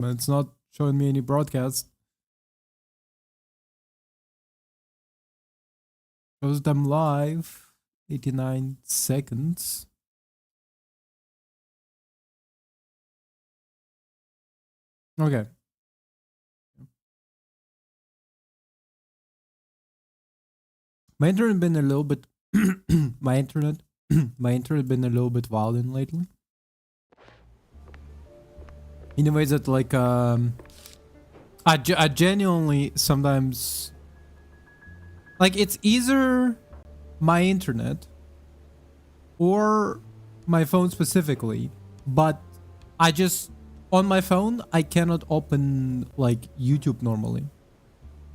but it's not showing me any broadcast. Shows them live. 89 seconds. Okay. My internet been a little bit my internet been a little bit violent lately. In a way that like I genuinely sometimes like it's either my internet or my phone specifically, but I just on my phone I cannot open like YouTube normally.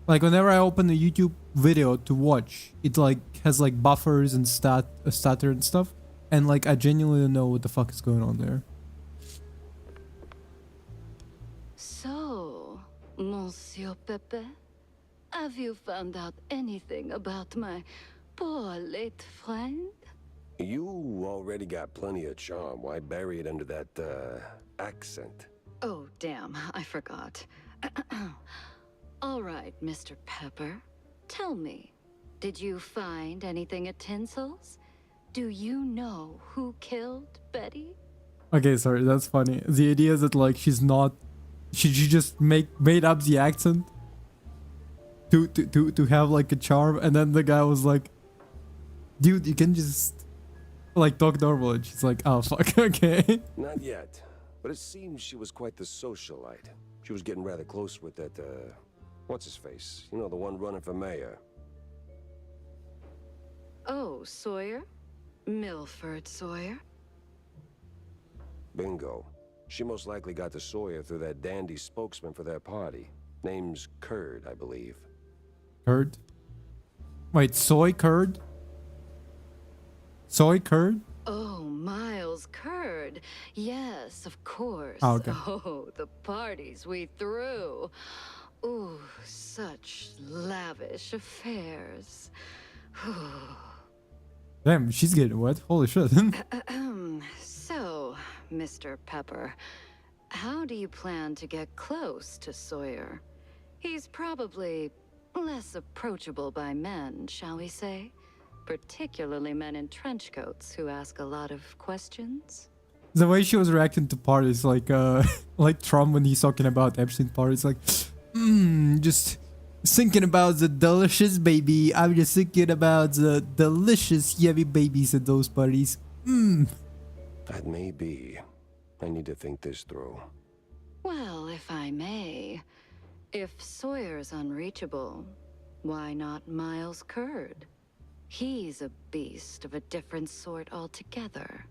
Like whenever I open a YouTube video to watch, it like has like buffers and stutter and stuff, and like I genuinely don't know what the fuck is going on there. So, Monsieur Pepe, have you found out anything about my poor late friend? You already got plenty of charm. Why bury it under that, accent? Oh, damn, I forgot. All right, Mr. Pepper, tell me, did you find anything at Tinsel's? Do you know who killed Betty? Okay, sorry, that's funny. The idea is that like she's not, she just made up the accent to have like a charm, and then the guy was like, dude, you can just like talk normal, and she's like, oh fuck, okay. Not yet, but it seems she was quite the socialite. She was getting rather close with that, what's his face? You know, the one running for mayor. Oh, Sawyer? Milford Sawyer? Bingo. She most likely got to Sawyer through that dandy spokesman for their party. Name's Curd, I believe. Curd? Wait, soy curd? Soy curd? Oh, Miles Curd. Yes, of course. Oh, okay. Oh, the parties we threw. Ooh, such lavish affairs. Damn, she's getting wet. Holy shit. So, Mr. Pepper, how do you plan to get close to Sawyer? He's probably less approachable by men, shall we say? Particularly men in trench coats who ask a lot of questions. The way she was reacting to parties, like like Trump when he's talking about Epstein parties, like, just thinking about the delicious baby. I'm just thinking about the delicious yummy babies at those parties. That may be. I need to think this through. Well, if I may, if Sawyer's unreachable, why not Miles Curd? He's a beast of a different sort altogether.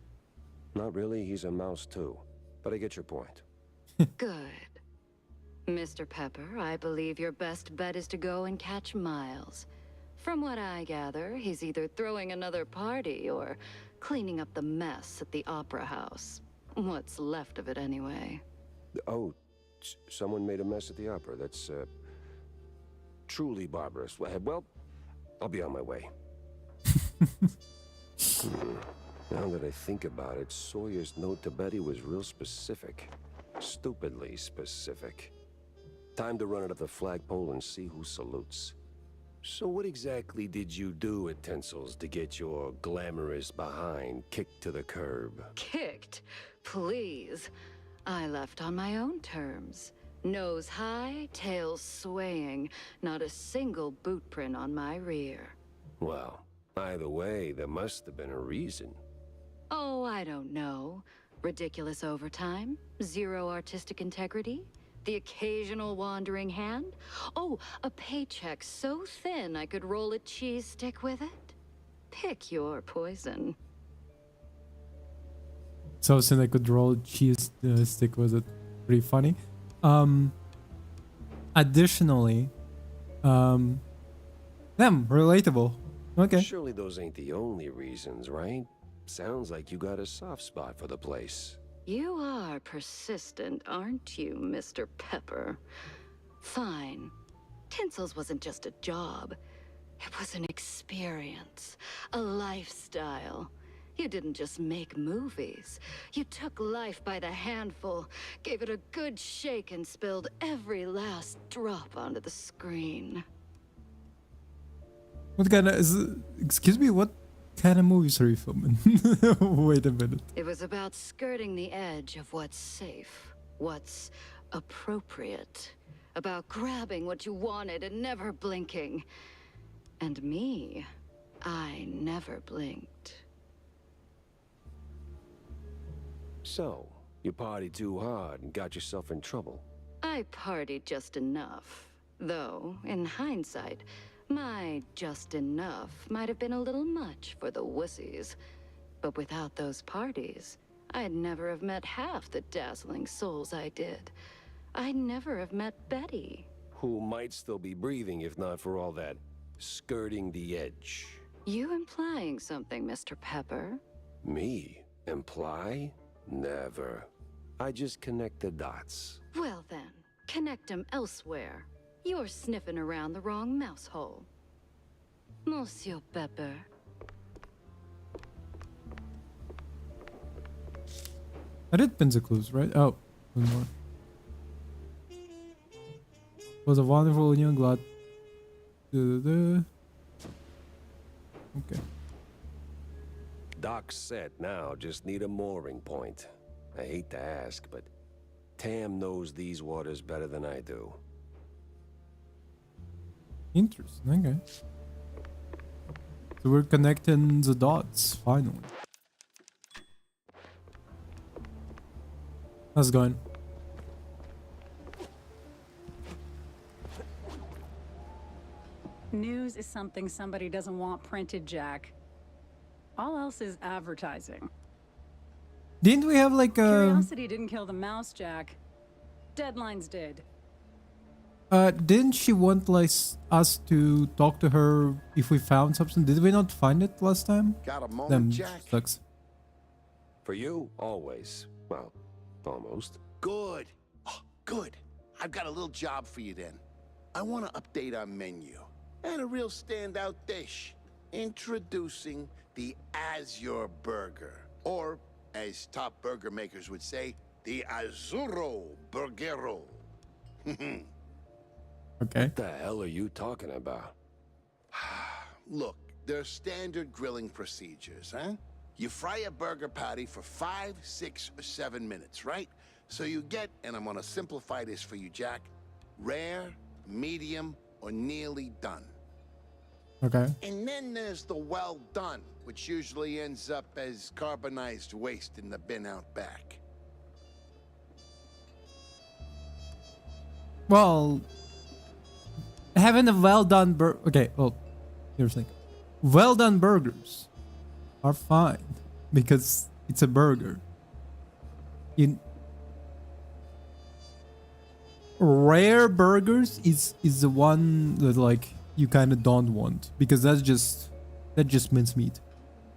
Not really, he's a mouse too. But I get your point. Good. Mr. Pepper, I believe your best bet is to go and catch Miles. From what I gather, he's either throwing another party or cleaning up the mess at the Opera House. What's left of it anyway. Oh, someone made a mess at the opera. That's, truly barbarous. Well, I'll be on my way. Now that I think about it, Sawyer's note to Betty was real specific. Stupidly specific. Time to run it up the flagpole and see who salutes. So what exactly did you do at Tinsel's to get your glamorous behind kicked to the curb? Kicked? Please. I left on my own terms. Nose high, tail swaying, not a single boot print on my rear. Well, either way, there must have been a reason. Oh, I don't know. Ridiculous overtime? Zero artistic integrity? The occasional wandering hand? Oh, a paycheck so thin I could roll a cheese stick with it? Pick your poison. So since I could roll cheese stick, was it pretty funny? Additionally, them relatable. Okay. Surely those ain't the only reasons, right? Sounds like you got a soft spot for the place. You are persistent, aren't you, Mr. Pepper? Fine. Tinsel's wasn't just a job. It was an experience, a lifestyle. You didn't just make movies. You took life by the handful, gave it a good shake, and spilled every last drop onto the screen. What kind of excuse me, what kind of movies are you filming? Wait a minute. It was about skirting the edge of what's safe, what's appropriate, about grabbing what you wanted and never blinking. And me, I never blinked. So, you partied too hard and got yourself in trouble. I partied just enough. Though, in hindsight, my just enough might have been a little much for the wussies. But without those parties, I'd never have met half the dazzling souls I did. I'd never have met Betty. Who might still be breathing if not for all that skirting the edge. You implying something, Mr. Pepper? Me? Imply? Never. I just connect the dots. Well then, connect them elsewhere. You're sniffing around the wrong mouse hole. Monsieur Pepper. I did pin the clues, right? Oh, one more. Was a wonderful union, glad. Okay. Dock's set now, just need a mooring point. I hate to ask, but Tam knows these waters better than I do. Interesting, okay. So we're connecting the dots, finally. How's it going? News is something somebody doesn't want printed, Jack. All else is advertising. Didn't we have like a... Curiosity didn't kill the mouse, Jack. Deadlines did. Didn't she want like us to talk to her if we found something? Did we not find it last time? Got a moment, Them Jack? sucks. For you, always. Well, almost. Good. Oh, good. I've got a little job for you then. I want to update our menu. And a real standout dish. Introducing the Azure Burger. Or, as top burger makers would say, the Azzurro Burgero. Okay. What the hell are you talking about? Look, there's standard grilling procedures, huh? You fry a burger patty for 5, 6, or 7 minutes, right? So you get, and I'm gonna simplify this for you, Jack, rare, medium, or nearly done. Okay. And then there's the well done, which usually ends up as carbonized waste in the bin out back. Well, having a well done okay, well, here's the thing. Well done burgers are fine because it's a burger. Rare burgers is the one that like you kind of don't want because that just mince meat.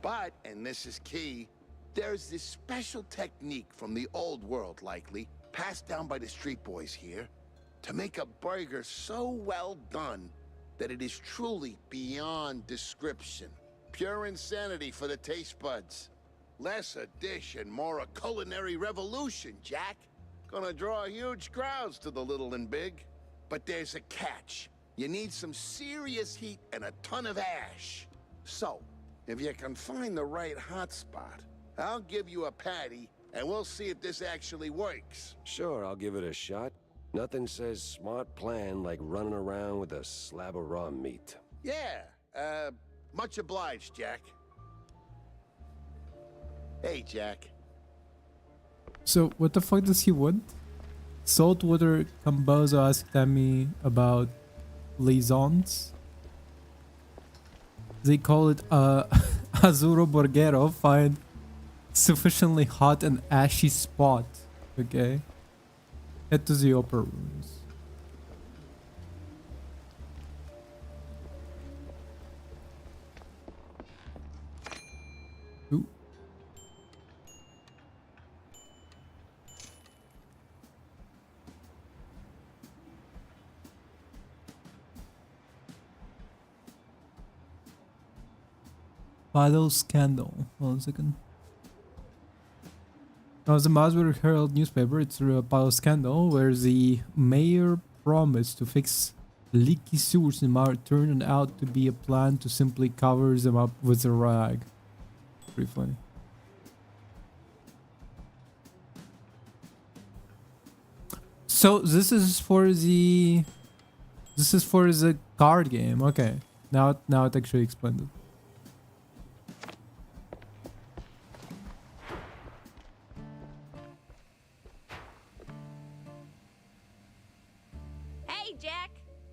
But, and this is key, there's this special technique from the old world, likely, passed down by the street boys here, to make a burger so well done that it is truly beyond description. Pure insanity for the taste buds. Less a dish and more a culinary revolution, Jack. Gonna draw huge crowds to the little and big. But there's a catch. You need some serious heat and a ton of ash. So, if you can find the right hotspot, I'll give you a patty, and we'll see if this actually works. Sure, I'll give it a shot. Nothing says smart plan like running around with a slab of raw meat. Yeah, much obliged, Jack. Hey, Jack. So what the fuck does he want? Saltwater Cambozo asked Tammy about liaisons. They call it Azzurro Borghero. Find sufficiently hot and ashy spot. Okay. Head to the upper rooms. Ooh. Paddle scandal. Hold on a second. Now, as the Masburg Herald newspaper, it's a Paddle scandal where the mayor promised to fix leaky sewers in Mar turned out to be a plan to simply cover them up with a rag. Pretty funny. So this is for the card game. Okay. Now it actually explained it. Hey, Jack.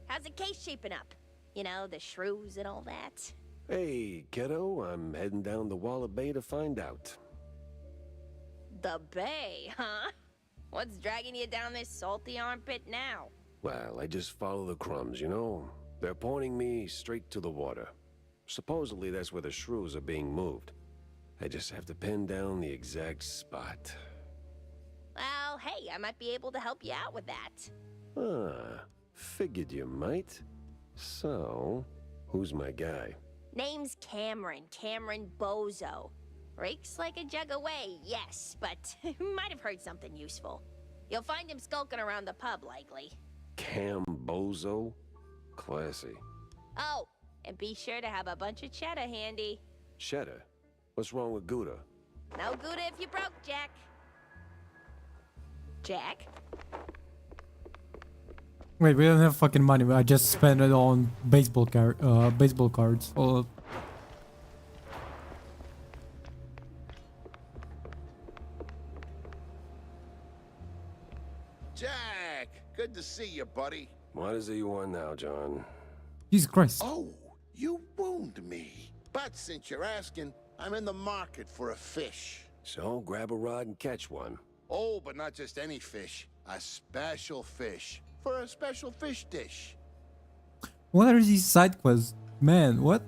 How's the case shaping up? You know, the shrews and all that. Hey, kiddo, I'm heading down the Walla Bay to find out. The bay, huh? What's dragging you down this salty armpit now? Well, I just follow the crumbs, you know? They're pointing me straight to the water. Supposedly that's where the shrews are being moved. I just have to pin down the exact spot. Well, hey, I might be able to help you out with that. Ah, figured you might. So, who's my guy? Name's Cameron Bozo. Rakes like a jug away, yes, but might have heard something useful. You'll find him skulking around the pub, likely. Cambozo? Classy. Oh, and be sure to have a bunch of cheddar handy. Cheddar? What's wrong with Gouda? No Gouda if you broke, Jack. Jack? Wait, we don't have fucking money. I just spent it on baseball cards. Oh, Jack, good to see you, buddy. What is it you want now, John? Jesus Christ. Oh, you wound me. But since you're asking, I'm in the market for a fish. So, grab a rod and catch one. Oh, but not just any fish. A special fish. For a special fish dish. What are these side quests? Man, what?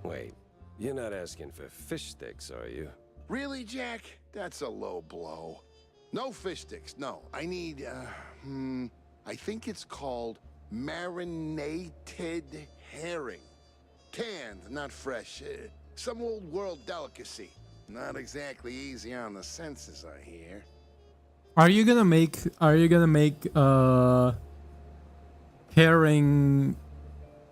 Wait, you're not asking for fish sticks, are you? Really, Jack? That's a low blow. No fish sticks, no. I need, I think it's called marinated herring. Canned, not fresh. Some old world delicacy. Not exactly easy on the senses, I hear. Are you gonna make herring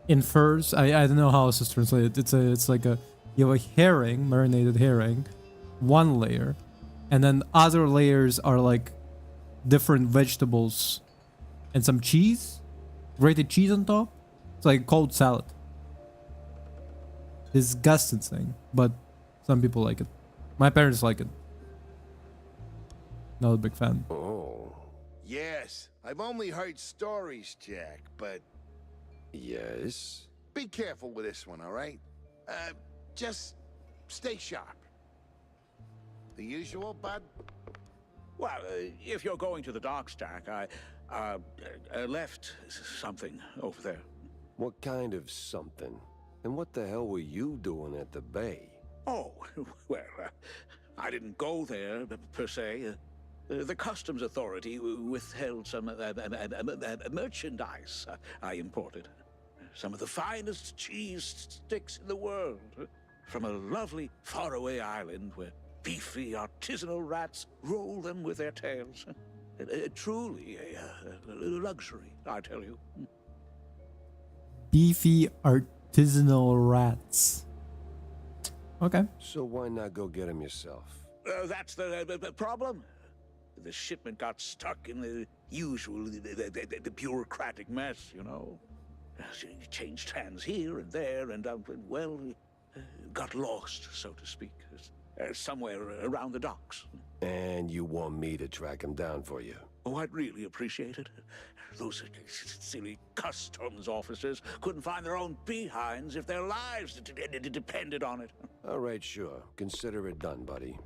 in furs? I don't know how else to translate it. It's like you have a herring, marinated herring, one layer, and then other layers are like different vegetables and some cheese, grated cheese on top. It's like cold salad. Disgusting thing, but some people like it. My parents like it. Not a big fan. Oh. Yes, I've only heard stories, Jack, but Yes? be careful with this one, all right? Just stay sharp. The usual, bud? Well, if you're going to the docks, Jack, I left something over there. What kind of something? And what the hell were you doing at the bay? Oh, well, I didn't go there, per se. The customs authority withheld some merchandise I imported. Some of the finest cheese sticks in the world. From a lovely faraway island where beefy artisanal rats roll them with their tails. Truly a luxury, I tell you. Beefy artisanal rats. Okay. So why not go get him yourself? That's the problem. The shipment got stuck in the usual, the bureaucratic mess, you know. It changed hands here and there, and well, got lost, so to speak, somewhere around the docks. And you want me to track him down for you? Oh, I'd really appreciate it. Those silly customs officers couldn't find their own behinds if their lives depended on it. All right, sure. Consider it done, buddy.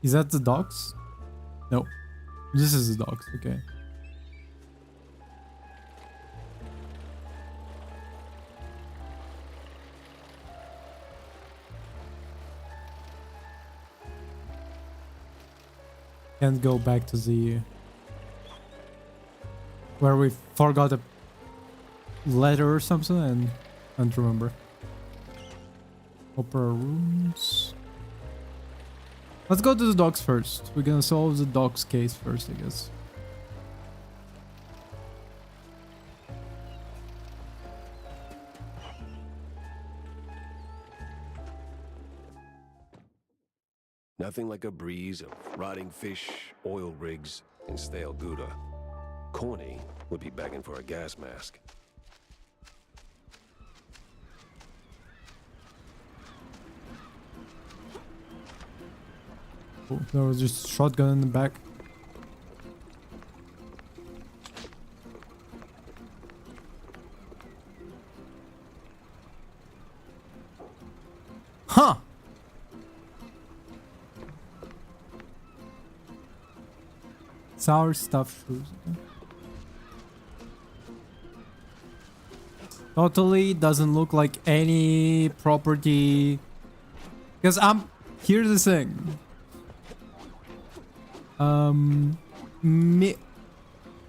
Is that the docks? No. This is the docks, okay. Can't go back to the where we forgot a letter or something and can't remember. Opera rooms. Let's go to the docs first. We're gonna solve the docs case first, I guess. Nothing like a breeze of rotting fish, oil rigs, and stale Gouda. Corny would be begging for a gas mask. Oh, there was just a shotgun in the back. Huh! Sour stuffed shoes. Totally doesn't look like any property. Because here's the thing.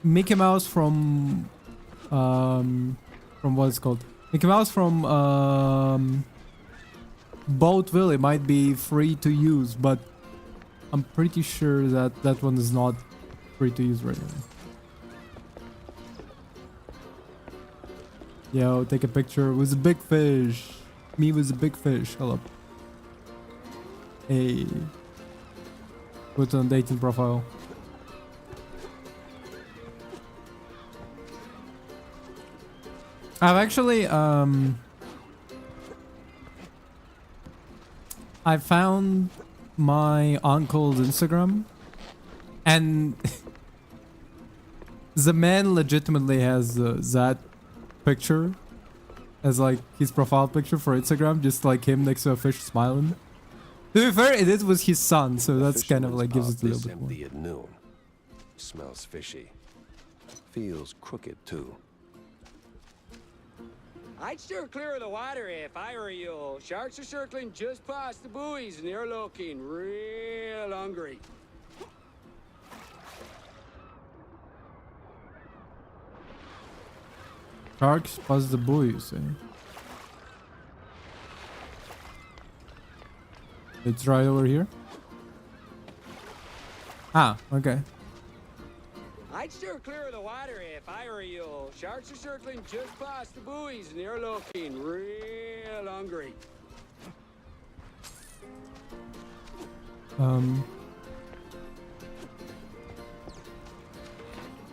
Mickey Mouse from what's it called? Mickey Mouse from Boat Willie might be free to use, but I'm pretty sure that that one is not free to use right now. Yo, take a picture with a big fish. Me with a big fish. Hello. Hey. Put on dating profile. I've actually I found my uncle's Instagram and the man legitimately has that picture as like his profile picture for Instagram, just like him next to a fish smiling. To be fair, it was his son, so that's kind of like gives it a little bit more. Empty at noon. Smells fishy. Feels crooked too. I'd steer clear of the water if I were you. Sharks are circling just past the buoys and they're looking real hungry. Sharks past the buoys, eh? It's right over here. Ah, okay. I'd steer clear of the water if I were you. Sharks are circling just past the buoys and they're looking real hungry.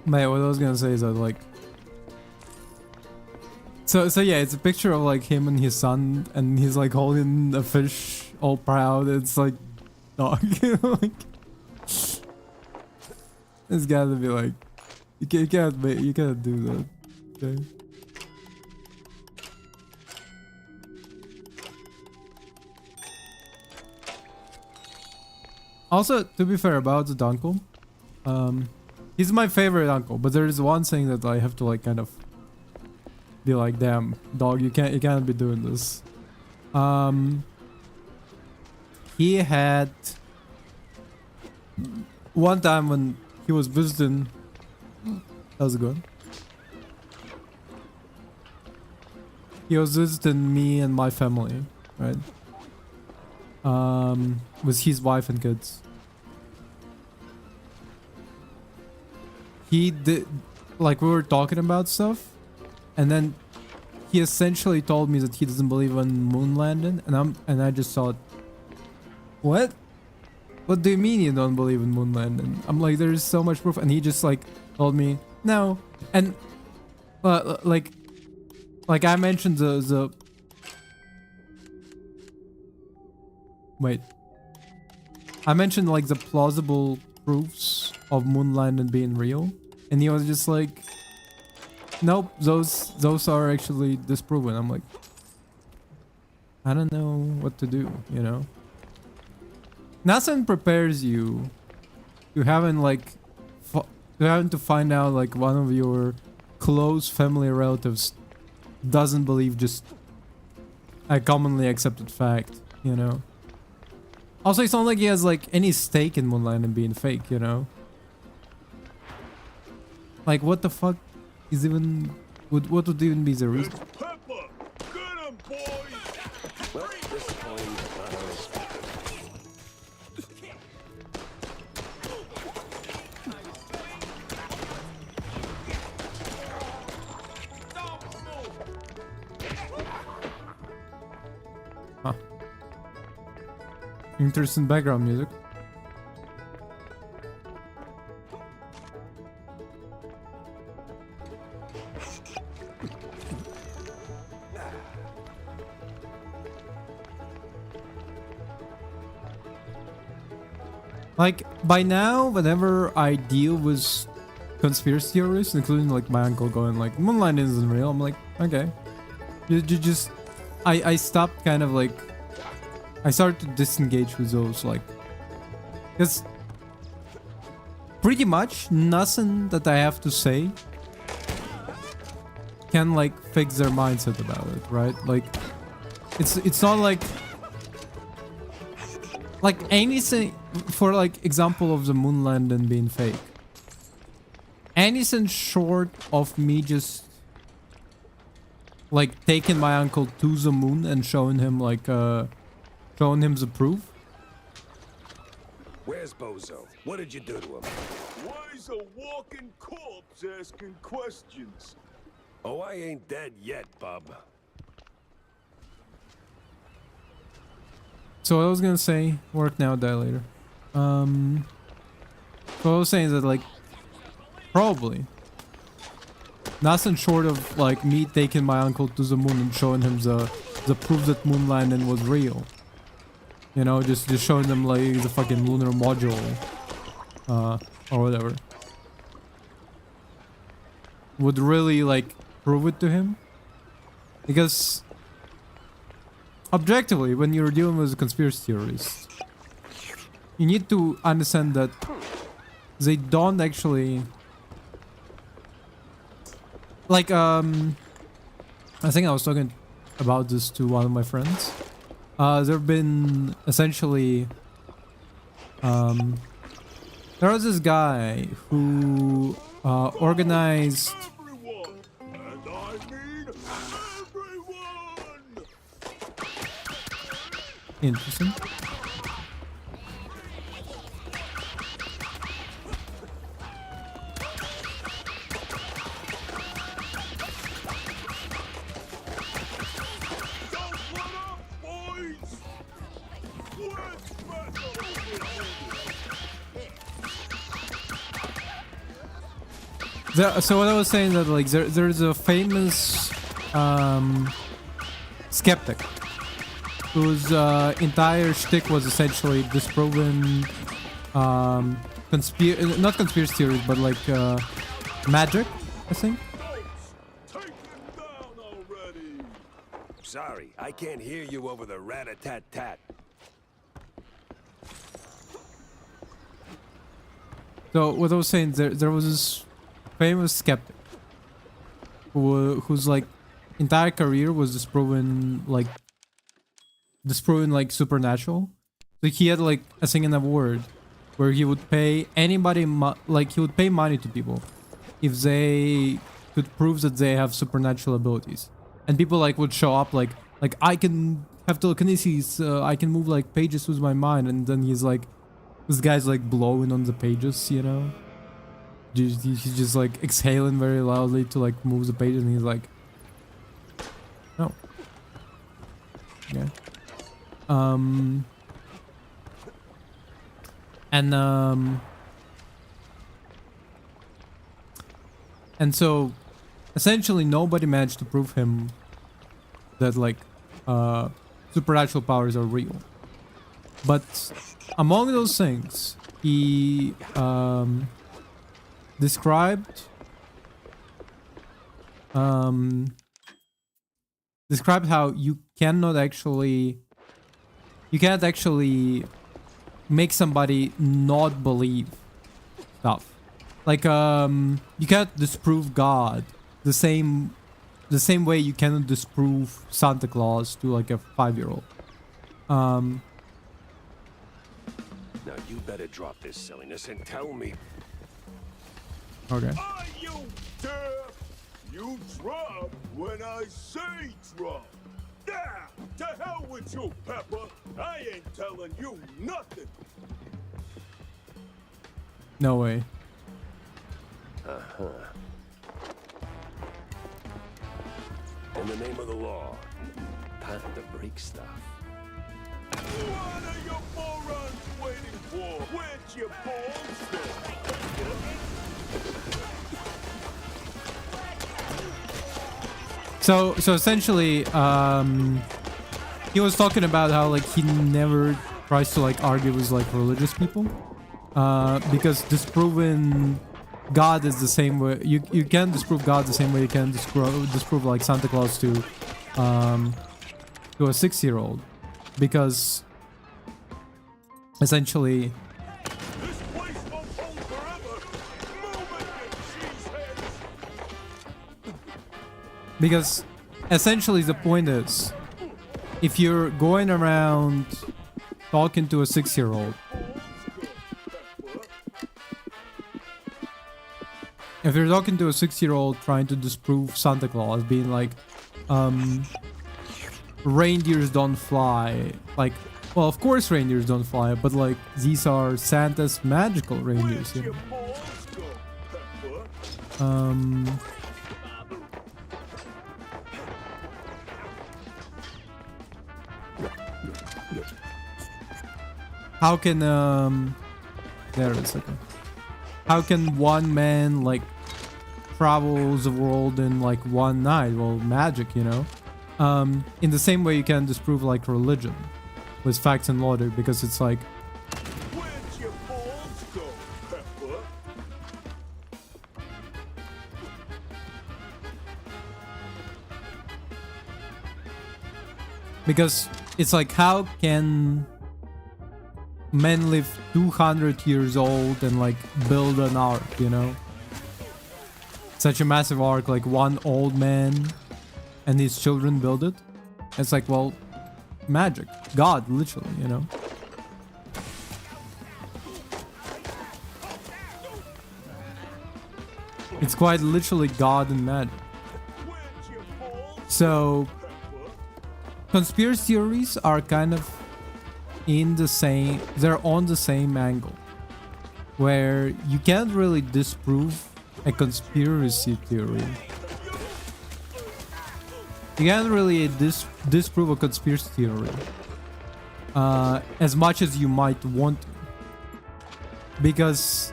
Mate, what I was gonna say is that like so yeah, it's a picture of like him and his son and he's like holding a fish all proud. It's like dog. Like it's gotta be like you can't do that. Okay. Also, to be fair about the uncle, he's my favorite uncle, but there is one thing that I have to like kind of be like, damn, dog, you can't be doing this. He had one time when he was visiting. How's it going? He was visiting me and my family, right? With his wife and kids. He did, like, we were talking about stuff, and then he essentially told me that he doesn't believe in moon landing, and I just thought, what? What do you mean you don't believe in moon landing? I'm like, there's so much proof, and he just like told me no, and like I mentioned the wait, I mentioned like the plausible proofs of moon landing being real, and he was just like, nope, those are actually disproven. I'm like, I don't know what to do, you know. Nothing prepares you to having like to find out like one of your close family relatives doesn't believe just a commonly accepted fact, you know. Also, it's not like he has like any stake in Moonlighting being fake, you know? Like, what the fuck is even... what would even be the reason? Pepper! Get him, boys! Well, disappointing, but not unexpected. Huh. Interesting background music. Like, by now, whenever I deal with conspiracy theorists, including like my uncle going like, Moonlight isn't real, I'm like, okay. You just... I stopped kind of like... I started to disengage with those, like... Because... pretty much nothing that I have to say can like fix their mindset about it, right? Like, it's not like... Like anything, for like example of the moon landing being fake. Anything short of me just like taking my uncle to the moon and showing him like showing him the proof. Where's Bozo? What did you do to him? Why is a walking corpse asking questions? Oh, I ain't dead yet, bub. So what I was gonna say, work now, die later. So what I was saying is that like probably nothing short of like me taking my uncle to the moon and showing him the proof that moon landing was real. You know, just showing them like the fucking lunar module or whatever. Would really like prove it to him. Because objectively, when you're dealing with a conspiracy theorist, you need to understand that they don't actually like I think I was talking about this to one of my friends. There have been essentially there was this guy who organized Everyone! And I mean everyone! interesting. Don't let up, boys! Where's So what I was saying that like there's a famous skeptic whose entire shtick was essentially disproving not conspiracy theories but like magic, I think. Take him down already! Sorry, I can't hear you over the rat-a-tat-tat. So what I was saying, there was this famous skeptic whose like entire career was disproving like supernatural. So he had like a thing in award where he would pay anybody he would pay money to people if they could prove that they have supernatural abilities, and people like would show up like I can have telekinesis, I can move like pages with my mind, and then he's like, this guy's like blowing on the pages, you know. He's just like exhaling very loudly to like move the pages, and he's like, no. Yeah. And so essentially nobody managed to prove him that like supernatural powers are real. But among those things, he described how you can't actually make somebody not believe stuff. Like you can't disprove God the same way you cannot disprove Santa Claus to like a 5-year-old. Now you better drop this silliness and tell me. Okay. Are you deaf? You drop when I say drop. Yeah, to hell with you, Pepper. I ain't telling you nothing. No way. In the name of the law, time to break stuff. What are you morons waiting for? Where'd your balls So essentially, he was talking about how like he never tries to like argue with like religious people, because disproving God is the same way. You can disprove God the same way you can disprove like Santa Claus to a 6-year-old, because essentially. This place won't hold forever. Move it, you cheeseheads. Because essentially the point is, if you're going around talking to a 6-year-old, if you're talking to a 6-year-old trying to disprove Santa Claus, being like, reindeers don't fly, like, well, of course reindeers don't fly, but like these are Santa's magical reindeers, you know? How can there it is, okay. How can one man like travel the world in like one night? Well, magic, you know. In the same way you can disprove like religion with facts and logic, because it's like, Where'd your balls go, Pepper? because it's like, how can men live 200 years old and like build an ark, you know? Such a massive ark, like one old man and his children build it. It's like, well, magic, God, literally, you know? It's quite literally God and magic. So conspiracy theories are kind of in the same, they're on the same angle, where you can't really disprove a conspiracy theory. You can't really disprove a conspiracy theory as much as you might want to, because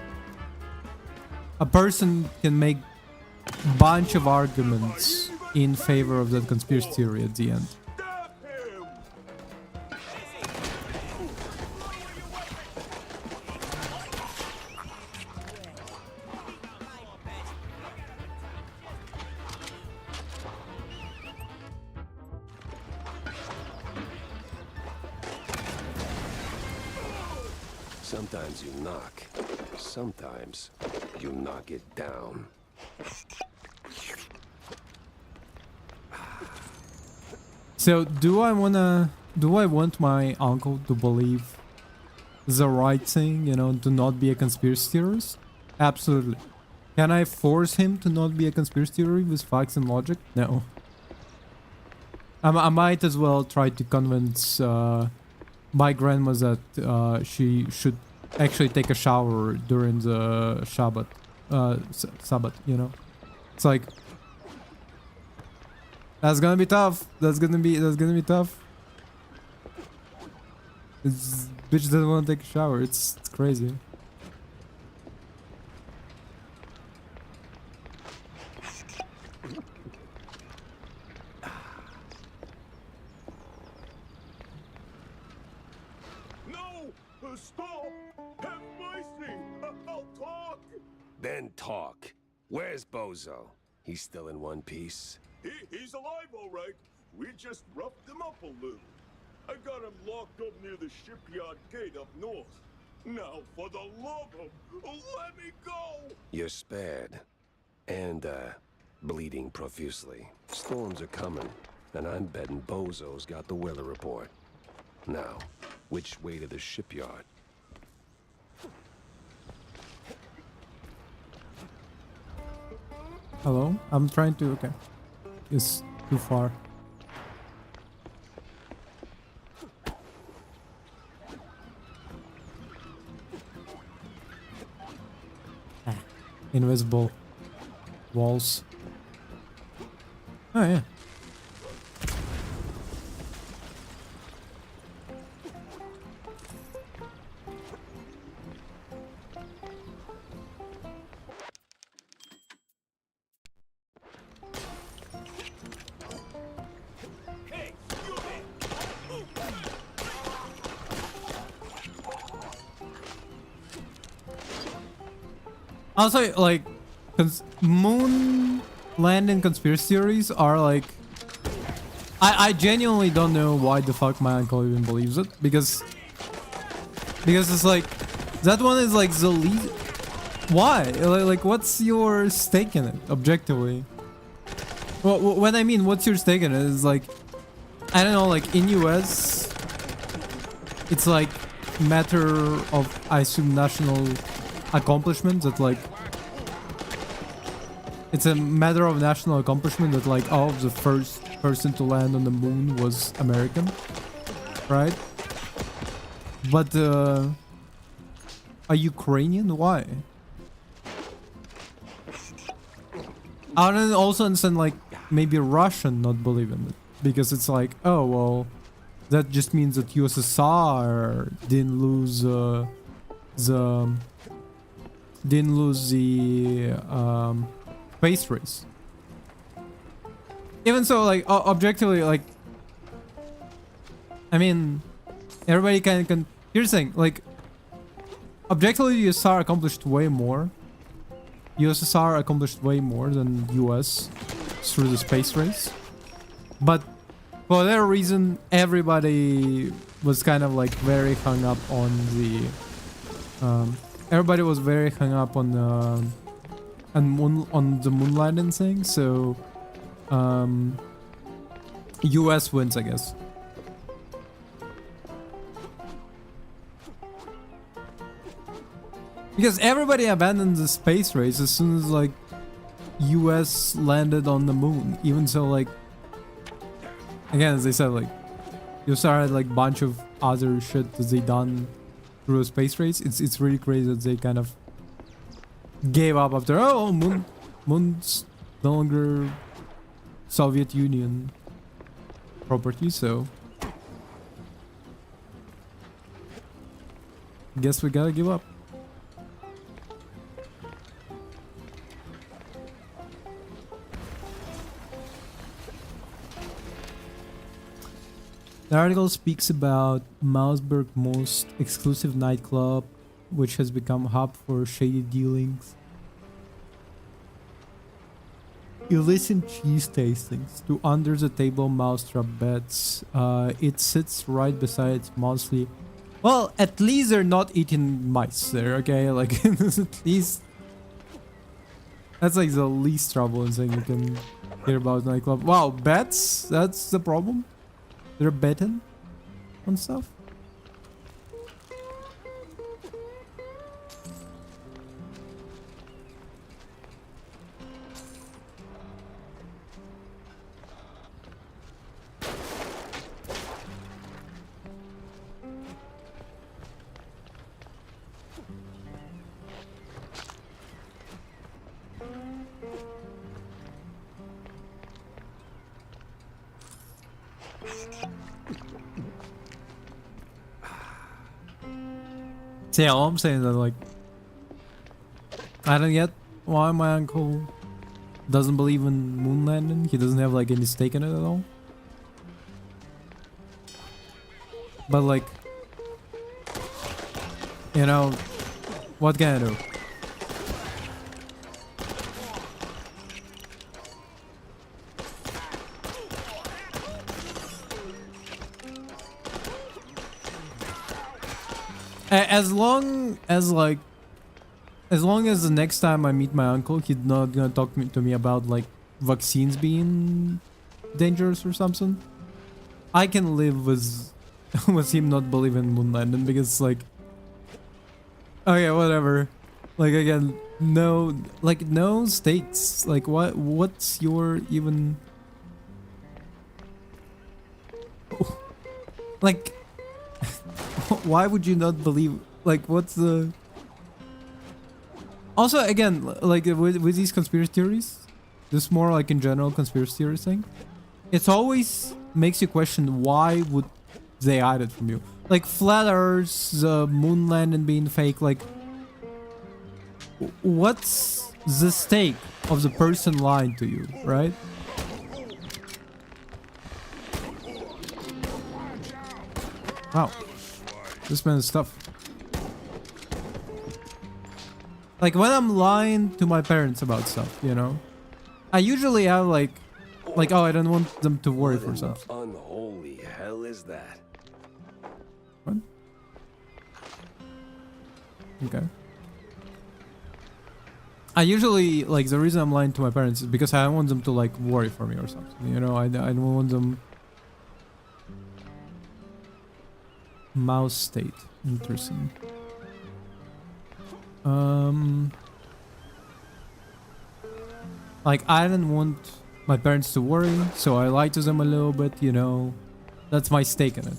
a person can make a bunch of arguments in favor of that conspiracy theory at the end. Sometimes you knock. Sometimes you knock it down. So do I want my uncle to believe the right thing, you know, to not be a conspiracy theorist? Absolutely. Can I force him to not be a conspiracy theorist with facts and logic? No. I might as well try to convince my grandma that she should actually take a shower during the Sabbath, you know? It's like, that's gonna be tough. That's gonna be tough. This bitch doesn't want to take a shower. It's crazy. No! Stop! Have mercy! I'll talk! Then talk. Where's Bozo? He's still in one piece. He's alive, all right. We just roughed him up a little. I got him locked up near the shipyard gate up north. Now, for the love of, let me go! You're spared. And, bleeding profusely. Storms are coming, and I'm betting Bozo's got the weather report. Now, which way to the shipyard? Hello? I'm trying to... Okay. It's too far. Invisible walls. Oh yeah. Also, like, moon landing conspiracy theories are like... I genuinely don't know why the fuck my uncle even believes it. Because it's like... That one is like the least... Why? Like, what's your stake in it, objectively? Well, when I mean, what's your stake in it, is like... I don't know, like, in US... It's like matter of, I assume, national accomplishment that like... It's a matter of national accomplishment that like, oh, the first person to land on the moon was American, right? But a Ukrainian, why? I don't also understand like maybe Russian not believing it, because it's like, oh well, that just means that USSR didn't lose the space race. Even so, like, objectively, like, I mean, everybody can... Here's the thing, like, objectively, USSR accomplished way more. USSR accomplished way more than US through the space race. But for whatever reason, everybody was kind of, like, very hung up on the... everybody was very hung up on the... on the moon landing thing, so US wins, I guess. Because everybody abandoned the space race as soon as like US landed on the moon. Even so, like, again, as they said, like, USSR had like bunch of other shit that they done through a space race. It's really crazy that they kind of gave up after, oh, moon's no longer Soviet Union property, so guess we gotta give up. The article speaks about Mausberg's most exclusive nightclub, which has become a hub for shady dealings, illicit cheese tastings, to under-the-table mousetrap bets. It sits right beside its monthly... Well, at least they're not eating mice there, okay? Like, at least... That's like the least troubling thing you can hear about nightclub. Wow, bets? That's the problem? They're betting on stuff? So yeah, all I'm saying is that, like, I don't get why my uncle doesn't believe in moon landing. He doesn't have like any stake in it at all. But like, you know, what can I do? As long as the next time I meet my uncle, he's not gonna talk to me about like vaccines being dangerous or something, I can live with with him not believing in moon landing, because like, okay, whatever. Like, again, no, like no stakes. Like what's your even like why would you not believe, like what's the also again like with these conspiracy theories, this more like in general conspiracy theories thing, it's always makes you question why would they hide it from you, like flat earth, the moon landing being fake, like what's the stake of the person lying to you, right? Wow, this man is tough. Like when I'm lying to my parents about stuff, you know, I usually have like oh, I don't want them to worry for something. What in the unholy hell is that? What? Okay. I usually, like, the reason I'm lying to my parents is because I don't want them to, like, worry for me or something. You know, I don't want them... Mouse state. Interesting. Like, I didn't want my parents to worry, so I lied to them a little bit, you know. That's my stake in it.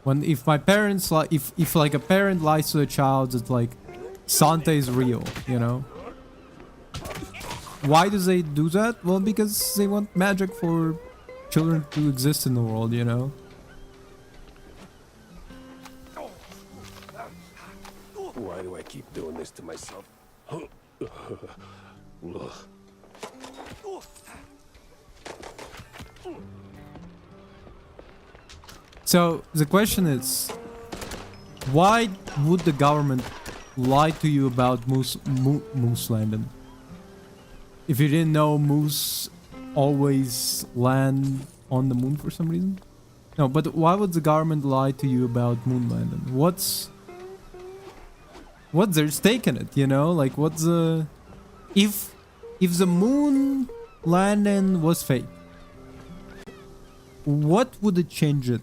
If my parents, like, if like, a parent lies to a child, it's like, Santa is real, you know. Why do they do that? Well, because they want magic for children to exist in the world, you know? Why do I keep doing this to myself? So, the question is, why would the government lie to you about moose landing? If you didn't know moose always land on the moon for some reason? No, but why would the government lie to you about moon landing? What's their stake in it, you know? Like, what's the... If the moon landing was fake, what would it change it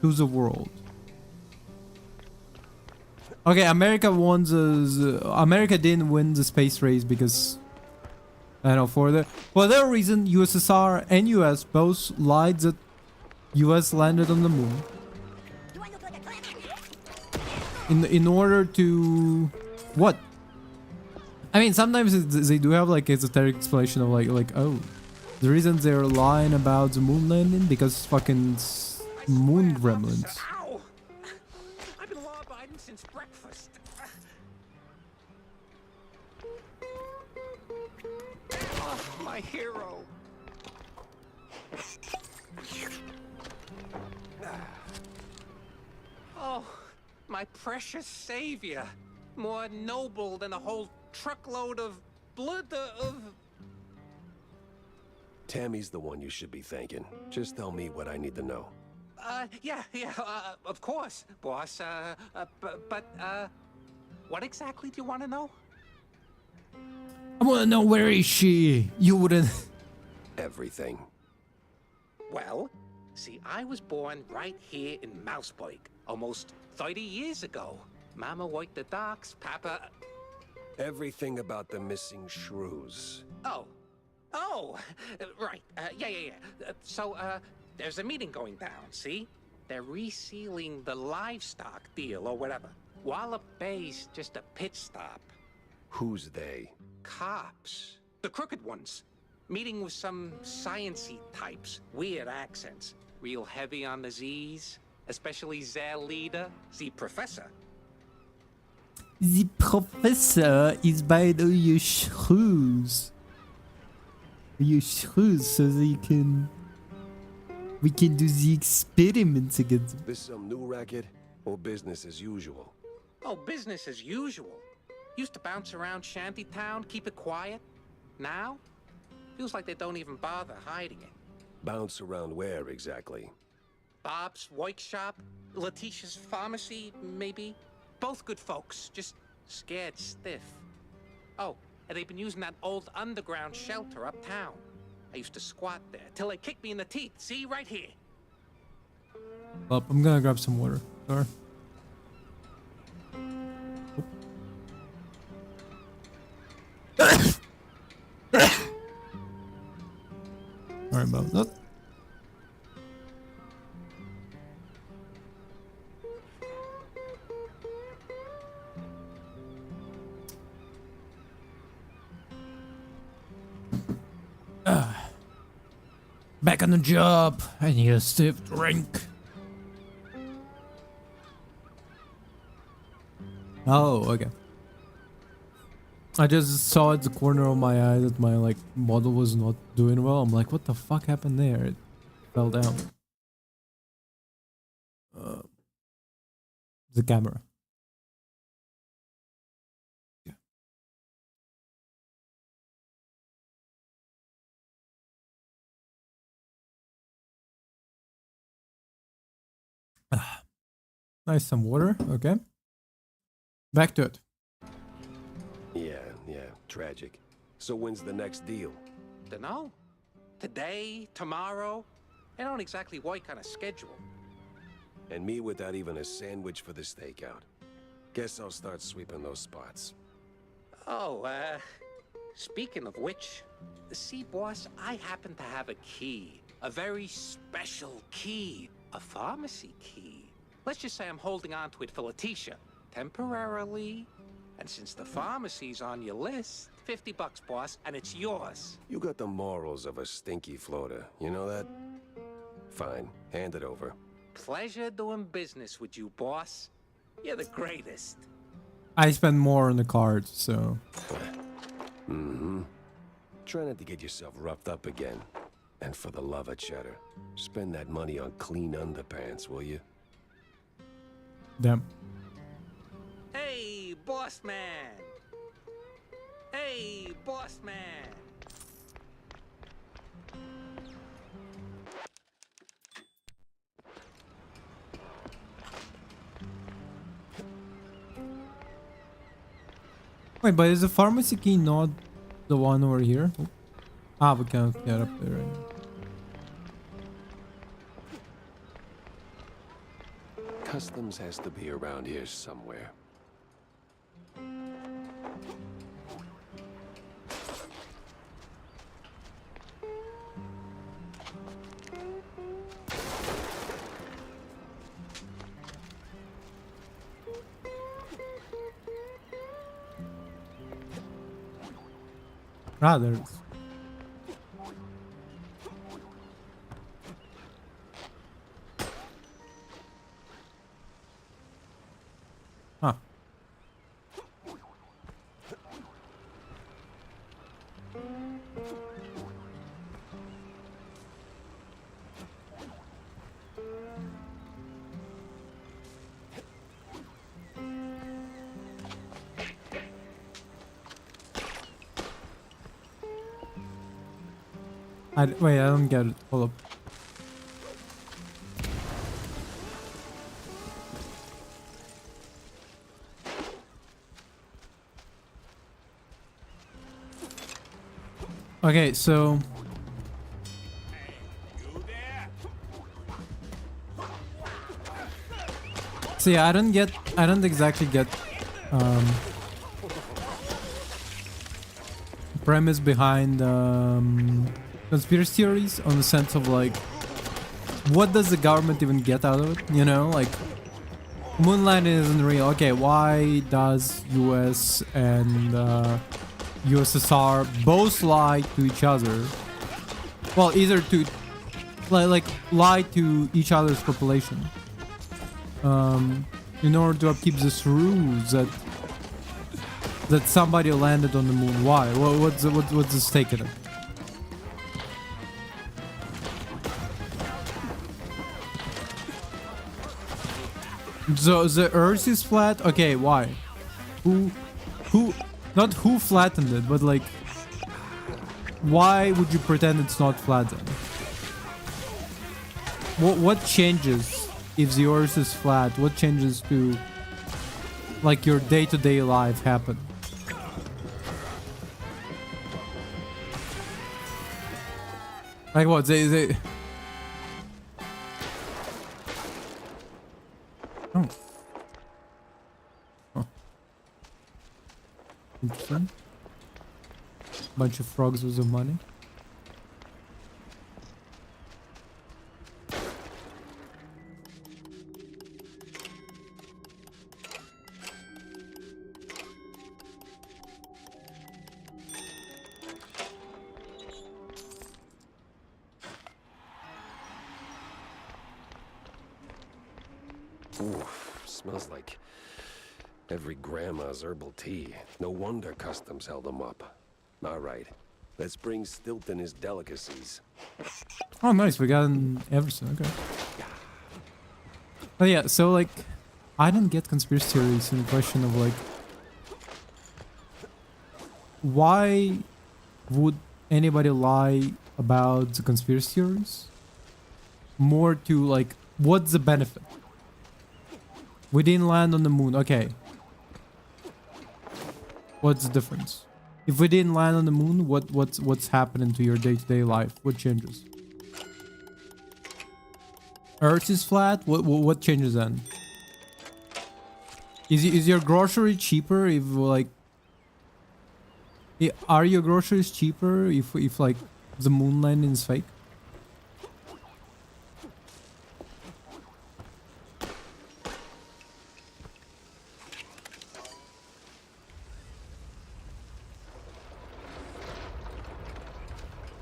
to the world? Okay, America didn't win the space race because... I don't know, for their reason, USSR and US both lied that US landed on the moon. In order to... What? I mean, sometimes they do have like esoteric explanation of like, oh, the reason they're lying about the moon landing because fucking moon gremlins. Ow! I've been law-abiding since breakfast. Oh, my hero. Oh, my precious savior. More noble than a whole truckload of blood of... Tammy's the one you should be thanking. Just tell me what I need to know. Yeah, of course, boss. But what exactly do you want to know? I want to know, where is she? You wouldn't... Everything. Well, see, I was born right here in Mouseburg, almost 30 years ago. Mama worked the docks, Papa... Everything about the missing shrews. Oh, right, yeah. So, there's a meeting going down, see? They're resealing the livestock deal or whatever. Wallop Bay's just a pit stop. Who's they? Cops. The crooked ones. Meeting with some science-y types. Weird accents. Real heavy on the Z's. Especially their leader, the professor. The professor is by the your shrews. Your shrews, so we can do the experiments against them. This some new racket or business as usual? Oh, business as usual. Used to bounce around Shantytown, keep it quiet. Now, feels like they don't even bother hiding it. Bounce around where exactly? Bob's workshop, Letitia's pharmacy, maybe. Both good folks, just scared stiff. Oh, and they've been using that old underground shelter uptown. I used to squat there till they kicked me in the teeth. See, right here. Well, I'm gonna grab some water. Sorry. Sorry about that. Back on the job. I need a stiff drink. Oh, okay. I just saw at the corner of my eye that my like model was not doing well. I'm like, what the fuck happened there? It fell down. The camera. Yeah. Nice, some water. Okay. Back to it. Yeah, tragic. So when's the next deal? Dunno. Today, tomorrow. I don't exactly work on a schedule. And me without even a sandwich for the stakeout. Guess I'll start sweeping those spots. Oh, speaking of which, see, boss, I happen to have a key. A very special key. A pharmacy key. Let's just say I'm holding on to it for Letitia. Temporarily. And since the pharmacy's on your list, $50, boss, and it's yours. You got the morals of a stinky floater, you know that? Fine, hand it over. Pleasure doing business with you, boss. You're the greatest. I spend more on the cards, so. Mm-hmm. Try not to get yourself roughed up again. And for the love of cheddar, spend that money on clean underpants, will you? Damn. Hey, boss man. Hey, boss man. Wait, but is the pharmacy key not the one over here? Ah, we can't get up there right now. Customs has to be around here somewhere. Ah, there it is. Huh. Wait, I don't get it. Hold up. Okay, so see, I don't exactly get premise behind conspiracy theories, on the sense of like, what does the government even get out of it? You know, like, moonlighting isn't real. Okay, why does US and USSR both lie to each other? Well, either to like lie to each other's population in order to upkeep this ruse that somebody landed on the moon. Why? What's the stake in it? So the Earth is flat. Okay, why? Who? Not who flattened it, but like, why would you pretend it's not flat then? What changes if the Earth is flat? What changes to like your day-to-day life happen? Like what? They oh. Huh. Interesting. Bunch of frogs with some money. Ooh, smells like every grandma's herbal tea. No wonder customs held them up. All right, let's bring Stilton his delicacies. Oh, nice. We got everything. Okay. But yeah, so like, I don't get conspiracy theories in the question of like, why would anybody lie about the conspiracy theories? More to like, what's the benefit? We didn't land on the moon. Okay. What's the difference? If we didn't land on the moon, what's happening to your day-to-day life? What changes? Earth is flat. What changes then? Is your grocery cheaper if like? Are your groceries cheaper if like the moon landing is fake?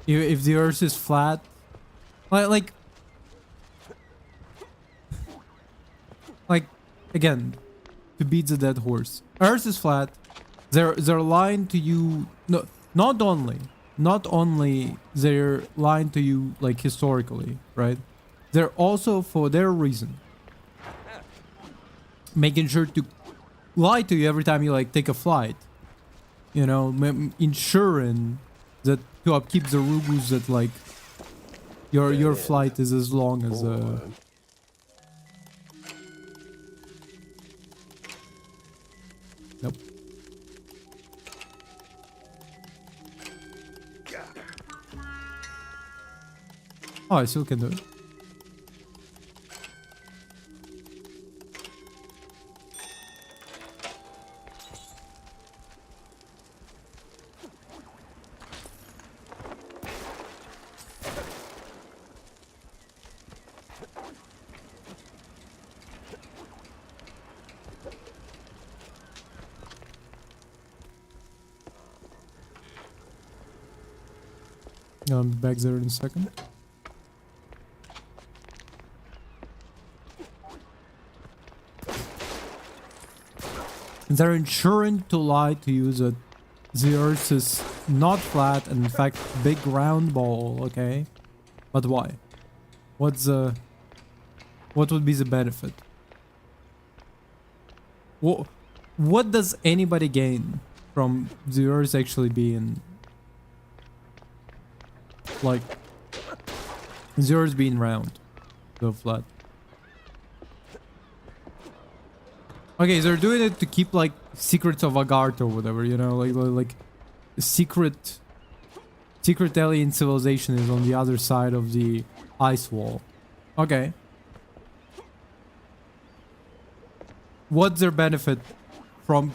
If the Earth is flat, like again, to beat the dead horse. Earth is flat. They're lying to you. No, not only they're lying to you like historically, right? They're also for their reason making sure to lie to you every time you like take a flight. You know, ensuring that to upkeep the rules that like your flight is as long as Nope. Oh, I still can do it. Back there in a second. They're ensuring to lie to you that the Earth is not flat and in fact big round ball, okay? But why? What would be the benefit? What does anybody gain from the Earth actually being like the Earth being round, so flat? Okay, they're doing it to keep like secrets of Agart or whatever, you know, like secret alien civilization is on the other side of the ice wall. Okay. What's their benefit from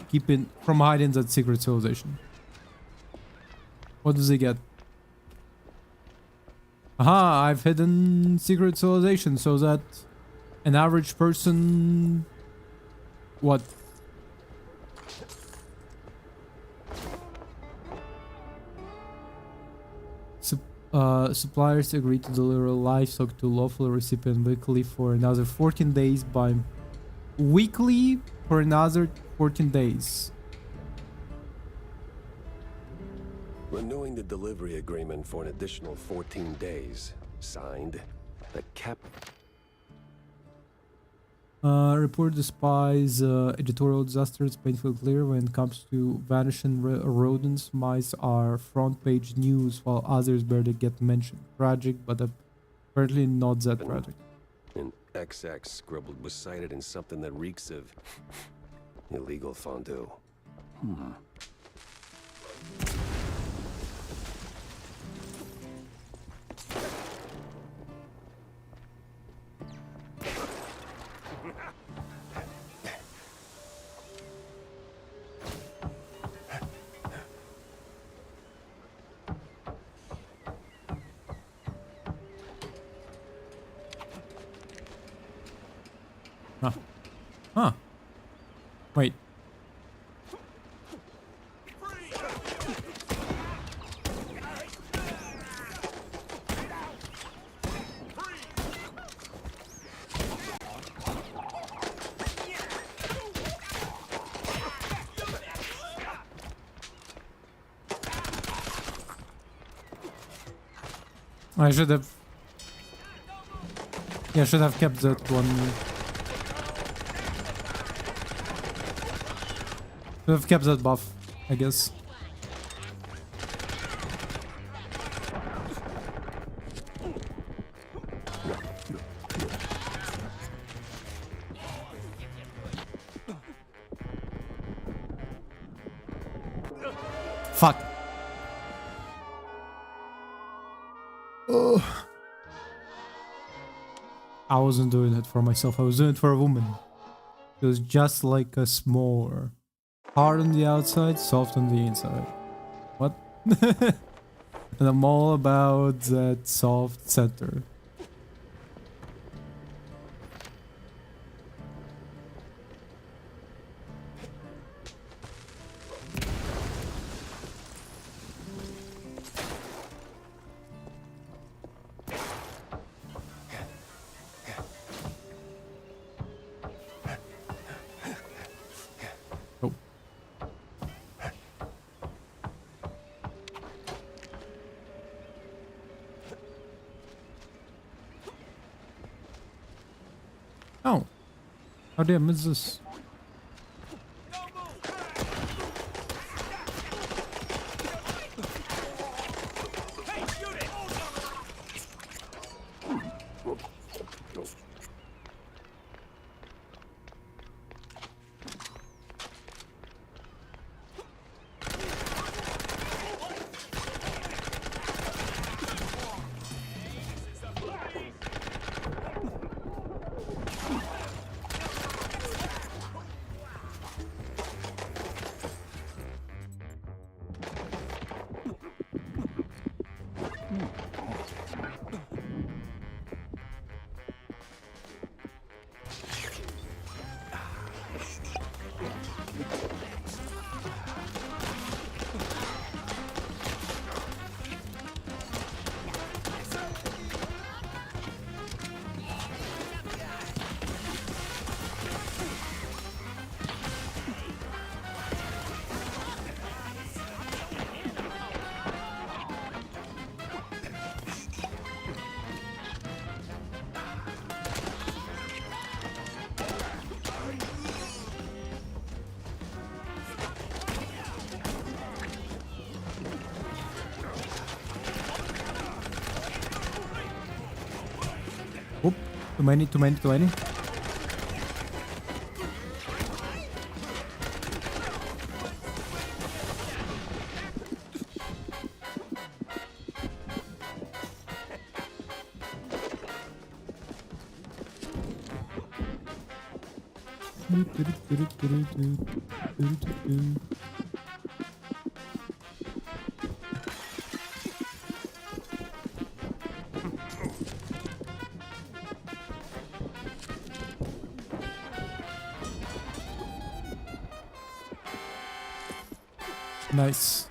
hiding that secret civilization? What does he get? Aha, I've hidden secret civilization so that an average person... What? Suppliers agreed to deliver livestock to lawful recipient weekly for another 14 days by... Weekly for another 14 days. Renewing the delivery agreement for an additional 14 days. Signed, the Cap... Report the spies, editorial disasters painfully clear when it comes to vanishing rodents. Mice are front page news while others barely get mentioned. Tragic, but apparently not that tragic. An XX scribbled was cited in something that reeks of illegal fondue. Huh. Huh. Wait. I should have... Yeah, I should have kept that one. Should have kept that buff, I guess. Fuck. Oh. I wasn't doing it for myself, I was doing it for a woman. It was just like a s'more. Hard on the outside, soft on the inside. What? And I'm all about that soft center. Oh. Oh. How did I miss this? Oop, too many. Nice.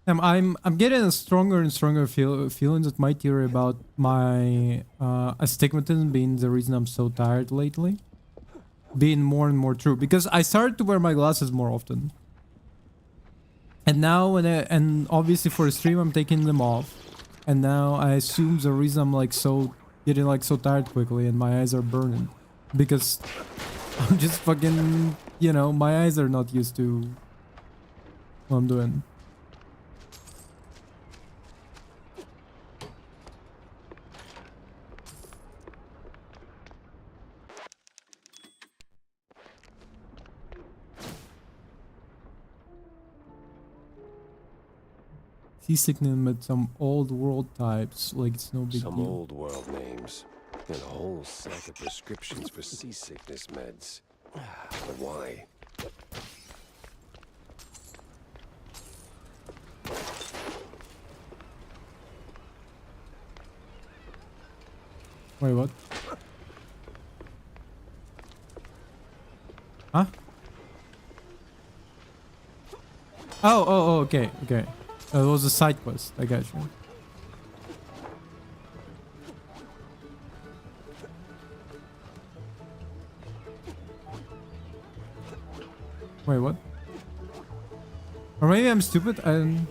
I'm getting a stronger and stronger feeling that my theory about my astigmatism being the reason I'm so tired lately being more and more true, because I started to wear my glasses more often, and now and obviously for a stream I'm taking them off, and now I assume the reason I'm like getting like so tired quickly and my eyes are burning because I'm just fucking, you know, my eyes are not used to what I'm doing. Seasickness with some old world types, like it's no big Some deal. old world names. And a whole sack of prescriptions for seasickness meds. But why? Wait, what? Huh? Oh, okay, okay. It was a side quest. I got you. Wait, what? Or maybe I'm stupid and...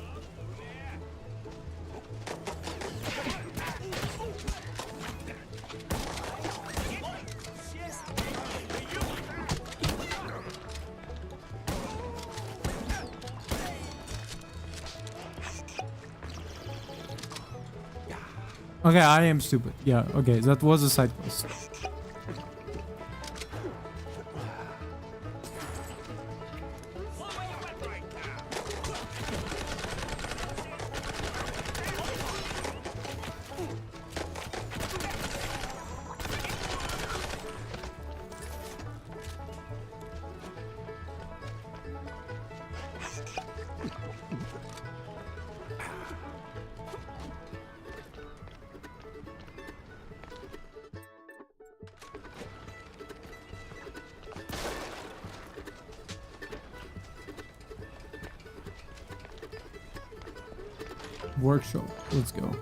Okay, I am stupid. Yeah, okay, that was a side quest. Workshop. Let's go.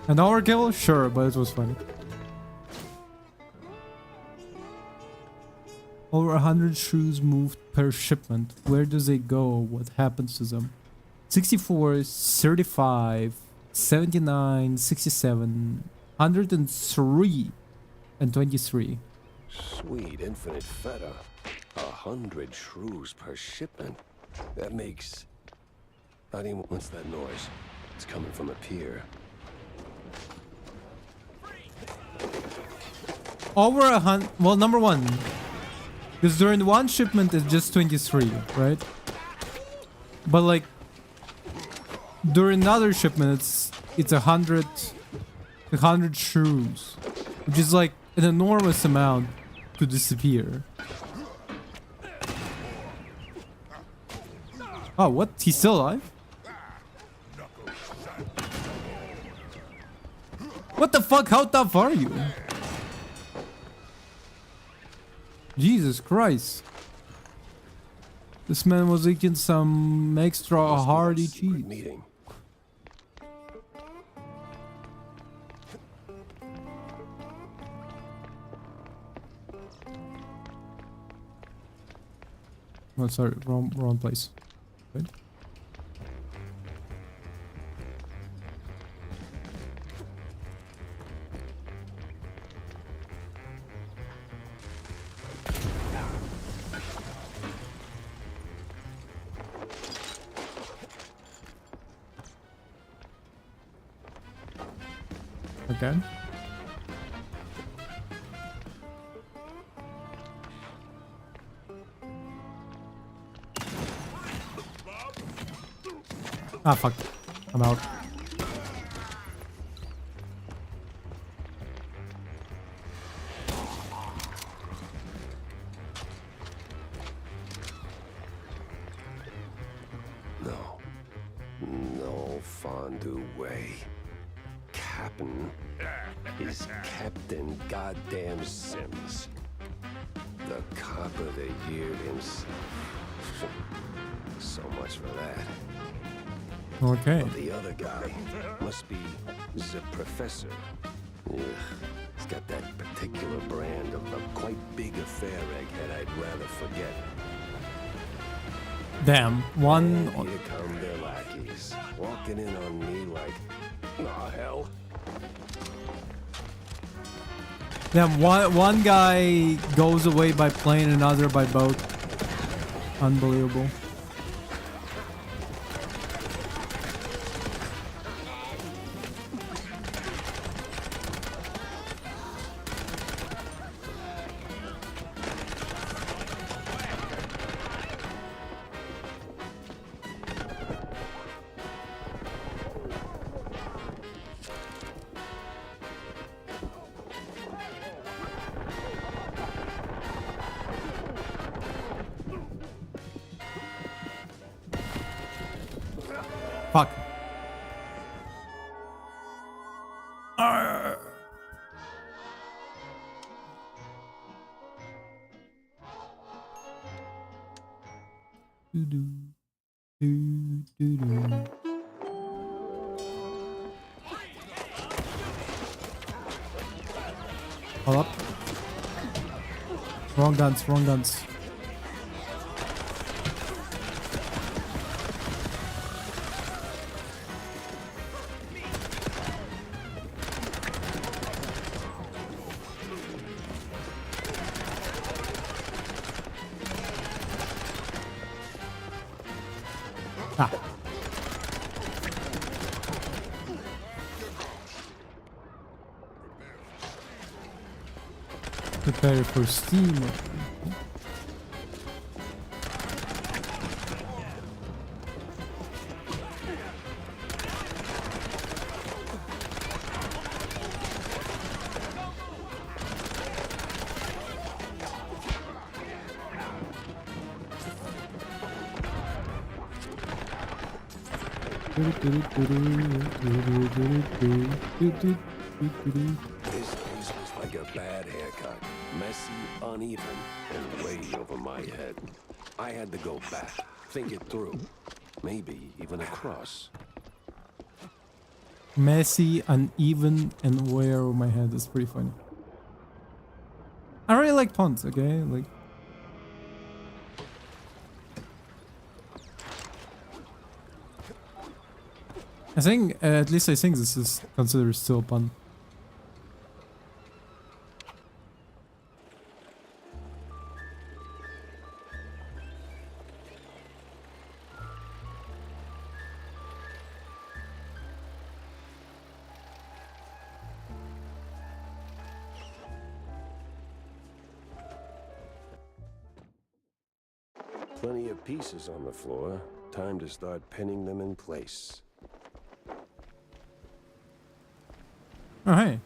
An overkill? Sure, but it was funny. Over 100 shrews moved per shipment. Where does they go? What happens to them? 64, 35, 79, 67, 103, and 23. Sweet infinite feta. 100 shrews per shipment. That makes... what's that noise? It's coming from a pier. Over 100... Well, number one. Because during one shipment it's just 23, right? But like... During another shipment it's 100 shrews. Which is like an enormous amount to disappear. Oh, what? He's still alive? What the fuck? How tough are you? Jesus Christ. This man was eating some extra hardy cheese. Meeting. Oh, sorry. Wrong place. Good. Okay. Ah, fuck. I'm out. No fondue way. Captain is Captain Goddamn Sims. The cop of the year himself. So much for that. Okay. But the other guy must be the professor. Ugh, he's got that particular brand of a quite big affair egghead I'd rather forget. Damn. One. And here come their lackeys, walking in on me like, oh hell. Damn. One guy goes away by plane, another by boat. Unbelievable. I Do, do, do, do. Hold up. Wrong guns, wrong guns. Ah. Prepare for steam. His face was like a bad haircut. Messy, uneven, and way over my head. I had to go back, think it through. Maybe even across. Messy, uneven, and way over my head. That's pretty funny. I really like puns, okay? Like, I think, at least I think this is considered still a pun. Plenty of pieces on the floor. Time to start pinning them in place. Oh, hey.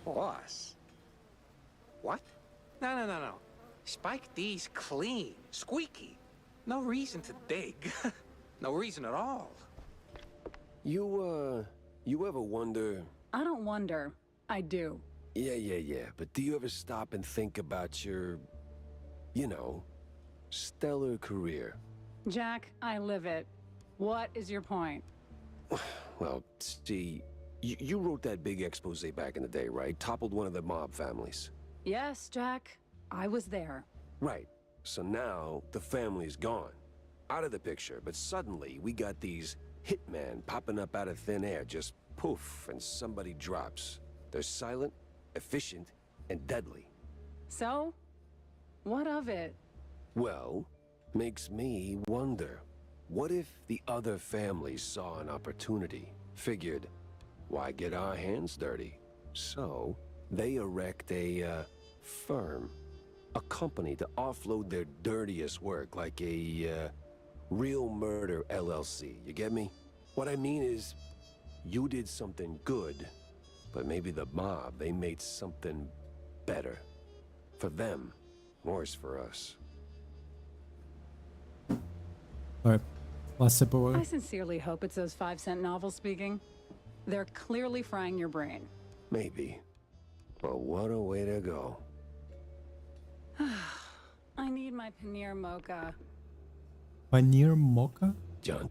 Boss. What? No. Spike D's clean, squeaky. No reason to dig. No reason at all. You ever wonder... I don't wonder. I do. Yeah. But do you ever stop and think about your, you know, stellar career? Jack, I live it. What is your point? Well, see, you wrote that big expose back in the day, right? Toppled one of the mob families. Yes, Jack. I was there. Right. So now the family's gone. Out of the picture, but suddenly we got these hitmen popping up out of thin air, just poof, and somebody drops. They're silent, efficient, and deadly. So? What of it? Well, makes me wonder. What if the other families saw an opportunity? Figured, why get our hands dirty? So, they erect a, firm. A company to offload their dirtiest work, like a, Real Murder LLC. You get me? What I mean is, you did something good, but maybe the mob, they made something better. For them, worse for us. Alright. Last sip of water. I sincerely hope it's those 5-cent novels speaking. They're clearly frying your brain. Maybe. But what a way to go. I need my paneer mocha. Paneer mocha? John?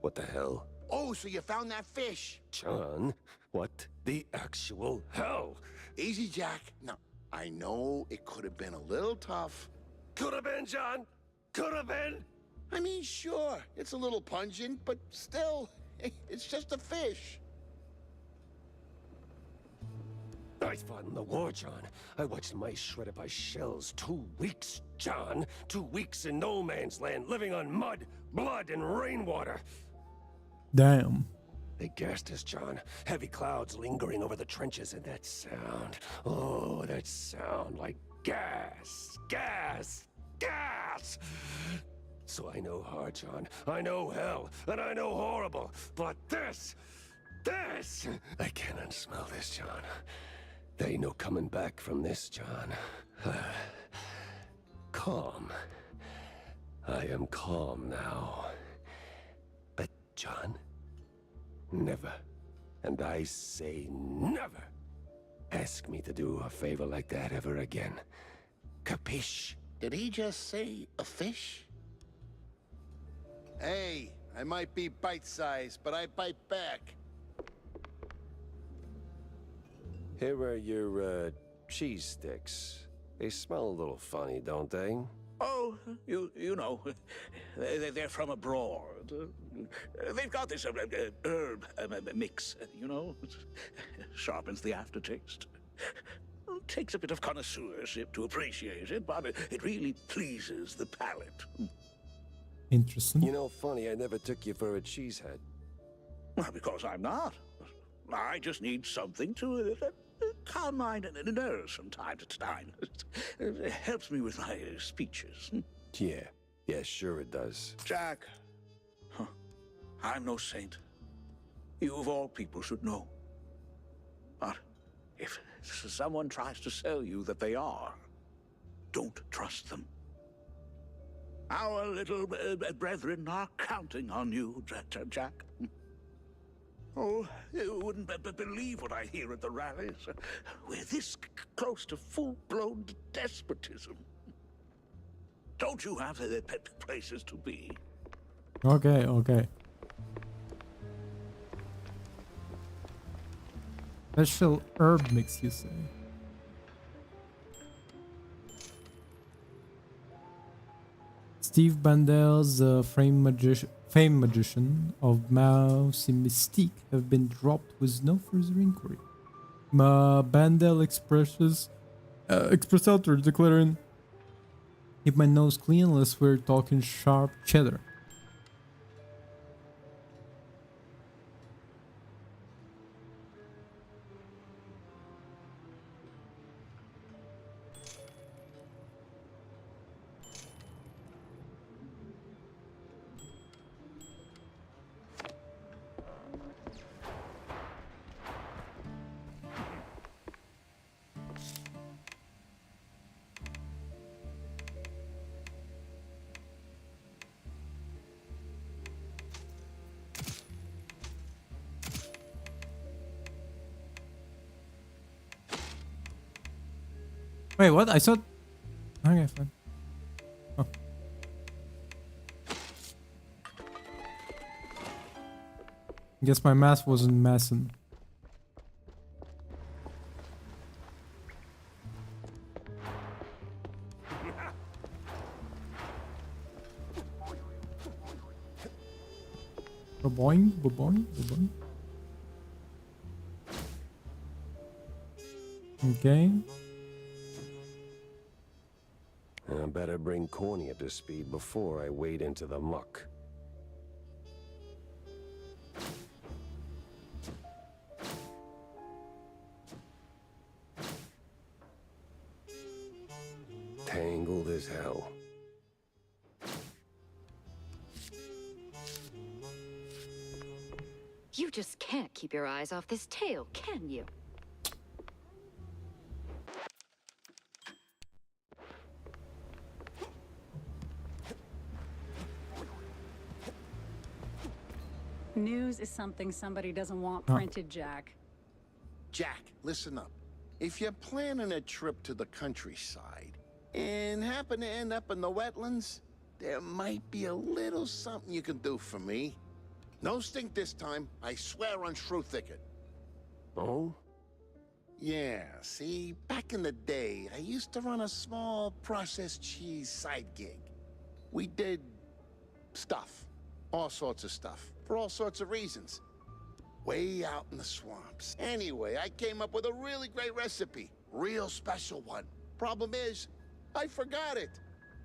What the hell? Oh, so you found that fish? John? What the actual hell? Easy, Jack. Now, I know it could have been a little tough. Could have been, John! Could have been! I mean, sure, it's a little pungent, but still, it's just a fish. I fought in the war, John. I watched mice shredded by shells. 2 weeks, John. 2 weeks in no man's land, living on mud, blood, and rainwater. Damn. They gassed us, John. Heavy clouds lingering over the trenches, and that sound. Oh, that sound like gas. Gas. Gas! So I know hard, John. I know hell, and I know horrible. But this! I cannot smell this, John. There ain't no coming back from this, John. Calm. I am calm now. But, John, never, and I say never, ask me to do a favor like that ever again. Capiche? Did he just say a fish? Hey, I might be bite-sized, but I bite back. Here are your, cheese sticks. They smell a little funny, don't they? Oh, you know, they're from abroad. They've got this herb mix, you know. Sharpens the aftertaste. Takes a bit of connoisseurship to appreciate it, but it really pleases the palate. Interesting. You know, funny, I never took you for a cheesehead. Well, because I'm not. I just need something to calm my nerves from time to time. It helps me with my speeches. Yeah, sure it does. Jack, I'm no saint. You of all people should know. But if someone tries to sell you that they are, don't trust them. Our little brethren are counting on you, Jack. Oh, you wouldn't believe what I hear at the rallies. We're this close to full-blown despotism. Don't you have places to be? Okay. Special herb mix, you say? Steve Bandel's famed magician of Mouse and Mystique have been dropped with no further inquiry. Bandel expressed out declaring, "Keep my nose clean unless we're talking sharp cheddar." Wait, what? I thought... Okay, fine. Oh. Guess my math wasn't massing. Boing, boing, boing. Okay. I better bring Corny up to speed before I wade into the muck. Tangled as hell. You just can't keep your eyes off this tail, can you? News is something somebody doesn't want printed, Jack. Jack, listen up. If you're planning a trip to the countryside and happen to end up in the wetlands, there might be a little something you can do for me. No stink this time, I swear on Shrew Thicket. Oh? Yeah, see, back in the day, I used to run a small processed cheese side gig. We did stuff, all sorts of stuff, for all sorts of reasons. Way out in the swamps. Anyway, I came up with a really great recipe. Real special one. Problem is, I forgot it.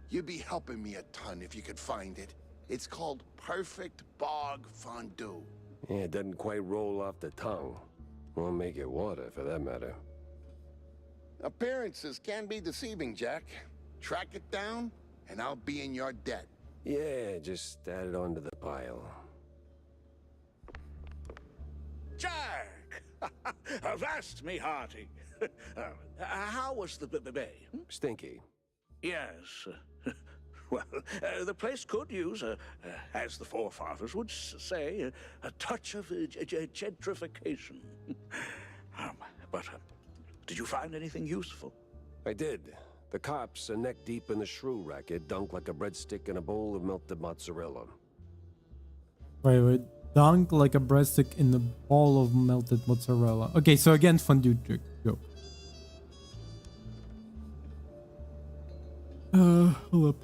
You'd be helping me a ton if you could find it. It's called Perfect Bog Fondue. Yeah, it doesn't quite roll off the tongue. Or make it water, for that matter. Appearances can be deceiving, Jack. Track it down, and I'll be in your debt. Yeah, just add it onto the pile. Jack! Avast me hearty. How was the bay? Stinky. Yes. Well, the place could use, as the forefathers would say, a touch of gentrification. But did you find anything useful? I did, The cops are neck deep in the shrew racket, dunked like a breadstick in a bowl of melted mozzarella. Wait. Dunk like a breadstick in a ball of melted mozzarella. Okay, so again, fondue joke. Hold up.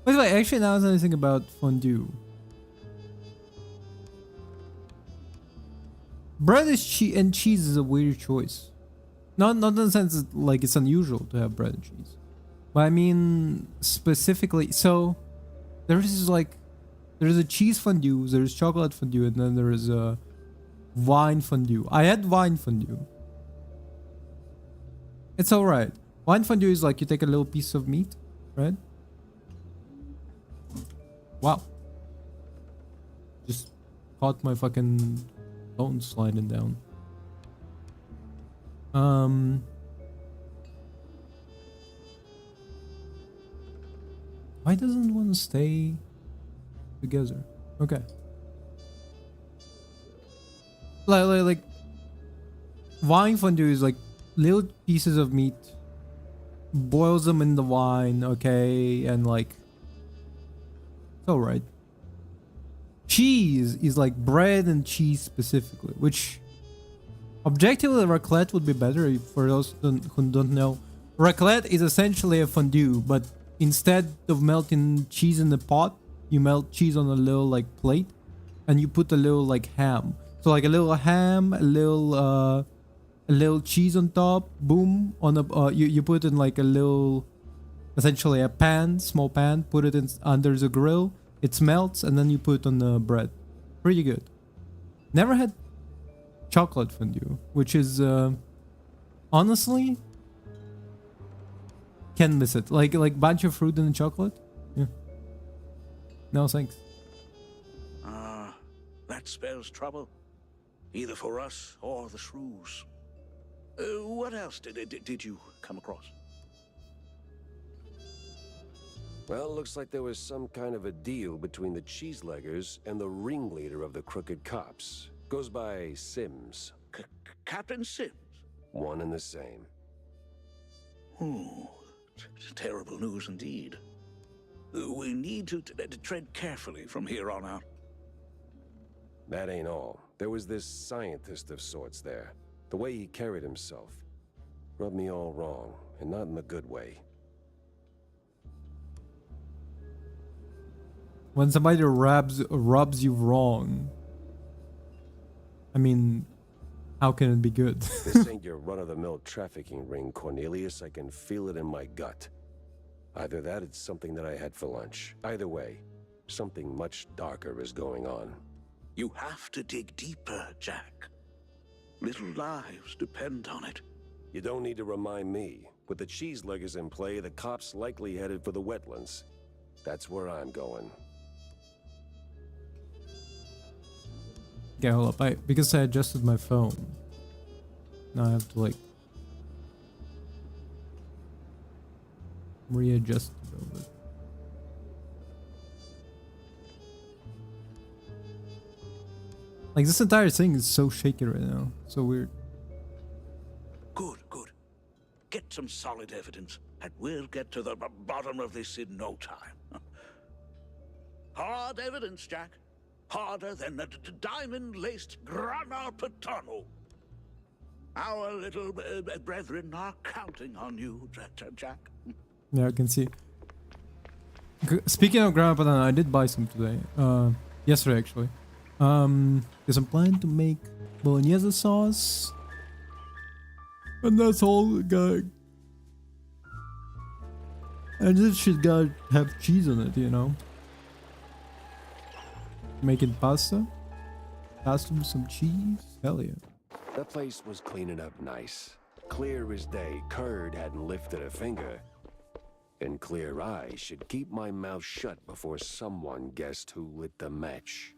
By the way, actually, now that I think about fondue, bread is and cheese is a weird choice. Not in the sense that, like, it's unusual to have bread and cheese, but I mean specifically. So there's a cheese fondue, there's chocolate fondue, and then there is a wine fondue. I had wine fondue. It's alright. Wine fondue is like you take a little piece of meat, right? Wow. Just caught my fucking phone sliding down. Why doesn't one stay together? Okay. Like wine fondue is like little pieces of meat, boils them in the wine, okay, and like it's alright. Cheese is like bread and cheese specifically, which objectively raclette would be better. For those who don't know, raclette is essentially a fondue, but instead of melting cheese in the pot, you melt cheese on a little like plate, and you put a little like ham. So like a little ham, a little cheese on top. Boom, on a you put in like a little, essentially a pan, small pan. Put it in under the grill. It melts, and then you put it on the bread. Pretty good. Never had chocolate fondue, which is honestly can miss it. Like bunch of fruit and chocolate. Yeah. No thanks. That spells trouble, either for us or the shrews. What else did you come across? Well, looks like there was some kind of a deal between the cheeseleggers and the ringleader of the crooked cops. Goes by Sims. Captain Sims? One and the same. Terrible news indeed. We need to tread carefully from here on out. That ain't all. There was this scientist of sorts there. The way he carried himself rubbed me all wrong, and not in the good way. When somebody rubs you wrong, I mean, how can it be good? This ain't your run-of-the-mill trafficking ring, Cornelius. I can feel it in my gut. Either that, it's something that I had for lunch. Either way, something much darker is going on. You have to dig deeper, Jack. Little lives depend on it. You don't need to remind me. With the cheeseleggers in play, the cops likely headed for the wetlands. That's where I'm going. Okay, hold up. Because I adjusted my phone, now I have to like readjust it a little bit. Like this entire thing is so shaky right now. So weird. Good. Get some solid evidence, and we'll get to the bottom of this in no time. Hard evidence, Jack. Harder than a diamond-laced grana padano. Our little brethren are counting on you, Jack. Yeah, I can see. Speaking of grana padano, I did buy some today. Yesterday actually. Because I'm planning to make bolognese sauce, and that's all, guy. And this shit gotta have cheese on it, you know. Making pasta with some cheese. Hell yeah. That place was cleaning up nice. Clear as day. Curd hadn't lifted a finger. And clear eyes should keep my mouth shut before someone guessed who lit the match.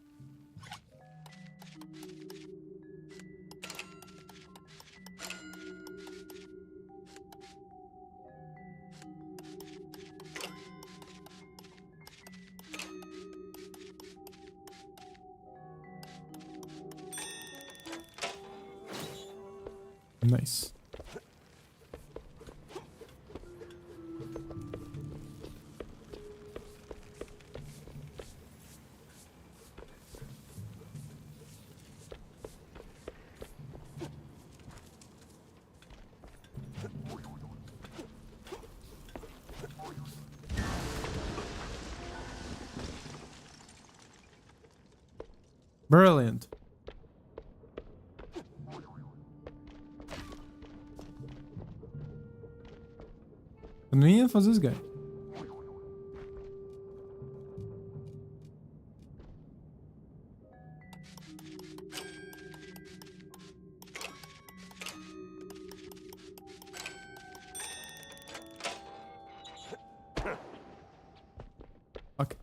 Nice. Brilliant. Convenient for this guy. Fuck.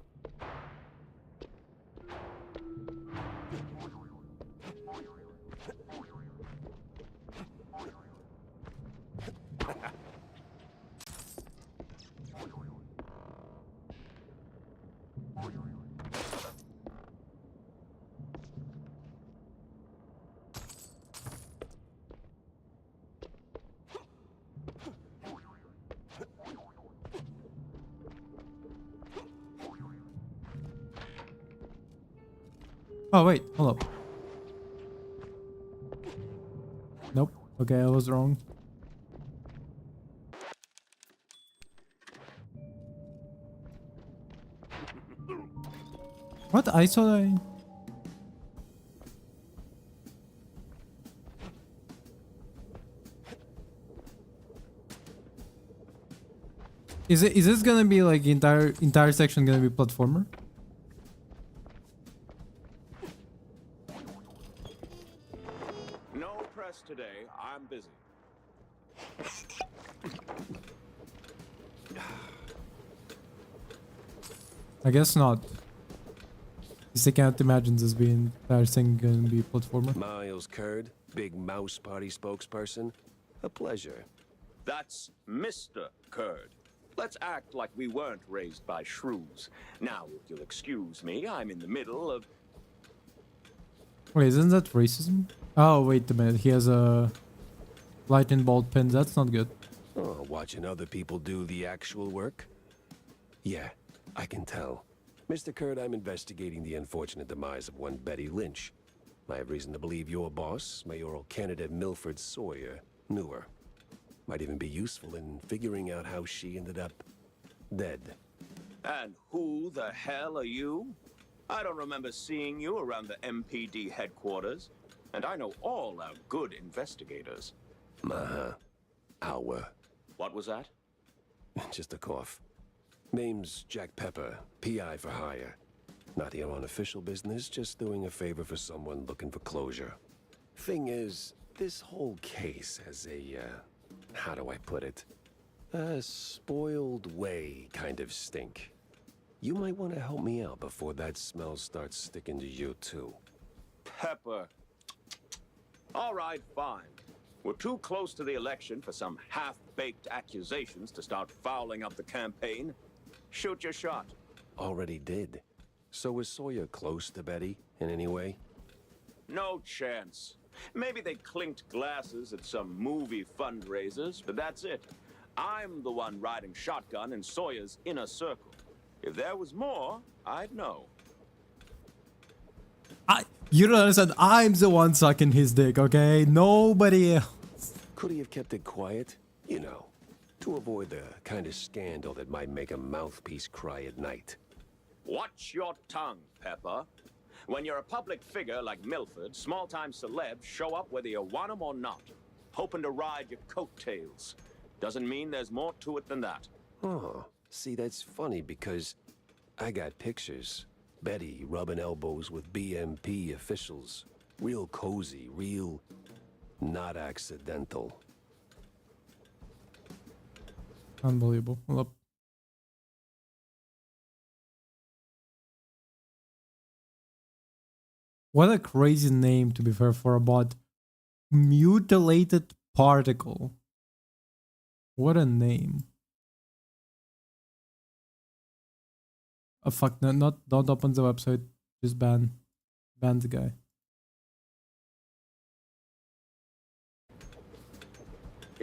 Oh wait, hold up. Nope. Okay, I was wrong. What? I saw that. Is this gonna be like entire section gonna be platformer? No press today. I'm busy. I guess not. I can't imagine this being entire thing gonna be platformer. Miles Curd, big mouse party spokesperson. A pleasure. That's Mr. Curd. Let's act like we weren't raised by shrews. Now, if you'll excuse me, I'm in the middle of... Wait, isn't that racism? Oh, wait a minute. He has a lightning bolt pin. That's not good. Oh, watching other people do the actual work? Yeah, I can tell. Mr. Curd, I'm investigating the unfortunate demise of one Betty Lynch. I have reason to believe your boss, mayoral candidate Milford Sawyer, knew her. Might even be useful in figuring out how she ended up dead. And who the hell are you? I don't remember seeing you around the MPD headquarters. And I know all our good investigators. Our. What was that? Just a cough. Name's Jack Pepper, P.I For Hire. Not here on official business, just doing a favor for someone looking for closure. Thing is, this whole case has a, how do I put it? A spoiled way kind of stink. You might want to help me out before that smell starts sticking to you too. Pepper. All right, fine. We're too close to the election for some half-baked accusations to start fouling up the campaign. Shoot your shot. Already did. So was Sawyer close to Betty in any way? No chance. Maybe they clinked glasses at some movie fundraisers, but that's it. I'm the one riding shotgun in Sawyer's inner circle. If there was more, I'd know. You don't understand. I'm the one sucking his dick, okay? Nobody else. Could he have kept it quiet? You know, to avoid the kind of scandal that might make a mouthpiece cry at night. Watch your tongue, Pepper. When you're a public figure like Milford, small-time celebs show up whether you want them or not, hoping to ride your coattails. Doesn't mean there's more to it than that. Oh, see, that's funny because I got pictures. Betty rubbing elbows with BMP officials. Real cozy, real not accidental. Unbelievable. Hold up. What a crazy name, to be fair, for a bot. Mutilated particle. What a name. Oh fuck, no, don't open the website. Just ban the guy.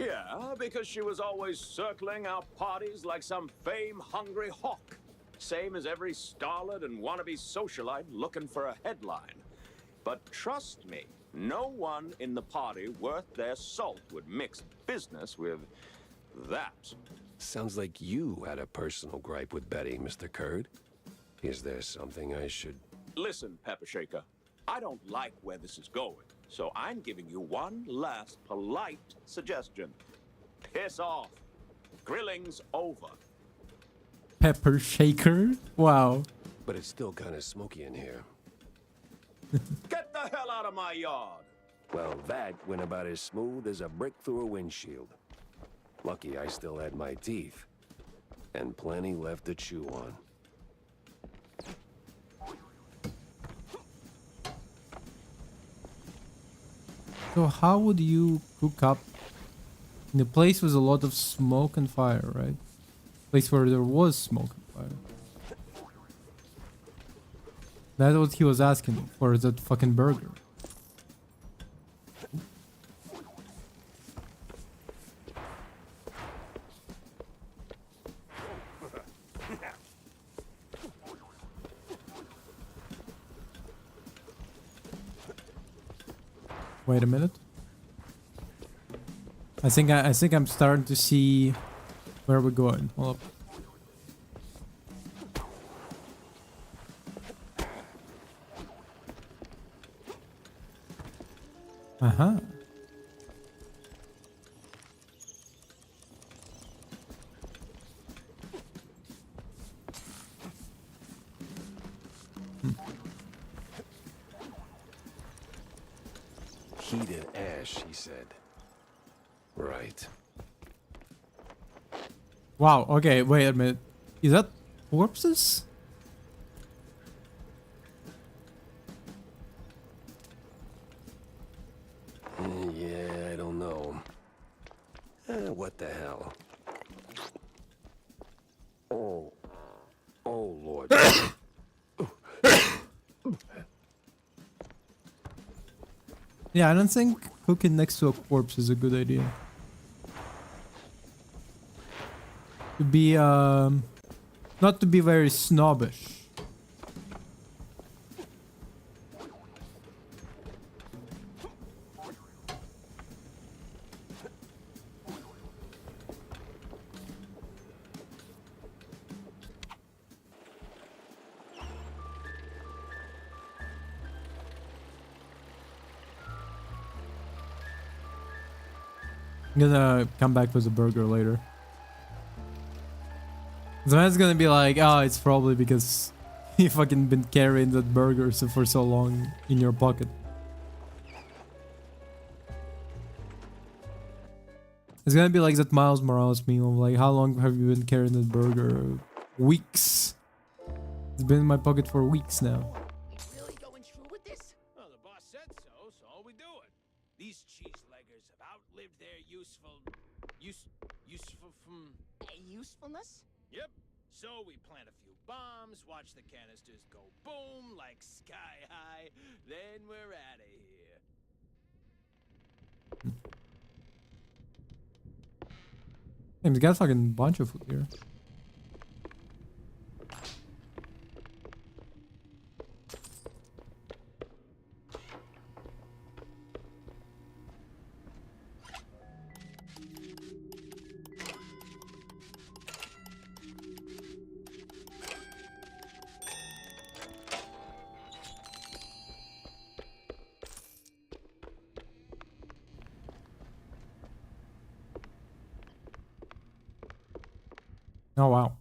Yeah, because she was always circling our parties like some fame-hungry hawk. Same as every starlet and wannabe socialite looking for a headline. But trust me, no one in the party worth their salt would mix business with that. Sounds like you had a personal gripe with Betty, Mr. Kurd. Is there something I should... Listen, Pepper Shaker, I don't like where this is going, so I'm giving you one last polite suggestion. Piss off. Grilling's over. Pepper shaker? Wow. But it's still kind of smoky in here. Get the hell out of my yard. Well, that went about as smooth as a brick through a windshield. Lucky I still had my teeth. And plenty left to chew on. So how would you cook up in a place with a lot of smoke and fire, right? Place where there was smoke and fire. That's what he was asking for, that fucking burger. Wait a minute. I think I'm starting to see where we're going. Hold up. Uh-huh. Heated ash, he said. Right. Wow, okay, wait a minute. Is that corpses? Yeah, I don't know. What the hell? Oh. Oh, Lord. Yeah, I don't think cooking next to a corpse is a good idea. To be, not to be very snobbish. I'm gonna come back with a burger later. The man's gonna be like, oh, it's probably because you fucking been carrying that burger for so long in your pocket. It's gonna be like that Miles Morales meme of like, how long have you been carrying that burger? Weeks. It's been in my pocket for weeks now. Really going through with this? Well, the boss said so, so we do it. These cheese-leggers have outlived their usefulness? Yep. So we plant a few bombs, watch the canisters go boom like sky high, then we're out of here. He's got a fucking bunch of food here. Oh wow.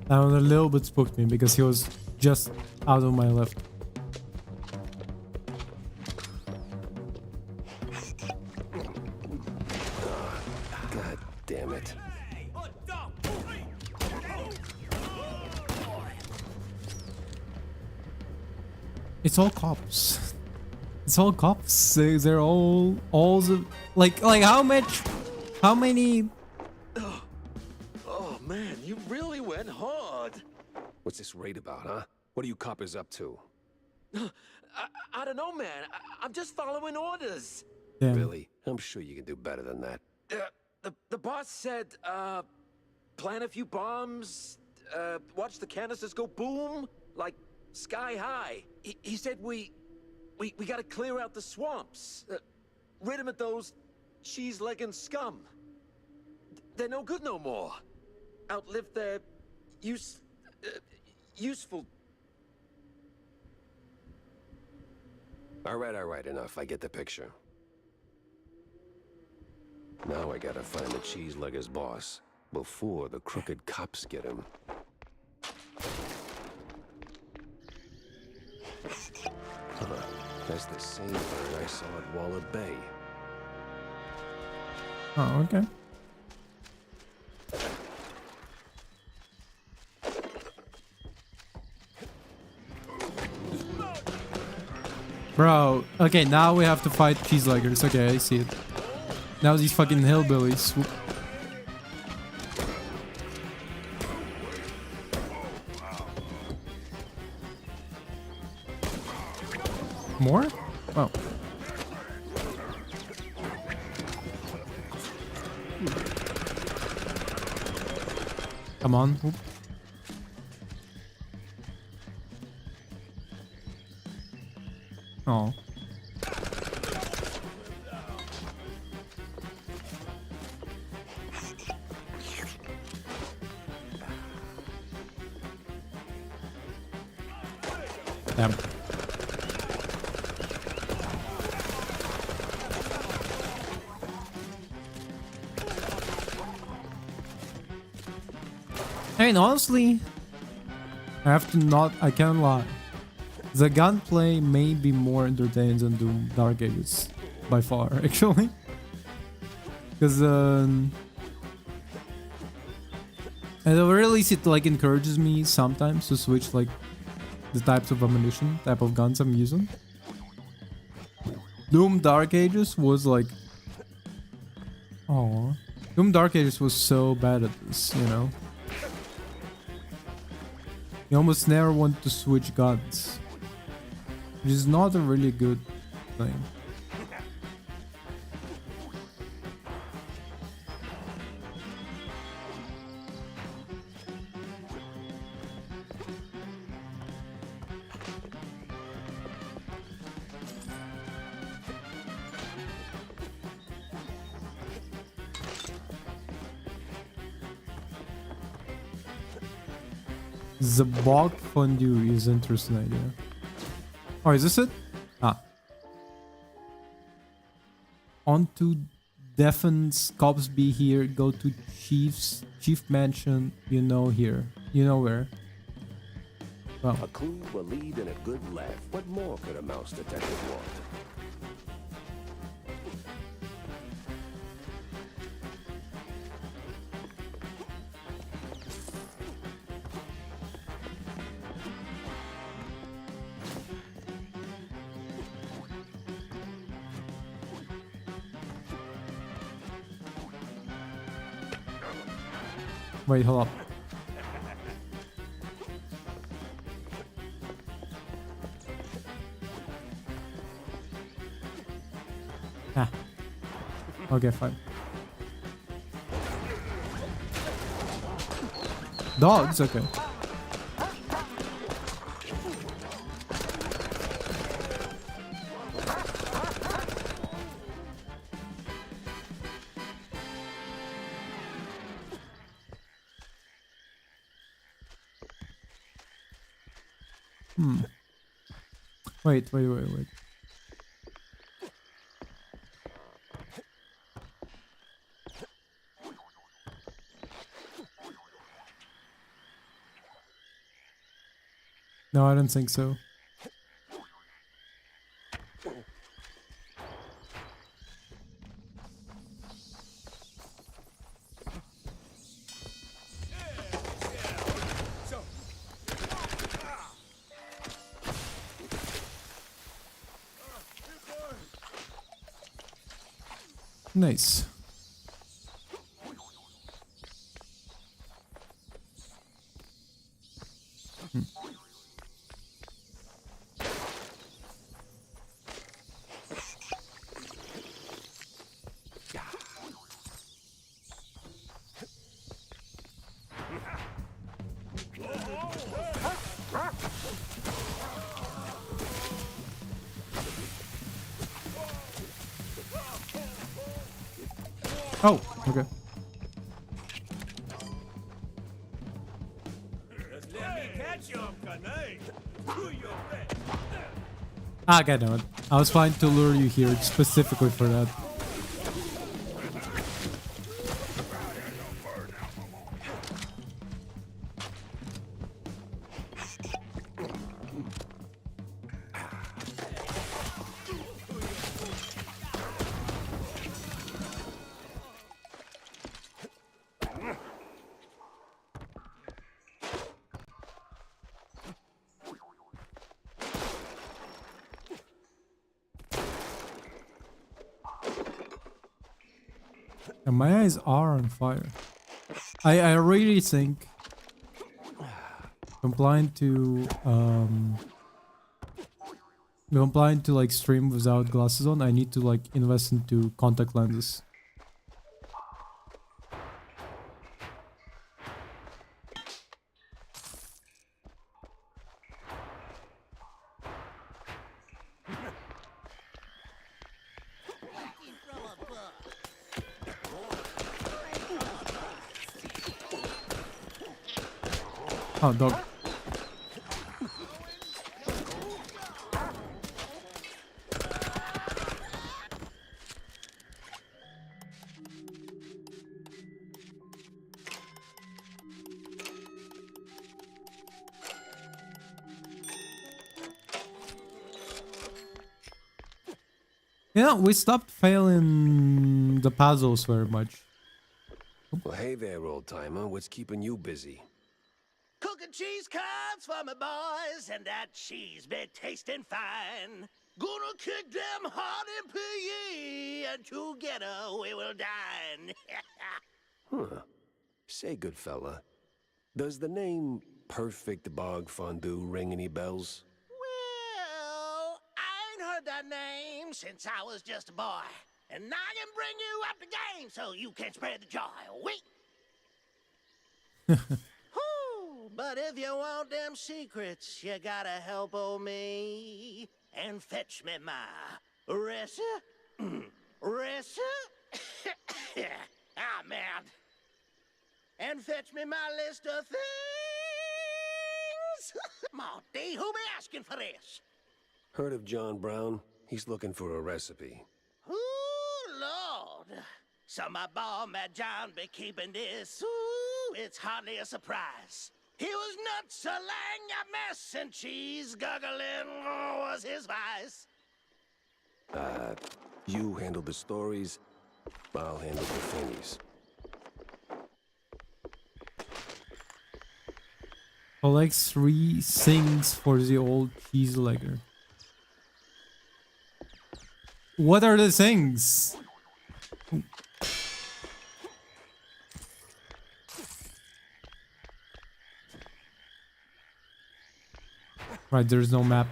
That one a little bit spooked me because he was just out of my left. God damn it. It's all cops. It's all cops. They're all like how many? Oh man, you really went hard. What's this raid about, huh? What are you coppers up to? I don't know, man. I'm just following orders. Damn. Really? I'm sure you can do better than that. The boss said, plant a few bombs, watch the canisters go boom, like sky high. He said we gotta clear out the swamps, rid them of those cheese-legging scum. They're no good no more. Outlive their useful. All right, enough. I get the picture. Now I gotta find the cheese-legger's boss before the crooked cops get him. Huh. That's the same bird I saw at Waller Bay. Oh, okay. Bro, okay, now we have to fight cheeseleggers. Okay, I see it. Now these fucking hillbillies. More? Oh. Come on. Oop. Oh. Damn. I mean, honestly, I can't lie. The gunplay may be more entertaining than Doom Dark Ages, by far, actually. Because, and at the very least, it like encourages me sometimes to switch like the types of ammunition, type of guns I'm using. Doom Dark Ages was like, oh, Doom Dark Ages was so bad at this, you know. You almost never want to switch guns, which is not a really good thing. The bog fondue is an interesting idea. Oh, is this it? Ah. On to Defense, cops be here, go to Chief Mansion, you know here. You know where. Well. A clue, a lead, and a good laugh. What more could a mouse detective want? Wait, hold up. Ah. Okay, fine. Dogs? Okay. Wait. No, I don't think so. Nice. Oh, okay. Ah, God damn it. I was trying to lure you here specifically for that. And my eyes are on fire. I really think compliant to like stream without glasses on, I need to like invest into contact lenses. Oh, dog. Yeah, we stopped failing the puzzles very much. Well, hey there, old-timer. What's keeping you busy? Cooking cheese curds for my boys, and that cheese be tasting fine. Gonna kick them hard in P.I. and together we will dine. Huh. Say, good fella, does the name Perfect Bog Fondue ring any bells? Well, I ain't heard that name since I was just a boy. And I can bring you up the game so you can spread the joy. Wait. But if you want them secrets, you gotta help old me and fetch me my ah, man. And fetch me my list of things. Marty, who be asking for this? Heard of John Brown? He's looking for a recipe. Ooh, Lord. So my boy, Matt John, be keeping this. Ooh, it's hardly a surprise. He was nuts, a lang a mess, and cheese guggling was his vice. You handle the stories, I'll handle the thingies. Collect 3 things for the old cheese legger. What are the things? Right, there's no map.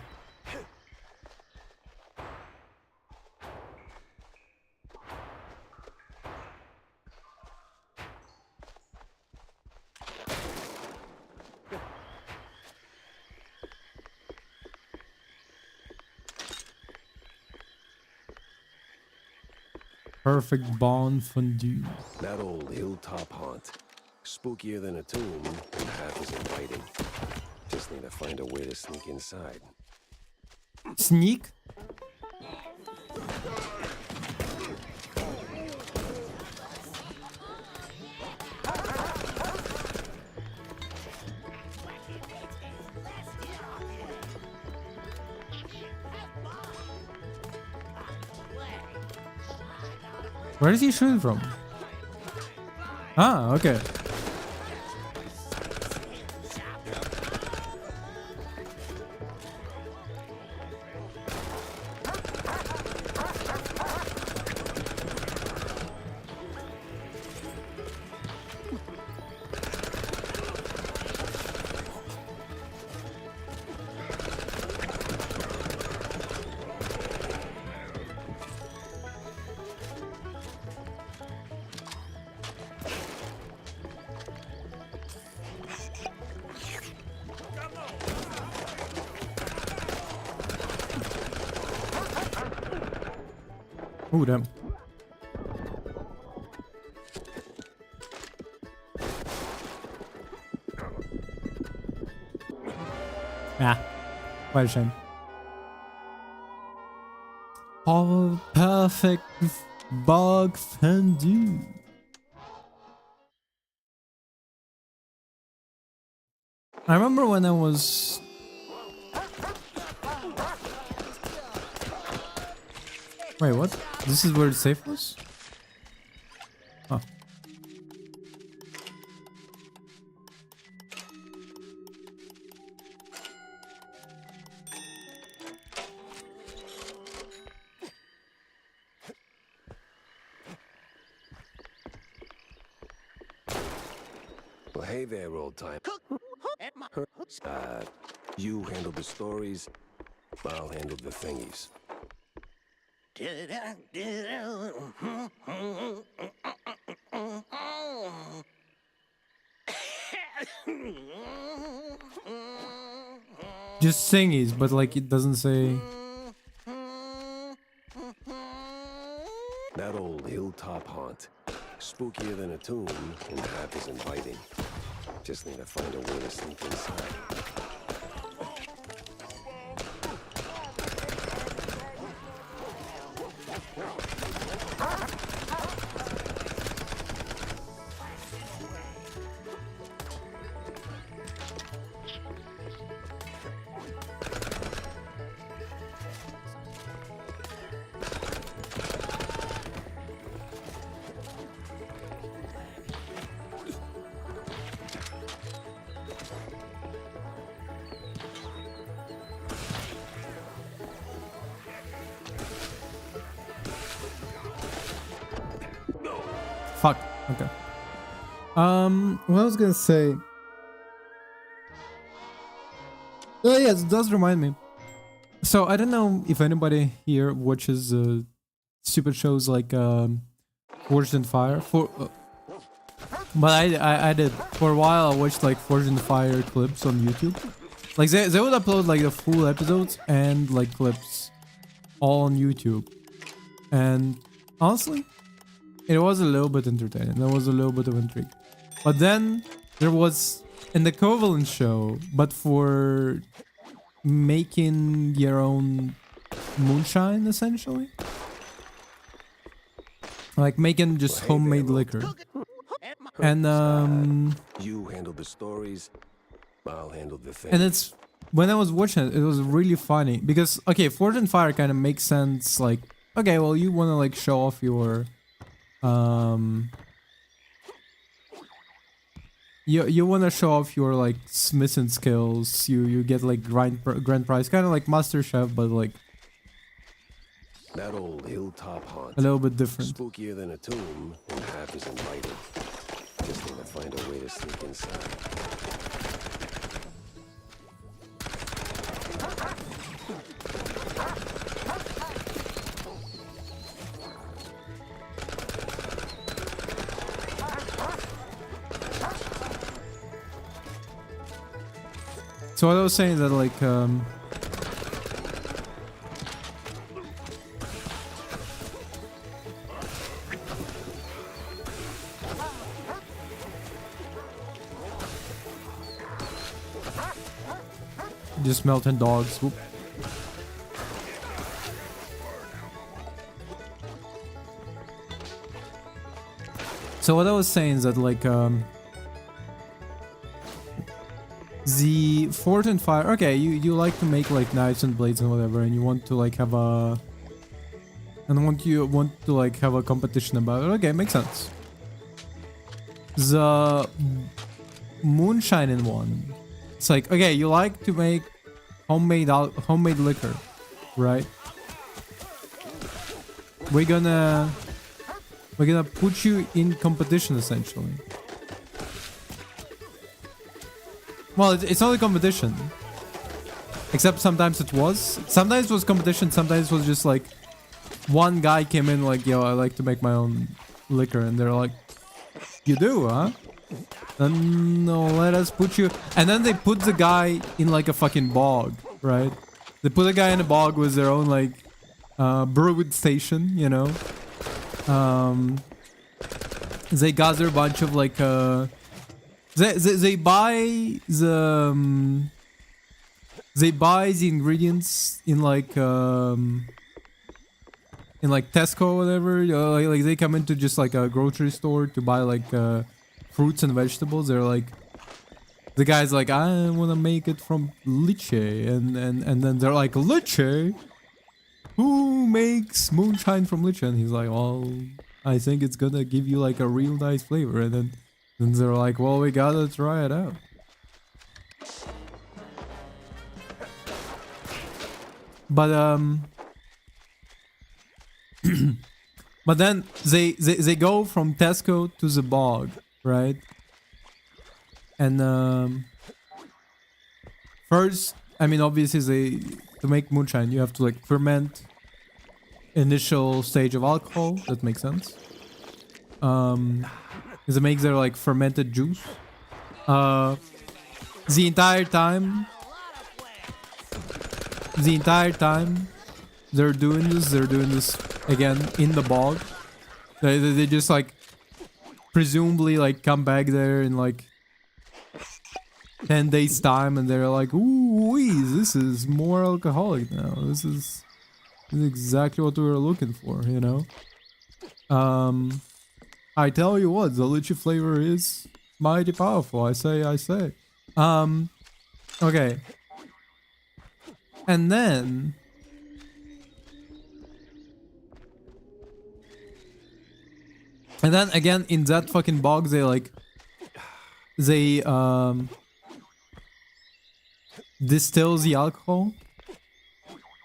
Perfect bond fondue. That old hilltop haunt. Spookier than a tomb, and half as inviting. Just need to find a way to sneak inside. Sneak? Where is he shooting from? Ah, okay. Oh, damn. Ah, quite a shame. All perfect bug fondue. I remember when I was... Wait, what? This is where the safe was? Huh. Well, hey there, old time. You handle the stories, I'll handle the thingies. Just thingies, but like it doesn't say... That old hilltop haunt. Spookier than a tomb, and half as inviting. Just need to find a way to sneak inside. Fuck. Okay. What I was gonna say... Oh yes, it does remind me. So I don't know if anybody here watches stupid shows like Forged in Fire. But I did. For a while I watched like Forged in Fire clips on YouTube. Like they would upload like the full episodes and like clips all on YouTube. And honestly, it was a little bit entertaining. There was a little bit of intrigue. But then there was an equivalent show, but for making your own moonshine, essentially. Like making just homemade liquor. And You handle the stories, I'll handle the things. and it's when I was watching it, it was really funny because okay, Forge and Fire kind of makes sense. Like, okay, well, you want to like show off your you want to show off your like smithing skills. You get like grand prize, kind of like Master Chef, but like That old hilltop haunt. a little bit different. Spookier than a tomb, and half is inviting. Just need to find a way to sneak inside. So what I was saying that like just melting dogs. Whoop. So what I was saying is that like the Forge and Fire, okay, you like to make like knives and blades and whatever, and you want to like have a you want to like have a competition about it. Okay, makes sense. The moonshining one, it's like, okay, you like to make homemade liquor, right? We're gonna put you in competition essentially. Well, it's not a competition. Except sometimes it was. Sometimes it was competition, sometimes it was just like one guy came in like, yo, I like to make my own liquor, and they're like, you do, huh? Then no, let us put you... And then they put the guy in like a fucking bog, right? They put a guy in a bog with their own like brewing station, you know. They gather a bunch of like they buy the they buy the ingredients in like Tesco or whatever. Like they come into just like a grocery store to buy like fruits and vegetables. They're like, the guy's like, I want to make it from leche, and then they're like, leche? Who makes moonshine from leche? And he's like, well, I think it's gonna give you like a real nice flavor. And then they're like, well, we gotta try it out. But but then they go from Tesco to the bog, right? And first, I mean, obviously to make moonshine you have to like ferment initial stage of alcohol. That makes sense. They make their like fermented juice. The entire time they're doing this again in the bog. They just like presumably like come back there in like 10 days time, and they're like, ooh, this is more alcoholic now. This is exactly what we were looking for, you know. I tell you what, the lychee flavor is mighty powerful. I say. Okay. And then again in that fucking bog they distill the alcohol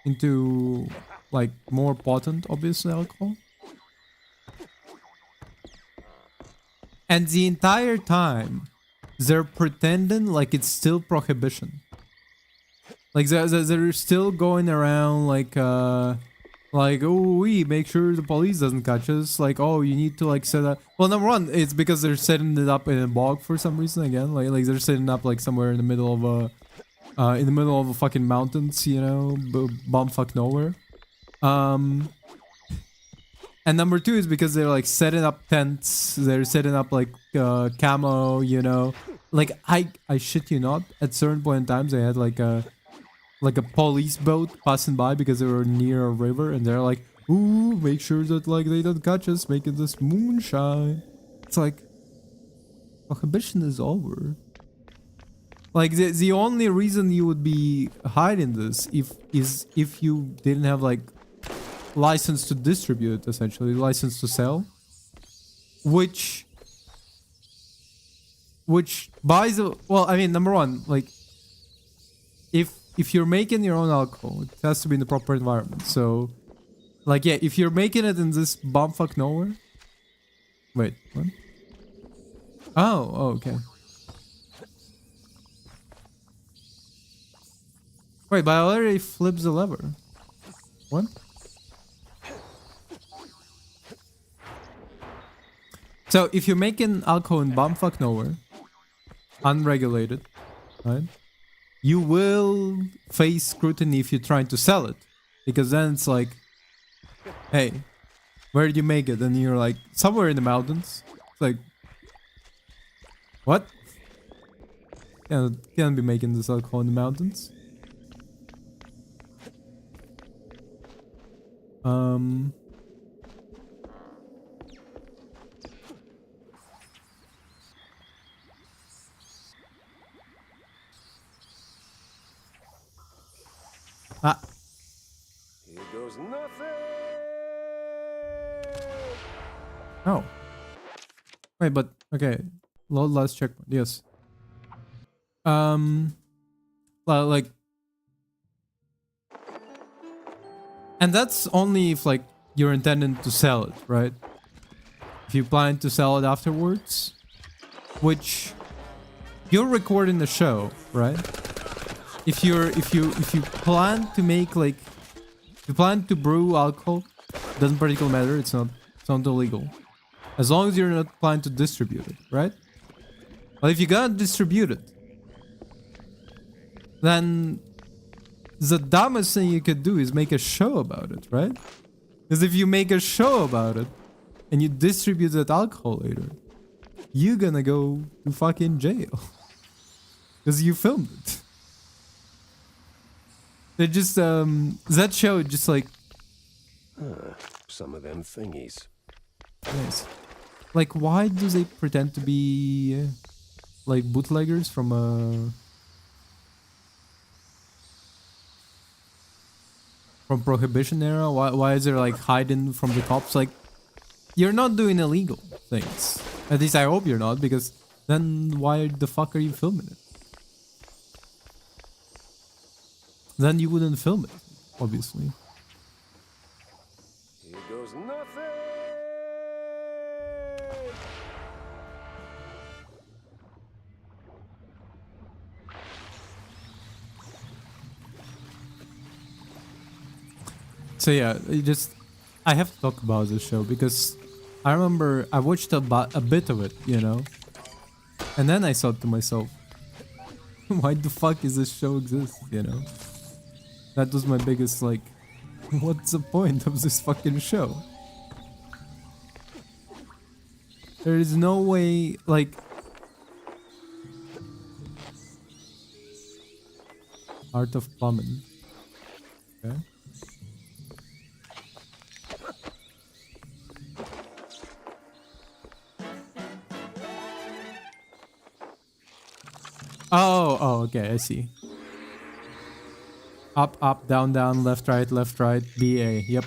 into like more potent, obviously, alcohol. And the entire time they're pretending like it's still prohibition. Like they're still going around like oh, we make sure the police doesn't catch us. Like, oh, you need to like set up. Well, number one, it's because they're setting it up in a bog for some reason again. Like they're setting up like somewhere in the middle of a fucking mountains, you know, bumfuck nowhere. And number two is because they're like setting up tents. They're setting up like camo, you know. Like I shit you not, at certain point in times they had like a police boat passing by because they were near a river, and they're like, ooh, make sure that like they don't catch us making this moonshine. It's like, prohibition is over. Like the only reason you would be hiding this if you didn't have like license to distribute, essentially license to sell, which buys the, well, I mean, number one, like if you're making your own alcohol, it has to be in the proper environment. So like, yeah, if you're making it in this bumfuck nowhere, wait, what? Oh, okay. Wait, but I already flipped the lever. What? So if you're making alcohol in bumfuck nowhere, unregulated, right? You will face scrutiny if you're trying to sell it, because then it's like, hey, where did you make it? And you're like, somewhere in the mountains. It's like, what? Can't be making this alcohol in the mountains. Ah. Here goes nothing. Oh. Wait, but okay. Load last checkpoint. Yes. Like, and that's only if like you're intending to sell it, right? If you plan to sell it afterwards, which you're recording the show, right? If you plan to make like, if you plan to brew alcohol, doesn't particularly matter. It's not illegal, as long as you're not planning to distribute it, right? But if you're gonna distribute it, then the dumbest thing you could do is make a show about it, right? Because if you make a show about it and you distribute that alcohol later, you're gonna go to fucking jail. Because you filmed it. They just, that show just like... Some of them thingies. Nice. Like, why do they pretend to be like bootleggers from Prohibition era? Why is there like hiding from the cops? Like, you're not doing illegal things. At least I hope you're not, because then why the fuck are you filming it? Then you wouldn't film it, obviously. Here goes nothing. So yeah, I have to talk about this show because I remember I watched a bit of it, you know, and then I thought to myself, why the fuck is this show exist, you know? That was my biggest, like, what's the point of this fucking show? There is no way, like... Art of Plumbing. Okay. Oh, okay, I see. Up, up, down, down, left, right, BA. Yep.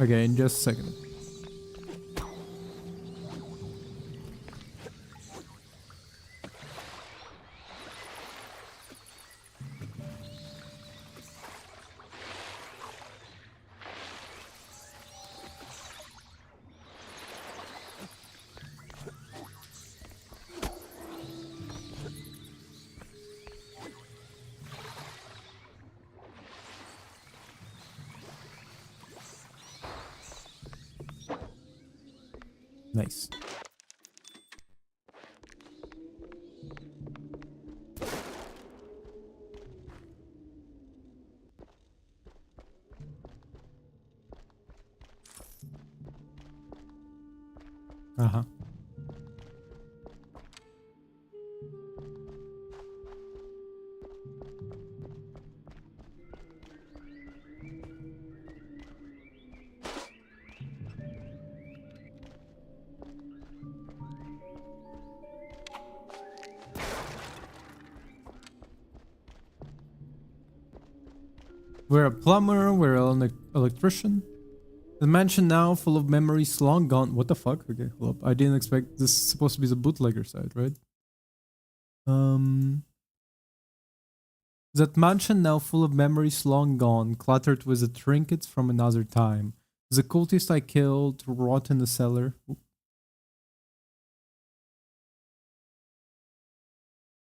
Okay, in just a second. Nice. Uh-huh. We're a plumber, we're an electrician. The mansion now full of memories long gone. What the fuck? Okay, hold up. I didn't expect this is supposed to be the bootlegger side, right? That mansion now full of memories long gone, cluttered with the trinkets from another time. The cultist I killed rot in the cellar. Oop.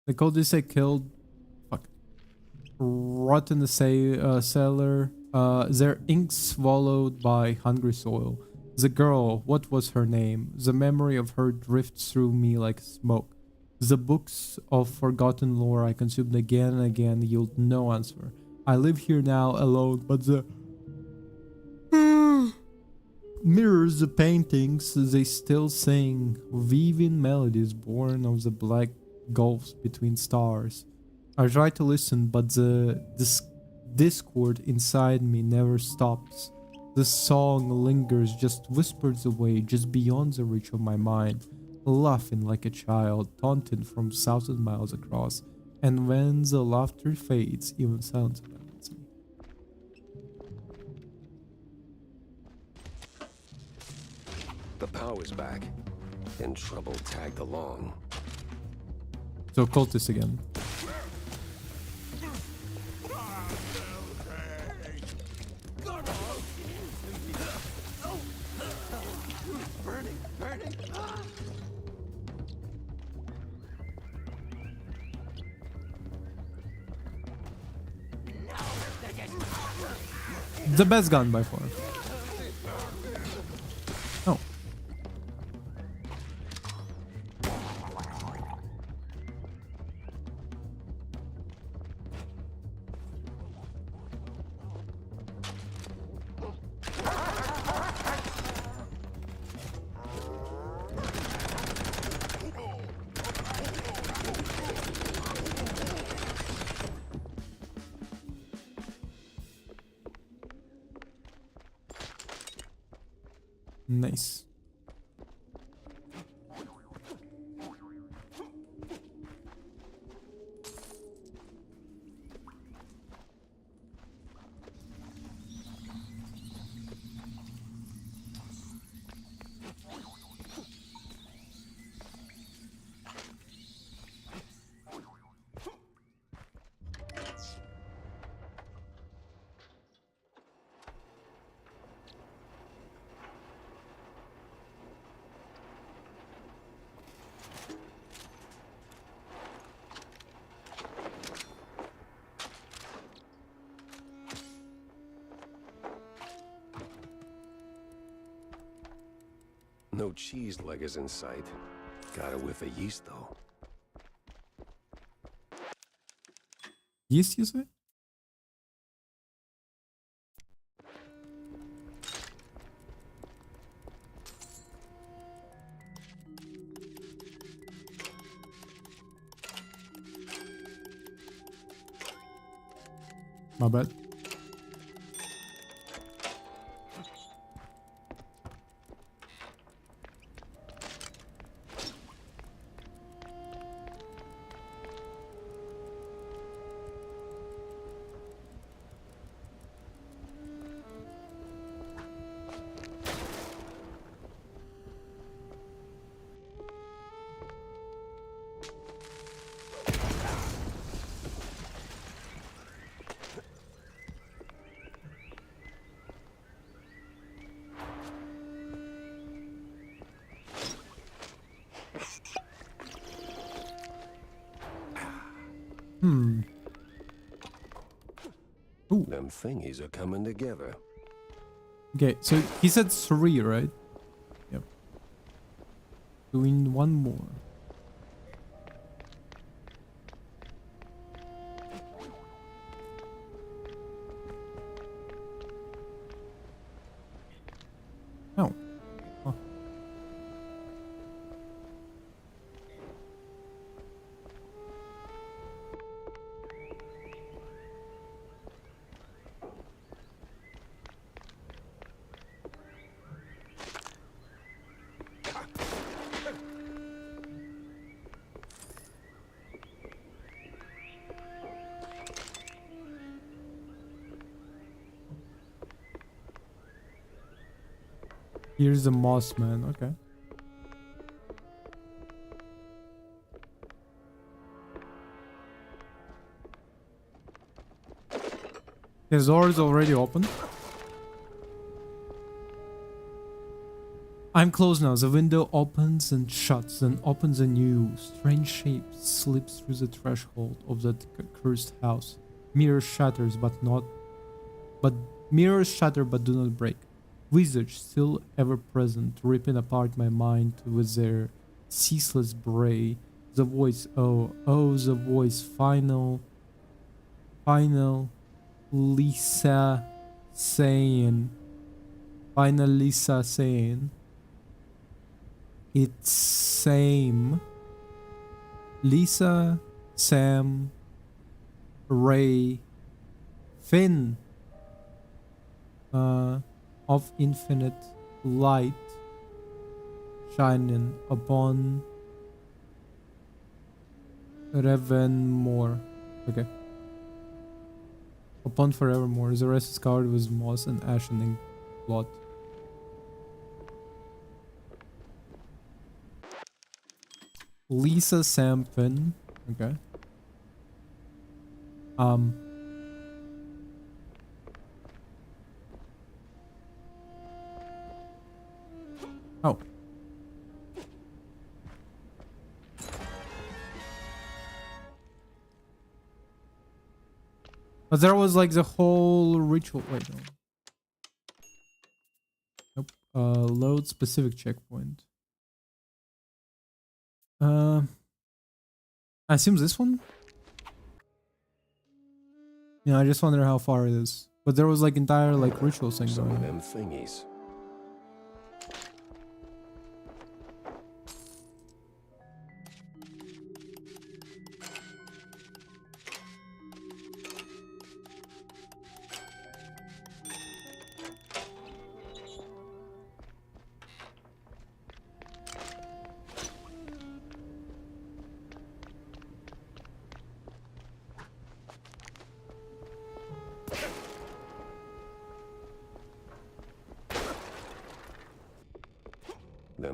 The cultist I killed rot in the cellar, their ink swallowed by hungry soil. The girl, what was her name? The memory of her drifts through me like smoke. The books of forgotten lore I consumed again and again yield no answer. I live here now alone, but the mirrors, the paintings, they still sing, weaving melodies born of the black gulfs between stars. I try to listen, but the discord inside me never stops. The song lingers, just whispers away, just beyond the reach of my mind, laughing like a child, taunting from 1,000 miles across. And when the laughter fades, even silence abandons me. The power's back, and trouble tagged along. So cultist again. The best gun by far. Oh. Nice. No cheese leggers in sight. Got a whiff of yeast, though. Yeast, you say? My bad. Ooh. Them thingies are coming together. Okay, so he said 3, right? Yep. Doing one more. Oh. Huh. Here's the moss man, okay. His door is already open. I'm close now. The window opens and shuts, then opens anew. Strange shape slips through the threshold of that cursed house. Mirrors shatters, but mirrors shatter but do not break. Visage still ever present, ripping apart my mind with their ceaseless bray. The voice, oh, the voice, final, Lisa saying, it's same. Lisa, Sam, Ray, Finn, of infinite light shining upon Revenmore. Okay. Upon forevermore, the rest is covered with moss and ashening blood. Lisa Sampin. Okay. Oh. But there was like the whole ritual. Wait, no. Nope. Load specific checkpoint. I assume this one? Yeah, I just wonder how far it is. But there was like entire like ritual thing Some going of on. them thingies.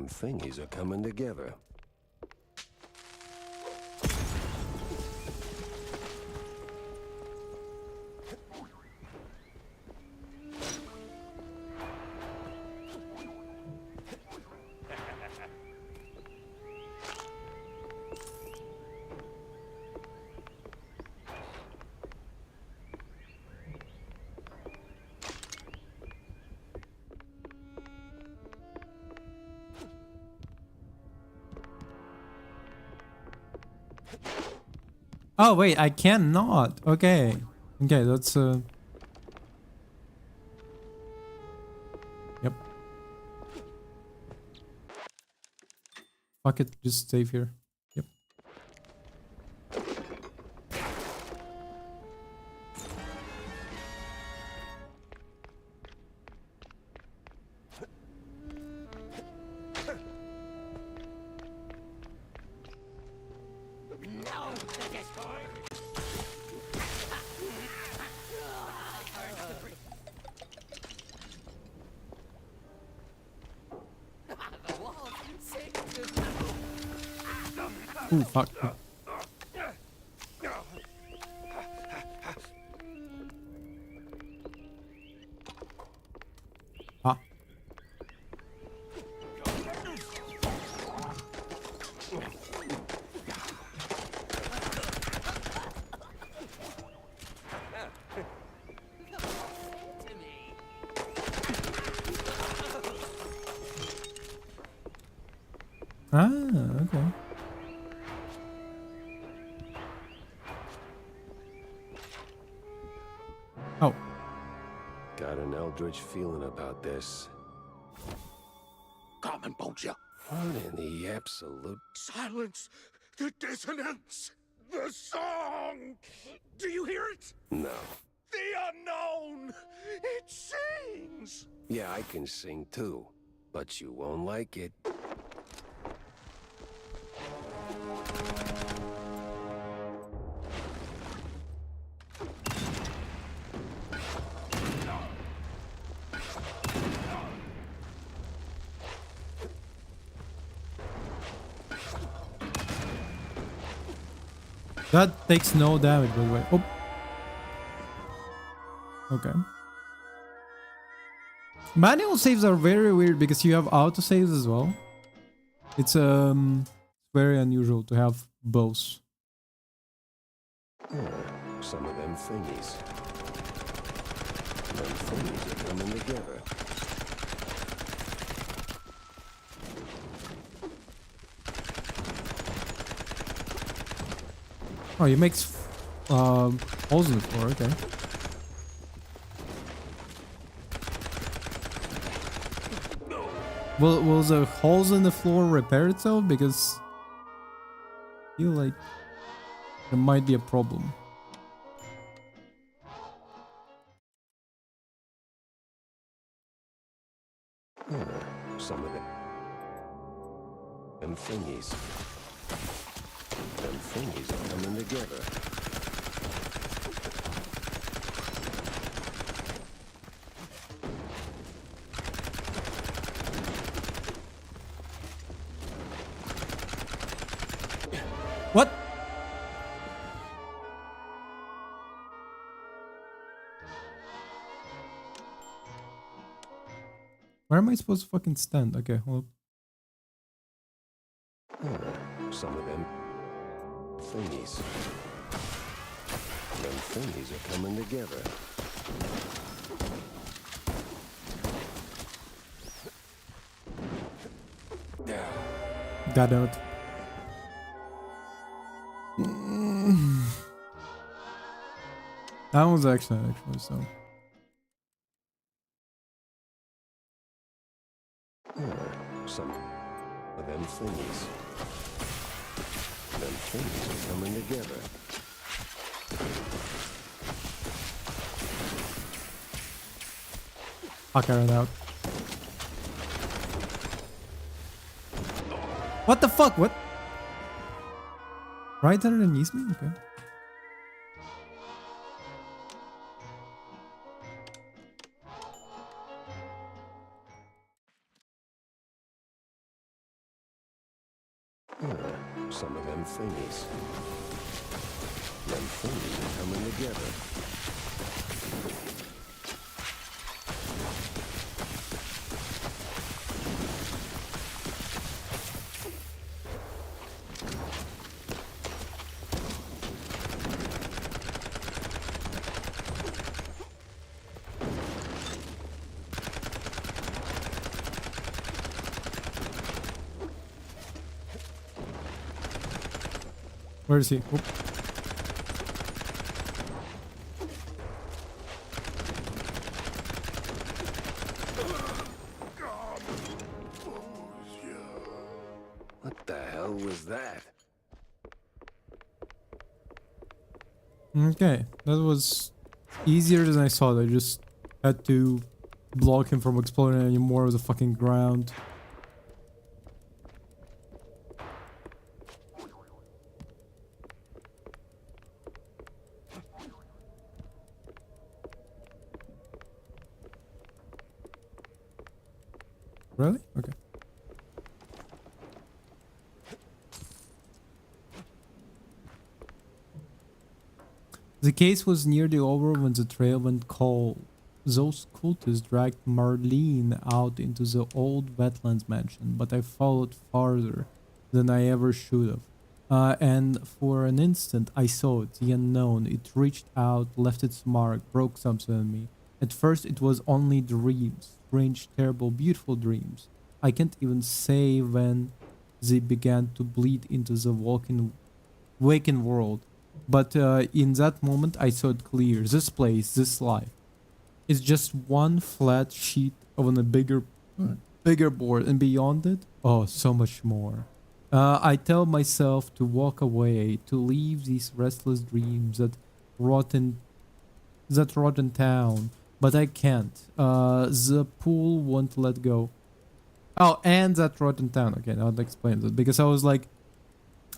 them thingies are coming together. Oh wait, I cannot. Okay. Okay, that's Yep. Fuck it, just save here. Yep. No, this boy. The walls sing to Ooh, fuck. Ah. Ah, okay. Oh. Got an eldritch feeling about this. Common Bolger. What in the absolute... Silence! The dissonance! The song! Do you hear it? No. The unknown! It sings! Yeah, I can sing too, but you won't like it. That takes no damage, by the way. Oh. Okay. Manual saves are very weird because you have auto saves as well. It's very unusual to have both. Some of them thingies. Them thingies are coming together. Oh, he makes holes in the floor. Okay. Will the holes in the floor repair itself? Because I feel like there might be a problem. Some of them. Them thingies. Them thingies are coming together. What? Where am I supposed to fucking stand? Okay, hold up. Some of them thingies. Them thingies are coming together. Got out. That was excellent, actually, so. Some of them thingies. Them thingies are coming together. Fuck, I ran out. What the fuck? What? Right underneath me? Okay. Some of them thingies. Them thingies are coming together. Where is he? Oop. What the hell was that? Okay, that was easier than I thought. I just had to block him from exploding any more of the fucking ground. Really? Okay. The case was nearly over when the trail went cold. Those cultists dragged Marlene out into the old wetlands mansion, but I followed farther than I ever should have. And for an instant I saw it, the unknown. It reached out, left its mark, broke something in me. At first it was only dreams, strange, terrible, beautiful dreams. I can't even say when they began to bleed into the waking world. But in that moment I saw it clear. This place, this life, is just one flat sheet on a bigger board, and beyond it, oh, so much more. I tell myself to walk away, to leave these restless dreams, that rotten town, but I can't. The pool won't let go. Oh, and that rotten town. Okay, I'll explain that, because I was like,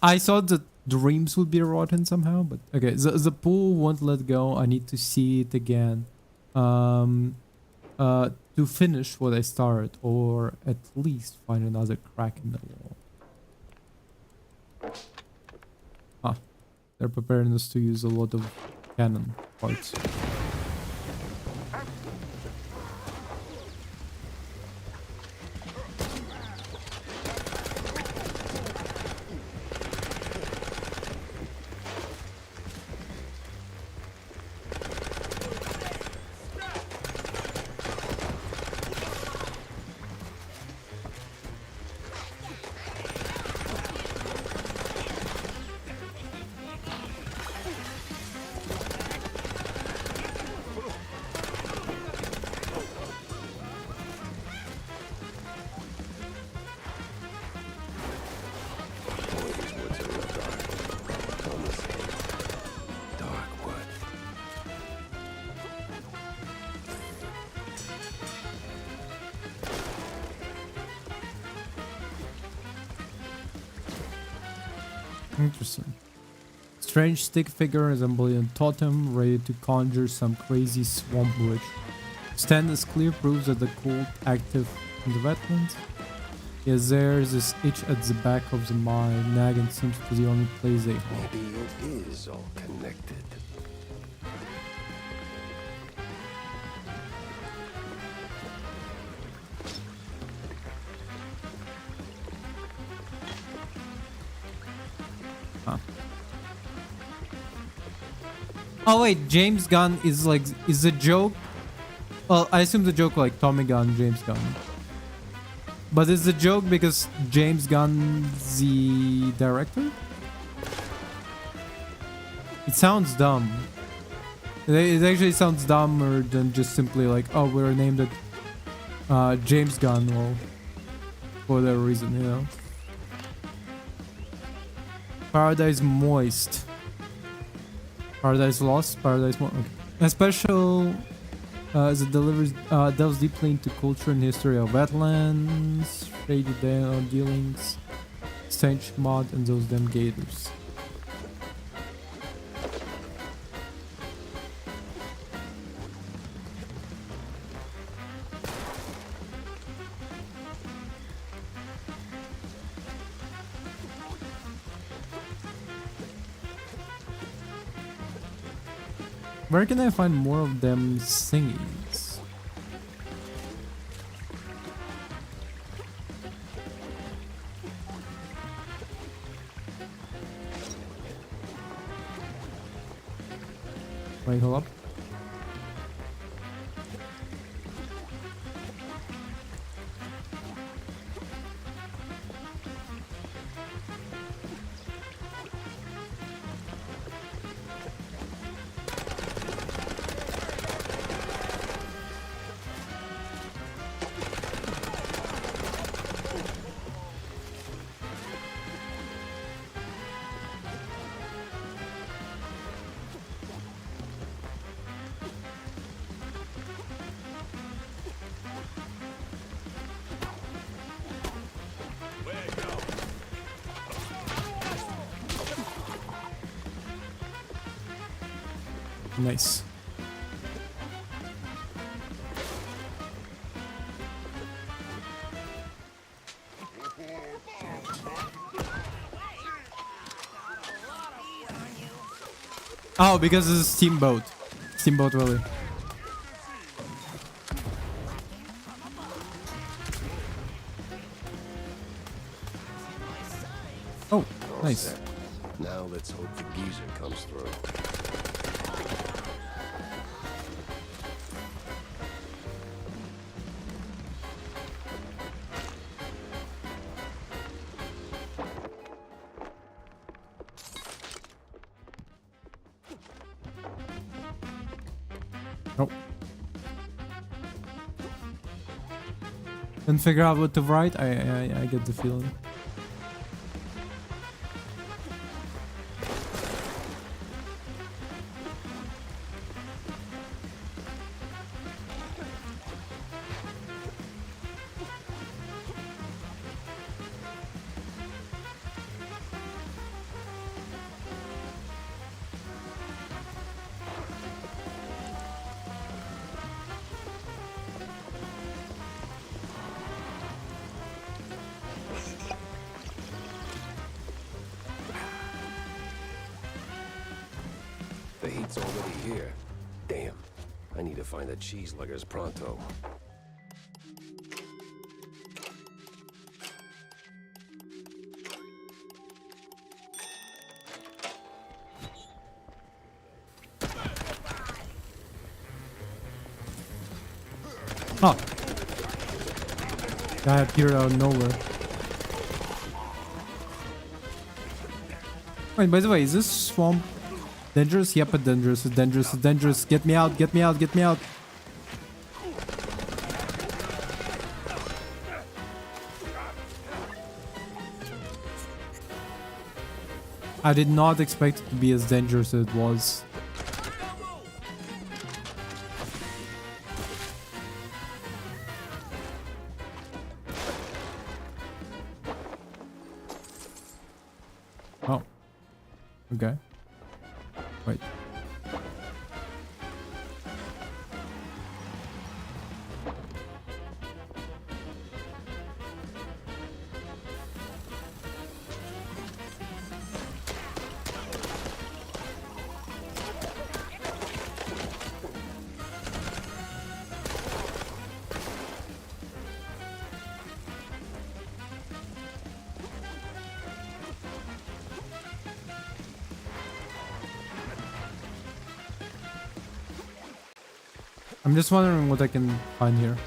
I thought that dreams would be rotten somehow, but okay, the pool won't let go. I need to see it again, to finish what I started, or at least find another crack in the wall. Ah, they're preparing us to use a lot of cannon parts. Interesting. Strange stick figure resembling a totem, ready to conjure some crazy swamp witch. Stand as clear proof that the cult active in the wetlands. Yes, there's this itch at the back of the mind. Nagging seems to be the only place they hold. Maybe it is all connected. Huh. Oh wait, James Gunn is the joke. Well, I assume the joke like Tommy Gunn, James Gunn. But is the joke because James Gunn the director? It sounds dumb. It actually sounds dumber than just simply like, oh, we're named it James Gunn, well, for whatever reason, you know. Paradise Moist. Paradise Lost, Paradise Moist. Okay. A special that delves deeply into culture and history of wetlands, shady dealings, strange mod, and those damn gators. Where can I find more of them thingies? Wait, hold up. Nice. Oh, because it's a steamboat. Steamboat Willie. Oh, nice. Set. Now let's hope the geezer comes through. Nope. Didn't figure out what to write. I get the feeling. The heat's already here. Damn. I need to find the cheese luggers pronto. Oh. Guy appeared out of nowhere. Wait, by the way, is this swamp dangerous? Yep, it's dangerous, it's dangerous, it's dangerous. Get me out, get me out, get me out. I did not expect it to be as dangerous as it was. Oh. Okay. Wait. I'm just wondering what I can find here.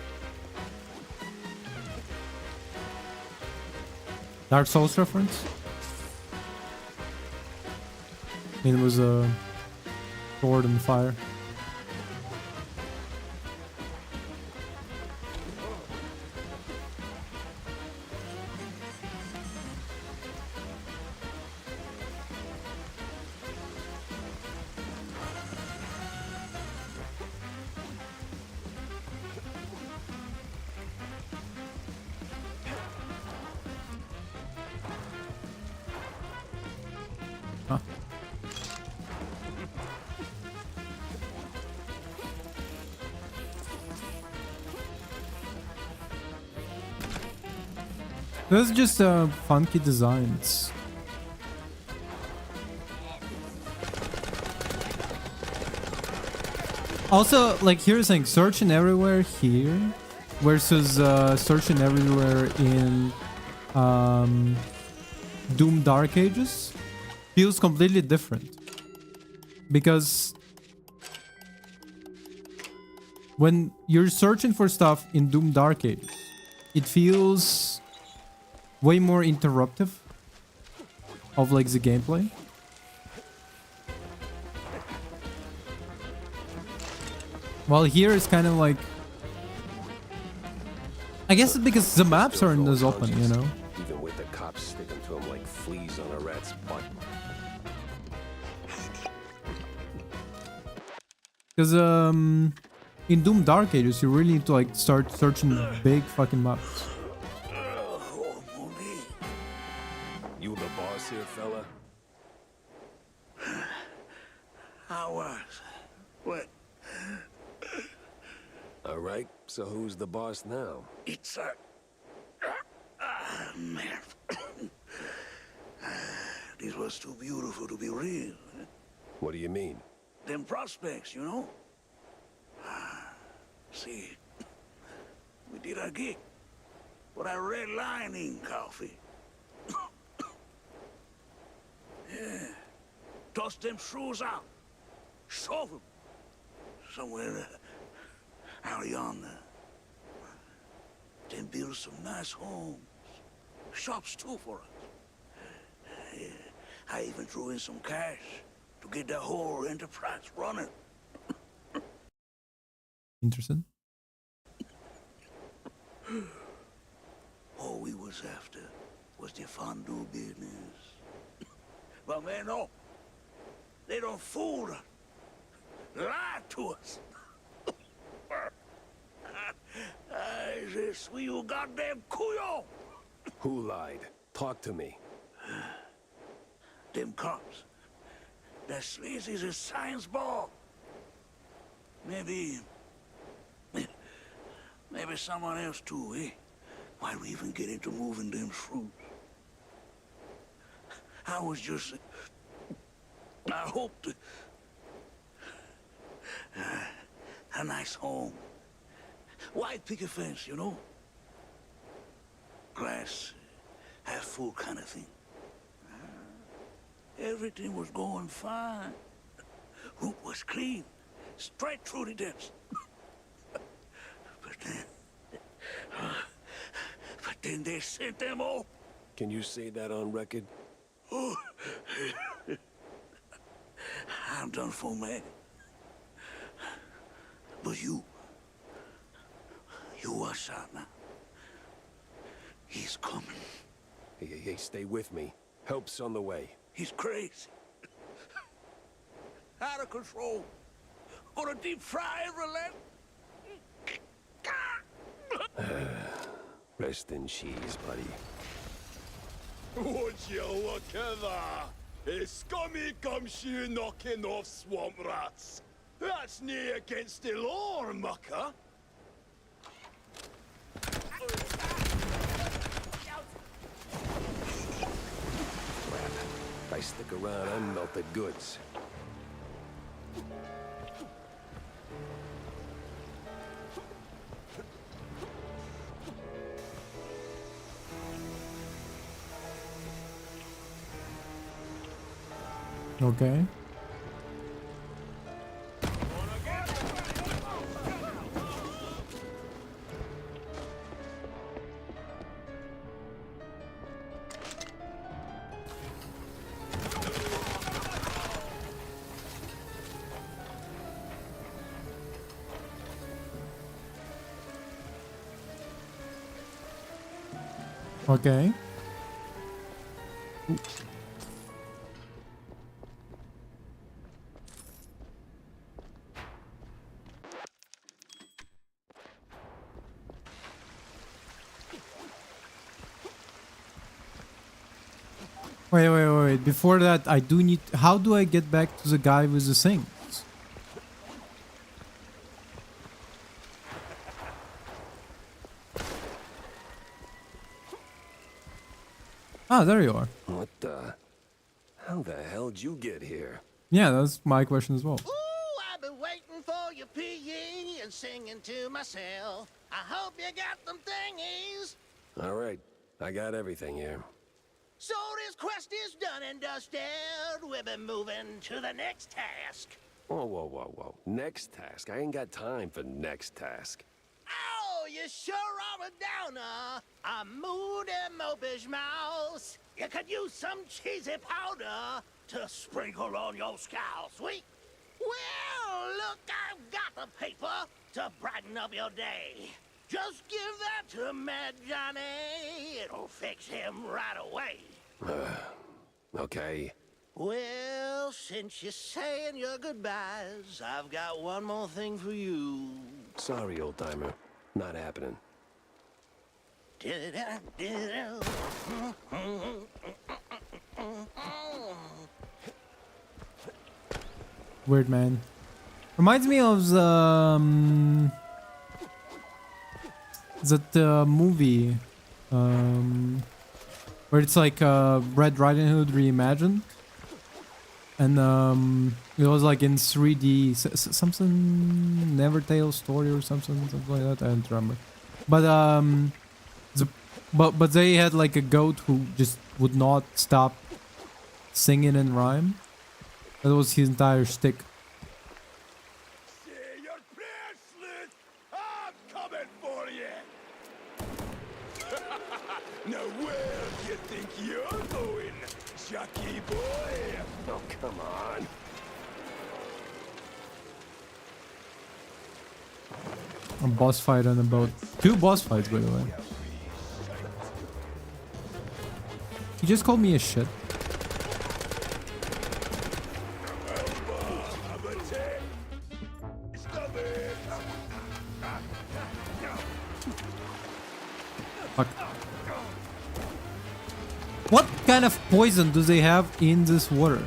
Dark Souls reference? I mean, it was a sword and fire. Huh. Those are just funky designs. Also, like, here's the thing, searching everywhere here versus searching everywhere in Doom Dark Ages feels completely different. Because when you're searching for stuff in Doom Dark Ages, it feels way more interruptive of like the gameplay. While here it's kind of like, I guess it's because the maps aren't as open, you know? Even with the cops sticking to him like fleas on a rat's butt. Because in Doom Dark Ages you really need to like start searching big fucking maps. You the boss here, fella? I was. What? All right, so who's the boss now? It's a... man. This was too beautiful to be real. What do you mean? Them prospects, you know? See, we did our gig. But I red lining coffee. Yeah. Toss them shrews out. Shove them. Somewhere out yonder. Then build some nice homes. Shops too for us. Yeah. I even threw in some cash to get the whole enterprise running. Interesting. All we was after was the fondue business. But man, no. They don't fool us. Lie to us. I just sweet you goddamn couillon. Who lied? Talk to me. Them cops. That sleazy's a science ball. Maybe someone else too, eh? Why'd we even get into moving them shrews? I was just... I hoped... a nice home. White picket fence, you know? Glass, half full kind of thing. Everything was going fine. Roof was clean. Straight through the depths. But then they sent them all. Can you say that on record? Oh. I'm done for, man. But you watch out now. He's coming. Hey, stay with me. Help's on the way. He's crazy. Out of control. Gonna deep fry every leg. Rest in cheese, buddy. Would you look at that? A scummy gumshoe knocking off swamp rats. That's nae against the law, mucker. If I stick around, I'm melted goods. Okay. Okay. Wait. Before that, I do need... How do I get back to the guy with the things? Ah, there you are. What the... How the hell did you get here? Yeah, that's my question as well. Ooh, I've been waiting for your PE and singing to myself. I hope you got them thingies. All right, I got everything here. So this quest is done and dusted. We'll be moving to the next task. Whoa, whoa, whoa, whoa. Next task? I ain't got time for next task. Oh, you sure are a downer. A moody mopish mouse. You could use some cheesy powder to sprinkle on your scowl, sweet. Well, look, I've got the paper to brighten up your day. Just give that to Mad Johnny. It'll fix him right away. Okay. Well, since you're saying your goodbyes, I've got one more thing for you. Sorry, old-timer. Not happening. Weird, man. Reminds me of that movie where it's like Red Riding Hood reimagined, and it was like in 3D, something Nevertale story or something like that. I don't remember, but they had like a goat who just would not stop singing in rhyme. That was his entire shtick. Your bracelet! I'm coming for you! Now where do you think you're going, Jockey boy? Oh, come on. A boss fight on a boat. 2 boss fights, by the way. He just called me a shit. Fuck. What kind of poison do they have in this water?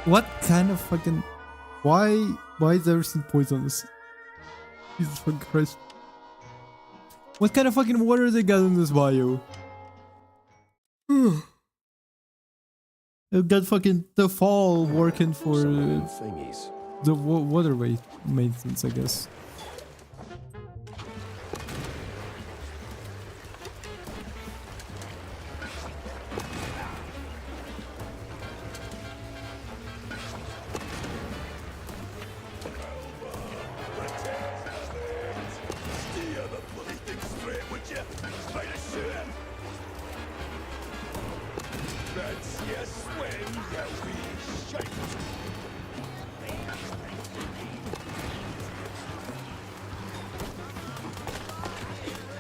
What kind of fucking... Why is everything poisonous? Jesus fucking Christ. What kind of fucking water they got in this bayou? They've got fucking the fall working for thingies. The waterway maintenance, I guess.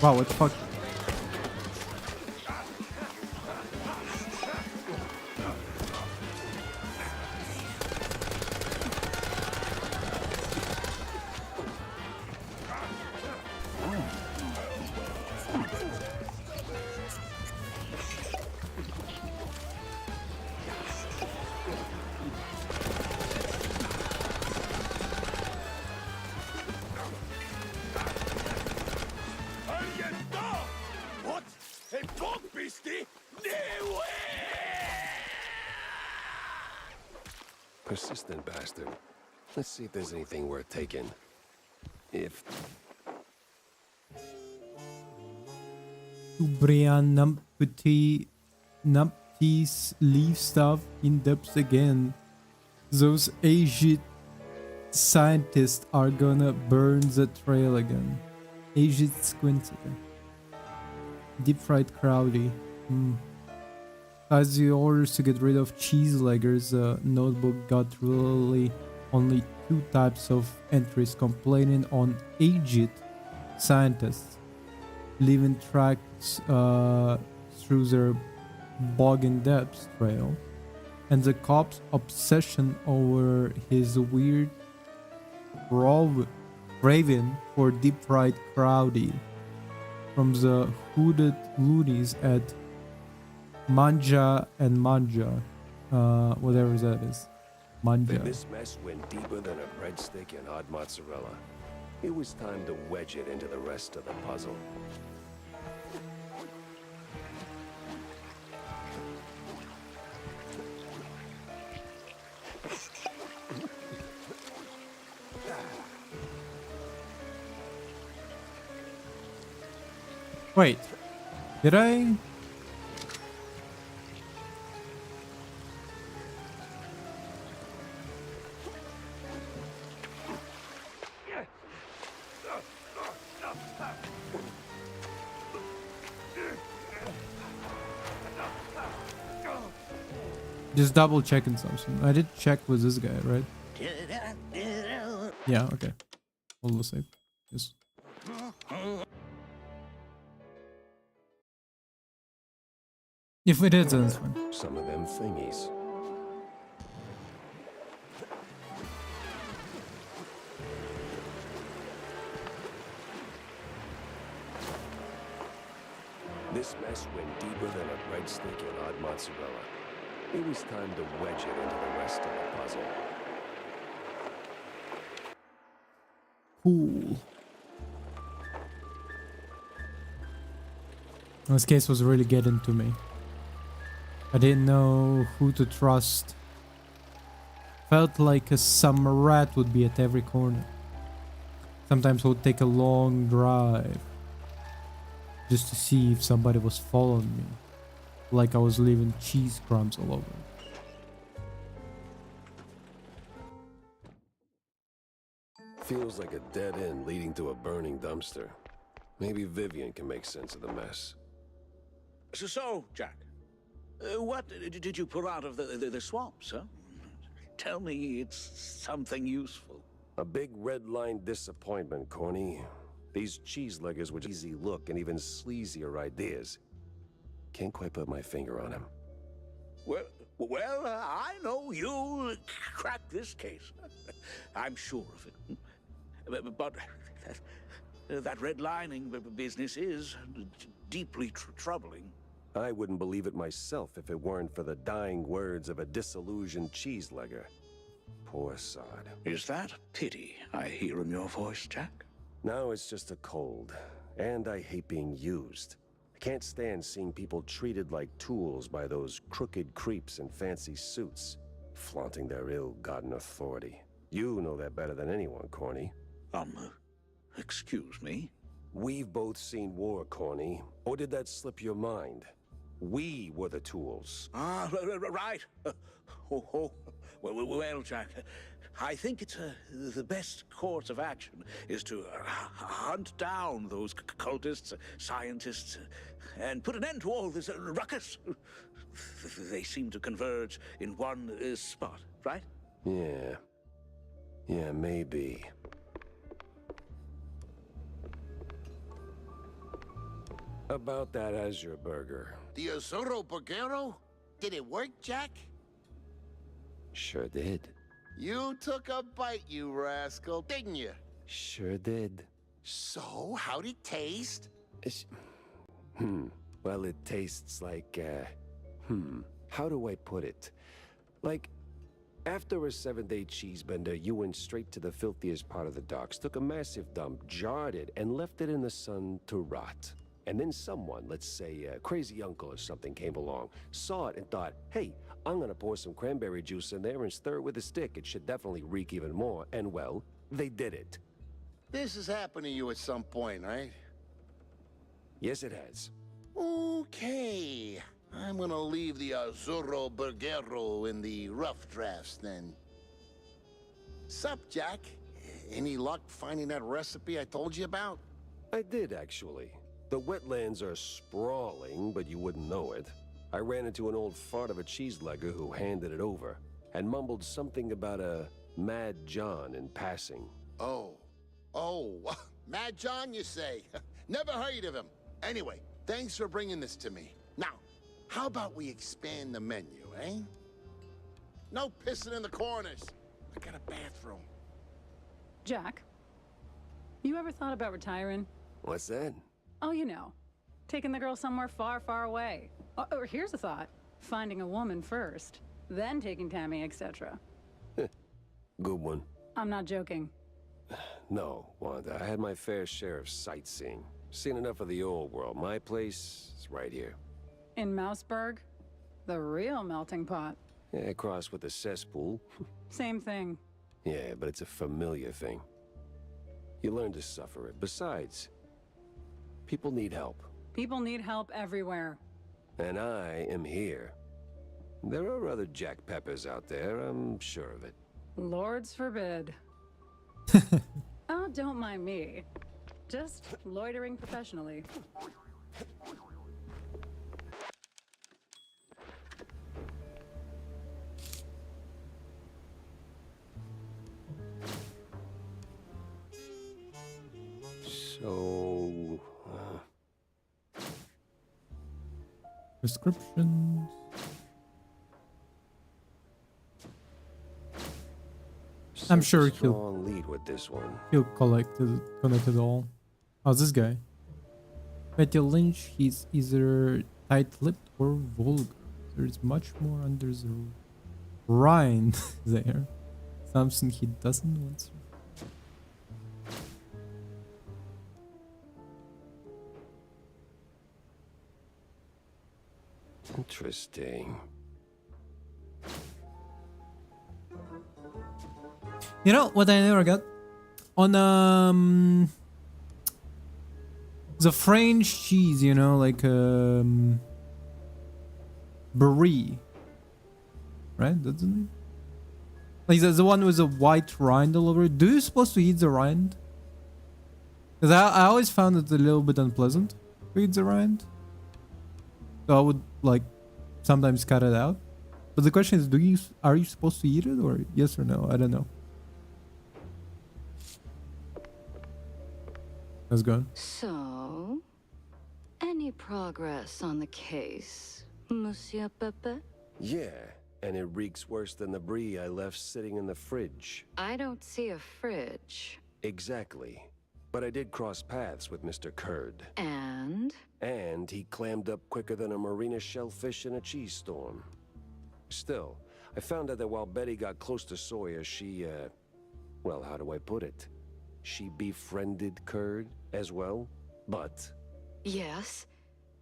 Wow, what the fuck? Persistent bastard. Let's see if there's anything worth taking. If... Brian Numpties leave stuff in depth again. Those aged scientists are gonna burn the trail again. Aged squinty. Deep fried crowdy. As the orders to get rid of cheeseleggers, notebook got really only 2 types of entries complaining on aged scientists, leaving tracks through their bog in depths trail, and the cop's obsession over his weird craving for deep-fried crowdy from the hooded loonies at Manja and Manja, whatever that is. Manja. This mess went deeper than a breadstick and hot mozzarella. It was time to wedge it into the rest of the puzzle. Wait, did I? Just double checking something. I did check with this guy, right? Yeah, okay. All the same. Yes. If we did, then it's fine. Some of them thingies. This mess went deeper than a breadstick and hot mozzarella. It was time to wedge it into the rest of the puzzle. Cool. This case was really getting to me. I didn't know who to trust. Felt like some rat would be at every corner. Sometimes I would take a long drive just to see if somebody was following me. Like I was leaving cheese crumbs all over. Feels like a dead end leading to a burning dumpster. Maybe Vivian can make sense of the mess. So, Jack, what did you pull out of the swamps, huh? Tell me it's something useful. A big red line disappointment, Corny. These cheeseleggers with easy look and even sleazier ideas. Can't quite put my finger on him. Well, I know you'll crack this case. I'm sure of it. But that redlining business is deeply troubling. I wouldn't believe it myself if it weren't for the dying words of a disillusioned cheeselegger. Poor sod. Is that pity I hear in your voice, Jack? No, it's just a cold. And I hate being used. I can't stand seeing people treated like tools by those crooked creeps in fancy suits, flaunting their ill-gotten authority. You know that better than anyone, Corny. Excuse me? We've both seen war, Corny. Or did that slip your mind? We were the tools. Ah, right. Well, Jack, I think it's the best course of action is to hunt down those cultists, scientists, and put an end to all this ruckus. They seem to converge in one spot, right? Yeah, maybe. About that Azure burger. The Azuro Burgero? Did it work, Jack? Sure did. You took a bite, you rascal, didn't you? Sure did. So, how'd it taste? Well, it tastes like, how do I put it? Like, after a 7-day cheese bender, you went straight to the filthiest part of the docks, took a massive dump, jarred it, and left it in the sun to rot. And then someone, let's say a crazy uncle or something, came along, saw it and thought, hey, I'm gonna pour some cranberry juice in there and stir it with a stick. It should definitely reek even more. And well, they did it. This has happened to you at some point, right? Yes, it has. Okay. I'm gonna leave the Azuro Burgero in the rough drafts then. Sup, Jack? Any luck finding that recipe I told you about? I did, actually. The wetlands are sprawling, but you wouldn't know it. I ran into an old fart of a cheeselegger who handed it over and mumbled something about a Mad John in passing. Oh, Mad John, you say? Never heard of him. Anyway, thanks for bringing this to me. Now, how about we expand the menu, eh? No pissing in the corners. I got a bathroom. Jack, you ever thought about retiring? What's that? Oh, you know, taking the girl somewhere far, far away. Or here's a thought. Finding a woman first, then taking Tammy, etc. Good one. I'm not joking. No, Wanda, I had my fair share of sightseeing. Seen enough of the old world. My place is right here. In Mouseburg? The real melting pot. Yeah, crossed with the cesspool. Same thing. Yeah, but it's a familiar thing. You learn to suffer it. Besides, people need help. People need help everywhere. And I am here. There are other Jack Peppers out there, I'm sure of it. Lords forbid. Oh, don't mind me. Just loitering professionally. So... Prescriptions. I'm sure he'll strong lead with this one. He'll connect it all. How's this guy? Betty Lynch, he's either tight-lipped or vulgar. There's much more under the rind there. Something he doesn't want to. Interesting. You know what I never got? On the French cheese, you know, like brie. Right? That's the name? Like the one with the white rind all over it. Do you supposed to eat the rind? Because I always found it a little bit unpleasant to eat the rind. So I would like sometimes cut it out. But the question is, are you supposed to eat it, or yes or no? I don't know. How's it going? So, any progress on the case, Monsieur Pepe? Yeah, and it reeks worse than the brie I left sitting in the fridge. I don't see a fridge. Exactly. But I did cross paths with Mr. Curd. And? And he clammed up quicker than a marina shellfish in a cheese storm. Still, I found out that while Betty got close to Sawyer, she, well, how do I put it? She befriended Curd as well, but... Yes?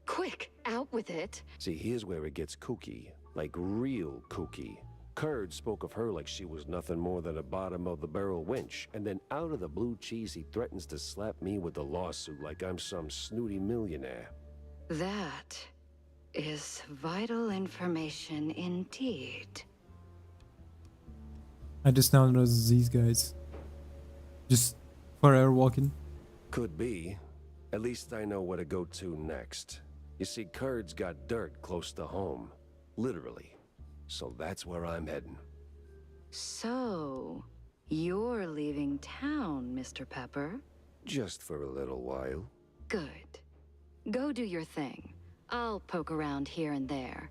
Quick, out with it. See, here's where it gets kooky. Like real kooky. Curd spoke of her like she was nothing more than a bottom-of-the-barrel wench, and then out of the blue cheese he threatens to slap me with a lawsuit like I'm some snooty millionaire. That is vital information indeed. I just now noticed these guys. Just forever walking. Could be. At least I know where to go to next. You see, Curd's got dirt close to home. Literally. So that's where I'm heading. So, you're leaving town, Mr. Pepper? Just for a little while. Good. Go do your thing. I'll poke around here and there.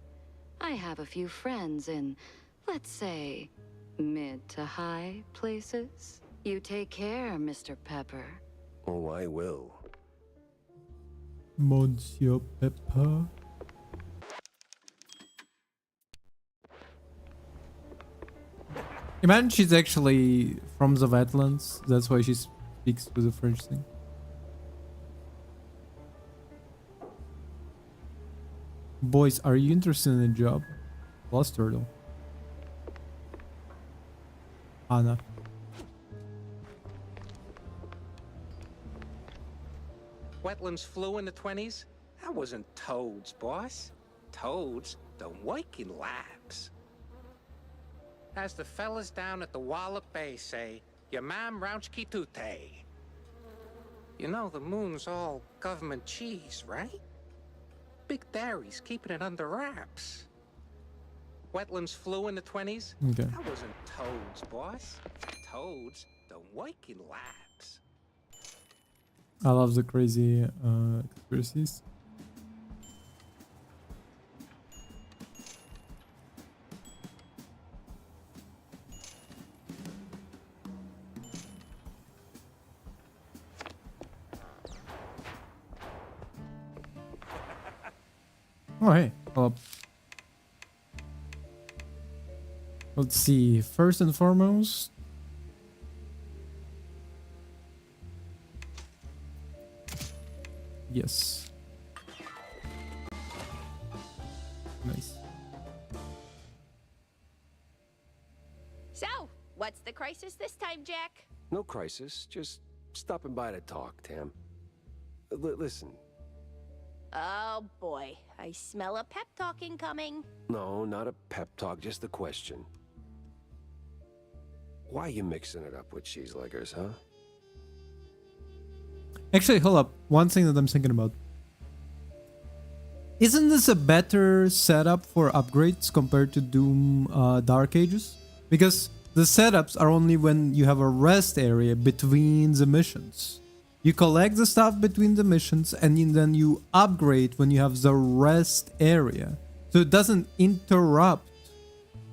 I have a few friends in, let's say, mid to high places. You take care, Mr. Pepper. Oh, I will. Monsieur Pepper. Imagine she's actually from the wetlands. That's why she speaks with the French thing. Boys, are you interested in a job? Lost turtle. Anna. Wetlands flu in the 20s? That wasn't toads, boss. Toads don't work in labs. As the fellas down at the Wallop Bay say, your mam rauchki tute. You know the moon's all government cheese, right? Big dairy's keeping it under wraps. Wetlands flu in the 20s? Okay. That wasn't toads, boss. Toads don't work in labs. I love the crazy conspiracies. Oh, hey. Let's see. First and foremost. Yes. Nice. So, what's the crisis this time, Jack? No crisis, just stopping by to talk, Tam. Listen. Oh boy, I smell a pep talk incoming. No, not a pep talk, just a question. Why you mixing it up with cheeseleggers, huh? Actually, hold up. One thing that I'm thinking about. Isn't this a better setup for upgrades compared to Doom Dark Ages? Because the setups are only when you have a rest area between the missions. You collect the stuff between the missions and then you upgrade when you have the rest area. So it doesn't interrupt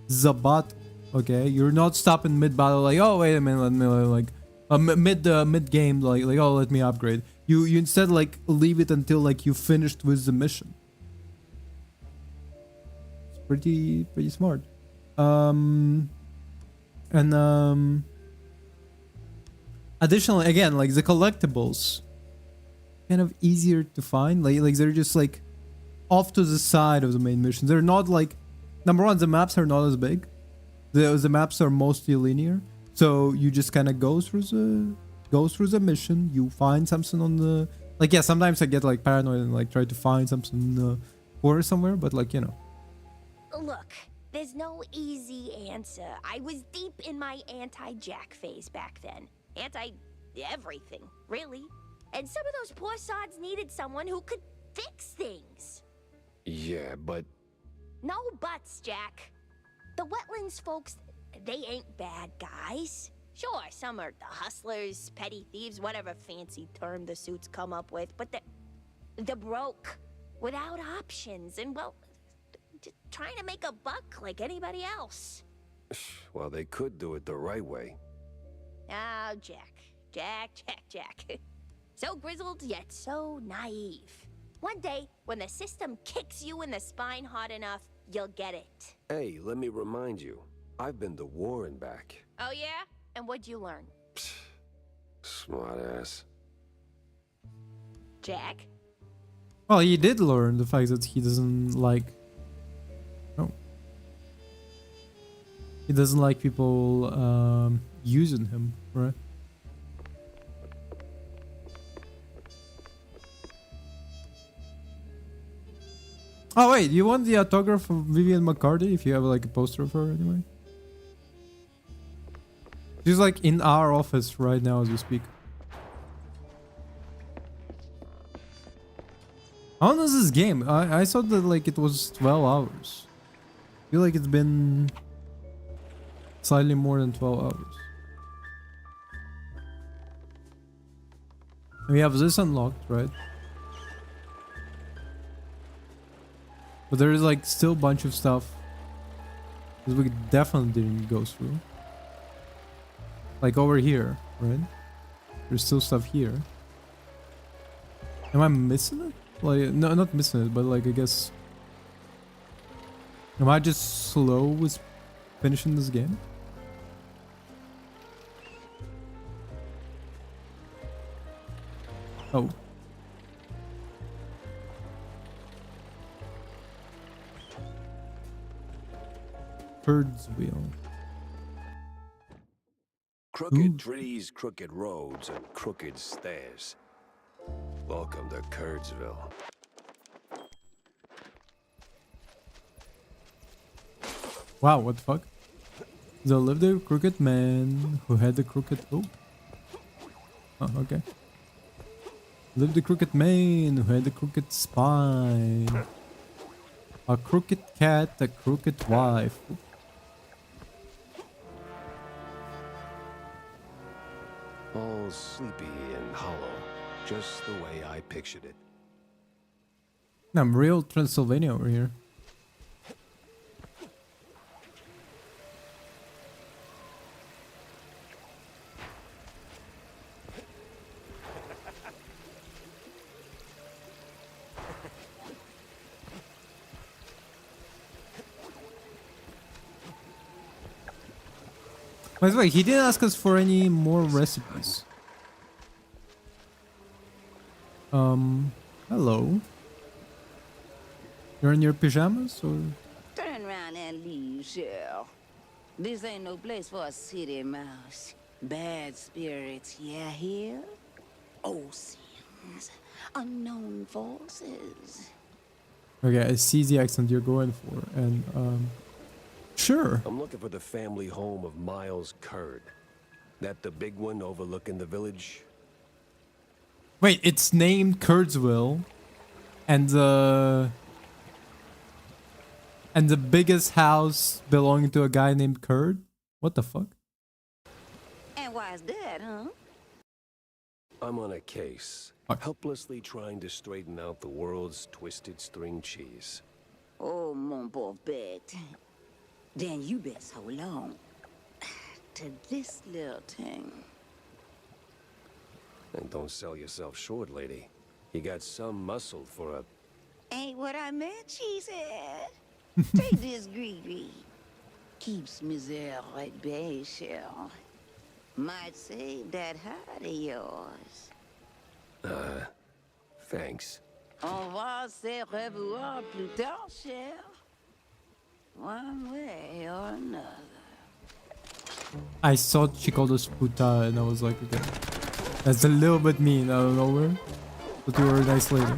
the battle. Okay, you're not stopping mid battle like, oh wait a minute, let me like mid game like oh let me upgrade. You instead like leave it until like you finished with the mission. It's pretty smart. Additionally, again, like the collectibles, kind of easier to find. Like they're just like off to the side of the main mission. They're not like, number one, the maps are not as big. The maps are mostly linear, so you just kind of go through the mission. You find something on the like, yeah. Sometimes I get like paranoid and like try to find something in the corner somewhere, but like, you know. Look, there's no easy answer. I was deep in my anti-Jack phase back then. Anti-everything, really. And some of those poor sods needed someone who could fix things. Yeah, but... No buts, Jack. The Wetlands folks, they ain't bad guys. Sure, some are the hustlers, petty thieves, whatever fancy term the suits come up with, but they're broke, without options, and well, just trying to make a buck like anybody else. Well, they could do it the right way. Oh, Jack. So grizzled, yet so naive. One day, when the system kicks you in the spine hard enough, you'll get it. Hey, let me remind you, I've been to war and back. Oh, yeah? And what'd you learn? Smart ass. Jack? Well, he did learn the fact that he doesn't like... No. He doesn't like people using him, right? Oh wait, you want the autograph of Vivian McCarthy if you have like a poster of her anyway? She's like in our office right now as we speak. How long is this game? I thought that like it was 12 hours. I feel like it's been slightly more than 12 hours. We have this unlocked, right? But there is like still a bunch of stuff that we definitely didn't go through. Like over here, right? There's still stuff here. Am I missing it? Like, no, not missing it, but like, I guess... Am I just slow with finishing this game? Oh. Bird's wheel. Crooked trees, crooked roads, and crooked stairs. Welcome to Curdsville. Wow, what the fuck? There lived a crooked man who had a crooked... Oh, okay. Lived a crooked man who had a crooked spine. A crooked cat, a crooked wife. All sleepy and hollow, just the way I pictured it. I'm real Transylvania over here. By the way, he didn't ask us for any more recipes. Hello. You're in your pajamas or? Turn around and leave, Cheryl. This ain't no place for a city mouse. Bad spirits, yeah, here? Old sins, unknown forces. Okay, I see the accent you're going for, and sure. I'm looking for the family home of Miles Curd. That the big one overlooking the village? Wait, it's named Kurdsville, and the biggest house belonging to a guy named Kurd? What the fuck? And why's that, huh? I'm on a case, helplessly trying to straighten out the world's twisted string cheese. Oh, mon pauvre bête. Then you best hold on to this little thing. And don't sell yourself short, lady. You got some muscle for a... Ain't what I meant, she said. Take this greedy. Keeps misère at bay, Cheryl. Might save that heart of yours. Thanks. On va se revoir plus tard, Cheryl. One way or another. I thought she called us puta, and I was like, okay. That's a little bit mean out of nowhere. But you were a nice lady.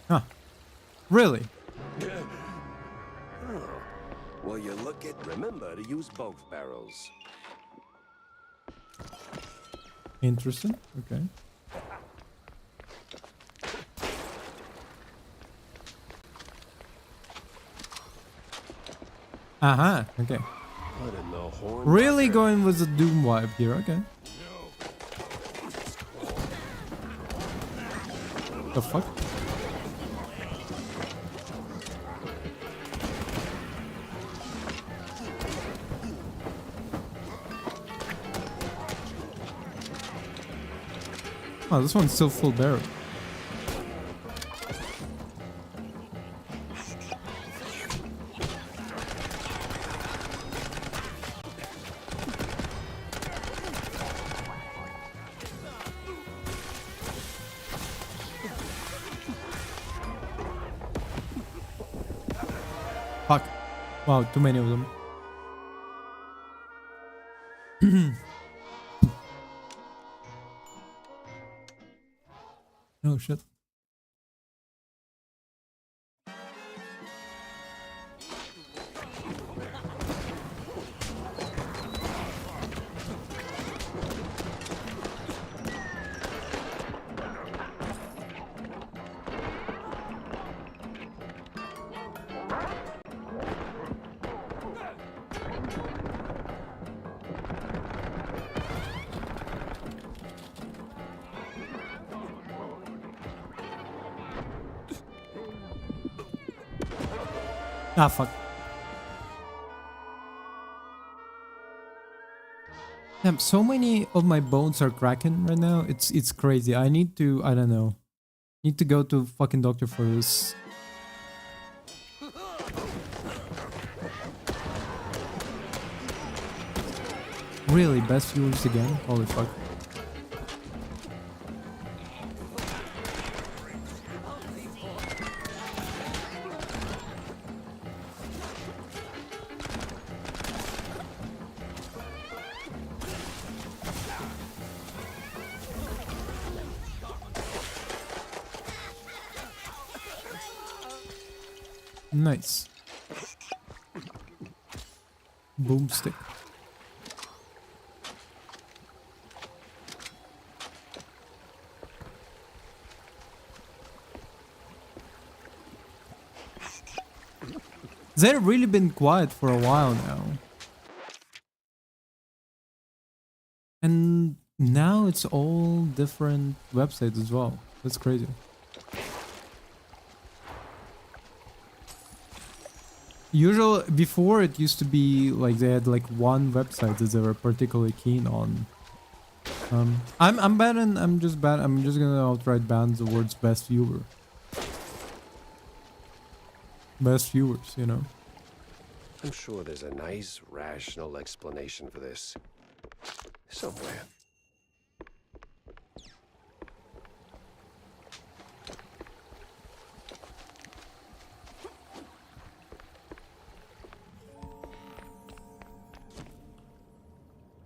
Huh. Really? Oh. Well, you look at... Remember to use both barrels. Interesting. Okay. Uh-huh. Okay. What in the horn? Really going with the Doom vibe here. Okay. The fuck? Oh, this one's still full barrel. Fuck. Wow, too many of them. Oh shit. Ah, fuck. Damn, so many of my bones are cracking right now. It's crazy. I need to, I don't know. Need to go to fucking doctor for this. Really, best viewers again? Holy fuck. Nice. Boomstick. They've really been quiet for a while now. And now it's all different websites as well. That's crazy. Usually, before it used to be like they had like one website that they were particularly keen on. I'm just gonna outright ban the words best viewer. Best viewers, you know. I'm sure there's a nice, rational explanation for this. Somewhere.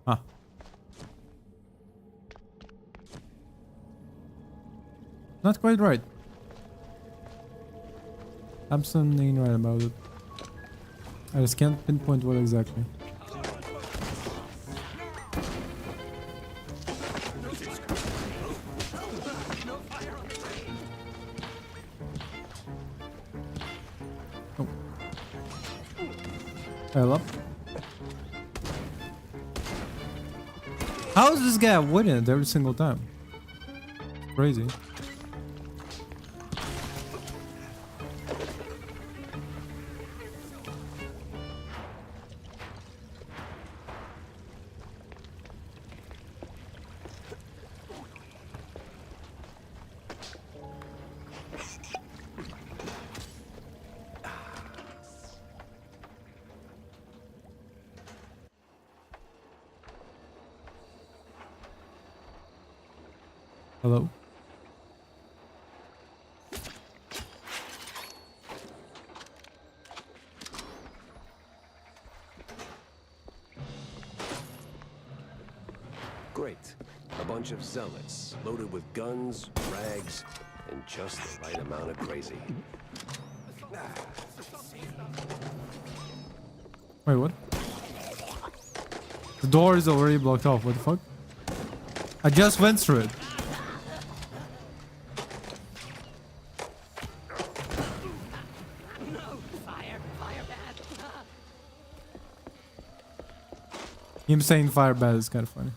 Huh. Not quite right. Absolutely ain't right about it. I just can't pinpoint what exactly. Oh. Hello? How is this guy winning it every single time? Crazy. Hello? Great. A bunch of zealots, loaded with guns, rags, and just the right amount of crazy. Wait, what? The door is already blocked off. What the fuck? I just went through it. Him saying fire bad is kind of funny.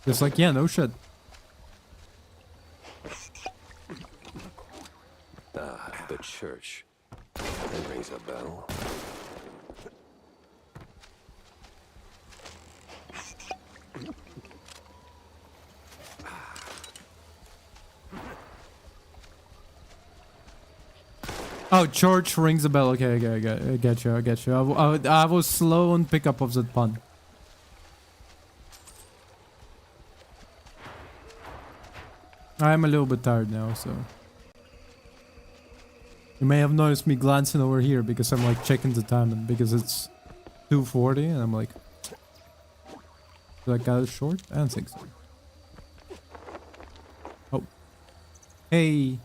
Just like, yeah, no shit. Ah, the church. That rings a bell. Oh, church rings a bell. Okay, I get you. I was slow on pickup of that pun. I'm a little bit tired now, so you may have noticed me glancing over here because I'm like checking the time, and because it's 2:40, and I'm like, did I cut it short? I don't think so. Oh, hey,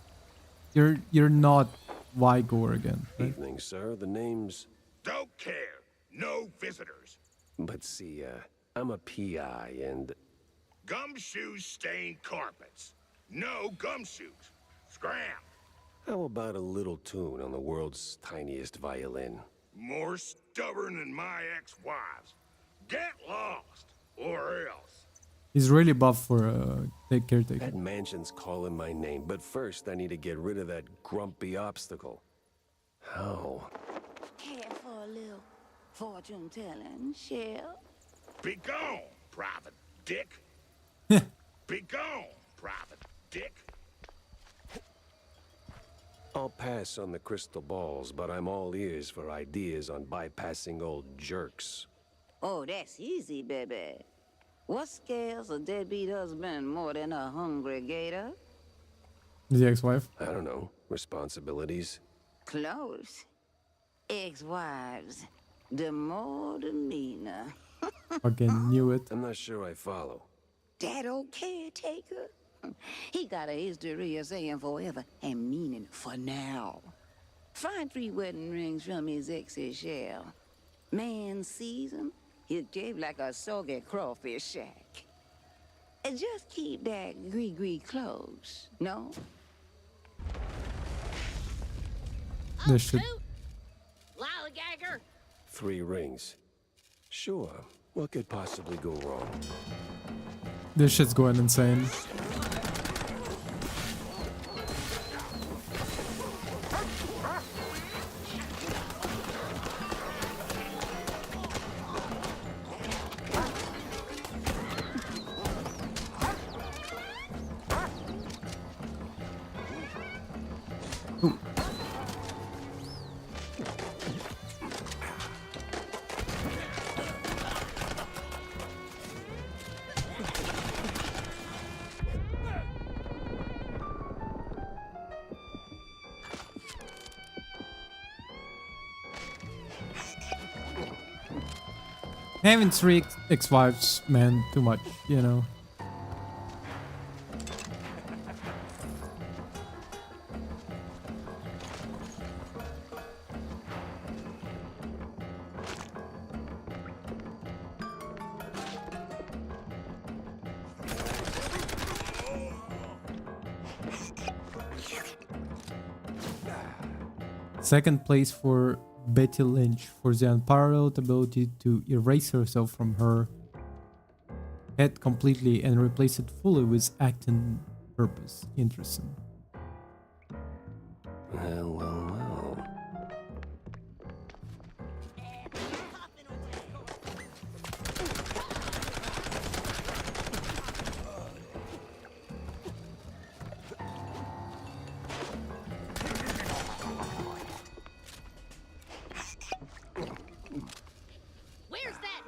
you're not Vigor again, right? Evening, sir. The name's... Don't care. No visitors. But see, I'm a P.I. and... Gumshoes stain carpets. No gumshoes. Scram. How about a little tune on the world's tiniest violin? More stubborn than my ex-wives. Get lost, or else. He's really buff for caretaker. That mansion's calling my name, but first I need to get rid of that grumpy obstacle. How? Care for a little fortune telling, Shell? Be gone, Private Dick. Be gone, Private Dick. I'll pass on the crystal balls, but I'm all ears for ideas on bypassing old jerks. Oh, that's easy, baby. What scales a deadbeat husband more than a hungry gator? The ex-wife? I don't know. Responsibilities? Close. Ex-wives. The more the meaner. Fucking knew it. I'm not sure I follow. That old caretaker? He got a history of saying forever and meaning for now. Find 3 wedding rings from his ex's shell. Man sees him, he'll cave like a soggy crawfish shack. And just keep that gree-gree close, no? This shit. Lollygagger. 3 rings. Sure. What could possibly go wrong? This shit's going insane. Ooh. Having 3 X5s, man, too much, you know. Second place for Betty Lynch for the unparalleled ability to erase herself from her head completely and replace it fully with acting purpose. Interesting. Well, well, well.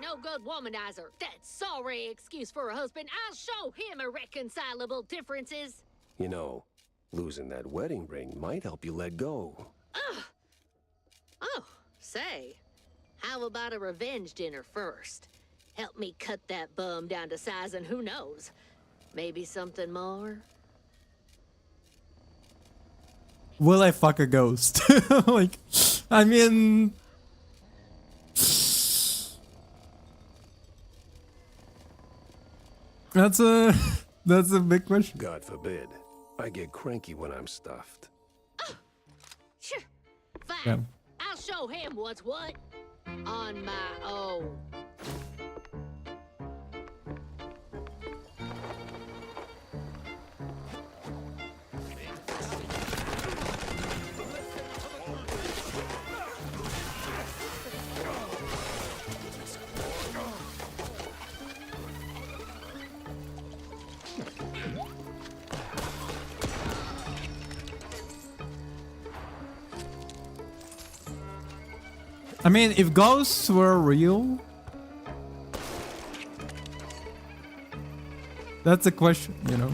No-good womanizer. That sorry excuse for a husband. I'll show him irreconcilable differences. You know, losing that wedding ring might help you let go. Ugh. Oh, say, how about a revenge dinner first? Help me cut that bum down to size, and who knows, maybe something more? Will I fuck a ghost? Like, I mean... That's a big question. God forbid. I get cranky when I'm stuffed. Sure. Fine. Yeah. I'll show him what's what. On my own. I mean, if ghosts were real, that's a question, you know.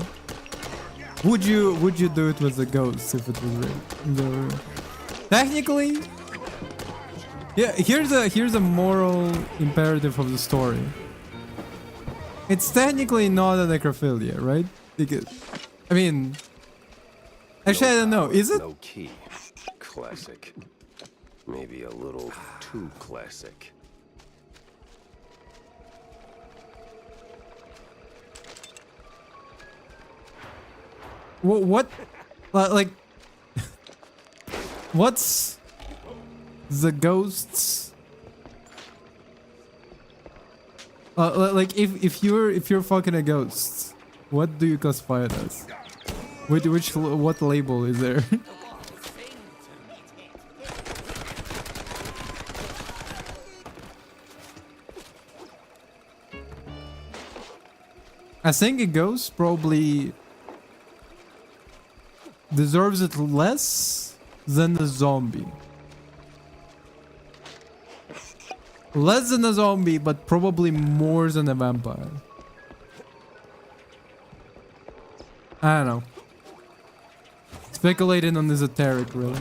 Would you do it with a ghost if it was real? Technically, yeah. Here's a moral imperative of the story. It's technically not a necrophilia, right? Because, I mean, actually, I don't know. Is it? No key. Classic. Maybe a little too classic. What? Like, what's the ghosts? Like, if you're fucking a ghost, what do you classify it as? What label is there? I think a ghost probably deserves it less than a zombie. Less than a zombie, but probably more than a vampire. I don't know. Speculating on esoteric, really.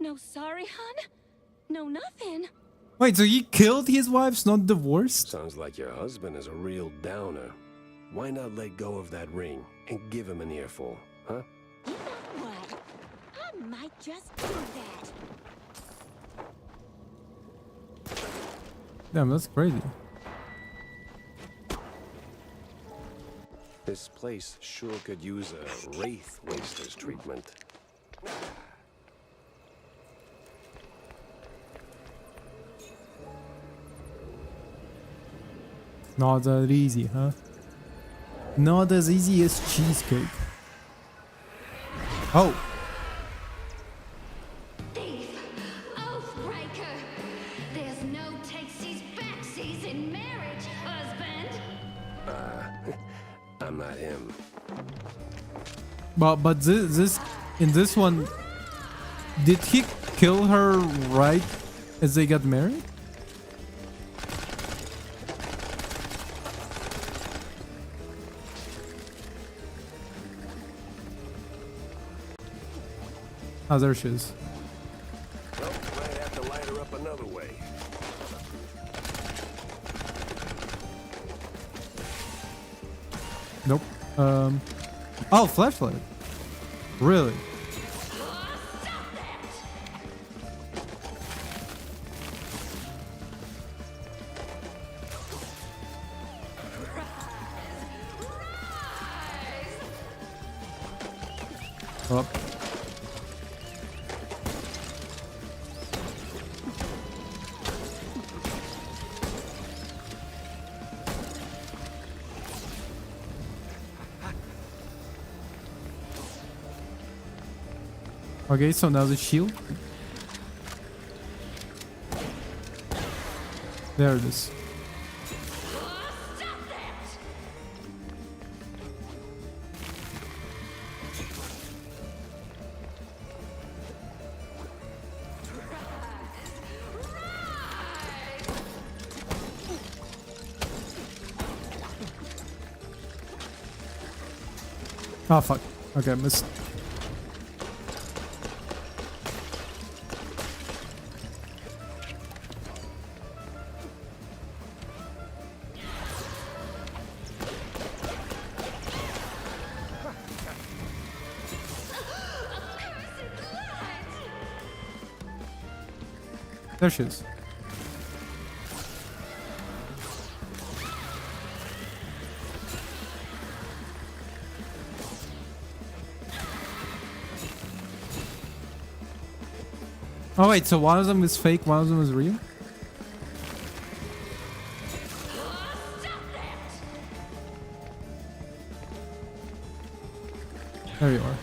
No sorry, hon? No, nothing. Wait, so he killed his wife's not divorced? Sounds like your husband is a real downer. Why not let go of that ring and give him an earful, huh? You know what? I might just do that. Damn, that's crazy. This place sure could use a wraith waster's treatment. Not that easy, huh? Not as easy as cheesecake. Oh. Thief! Oathbreaker! There's no takesies backsies in marriage, husband! I'm not him. But this in this one, did he kill her right as they got married? Oh, there she is. Well, might have to light her up another way. Nope. Oh, flashlight. Really? Oh. Okay, so now the shield. There it is. Oh fuck. Okay, missed. There she is. Oh wait, so one of them is fake, one of them is real? There you are.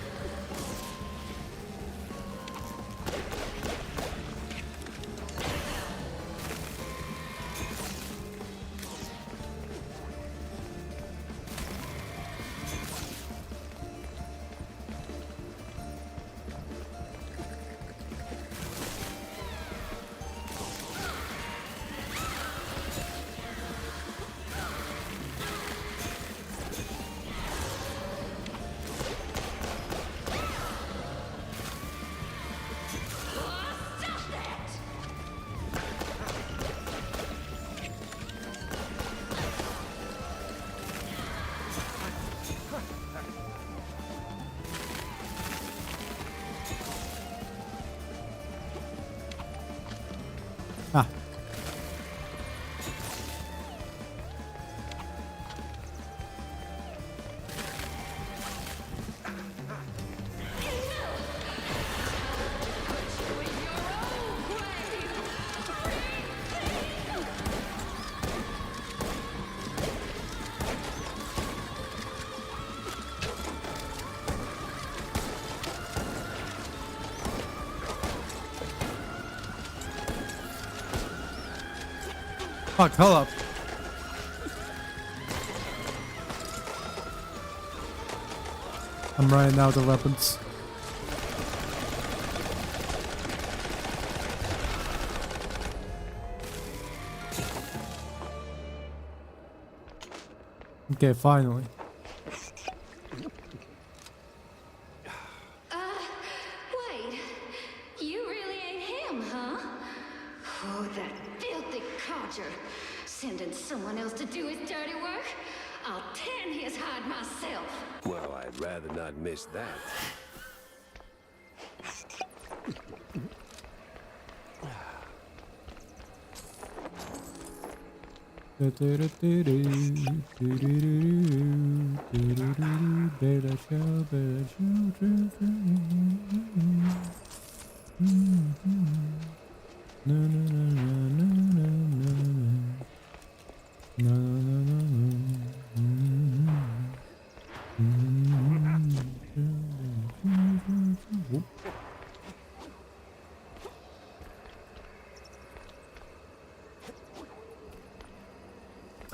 Ah. Fuck, hold up. I'm running out of weapons. Okay, finally. Wait. You really ain't him, huh? Oh, that filthy codger. Sending someone else to do his dirty work? I'll tan his hide myself. Well, I'd rather not miss that.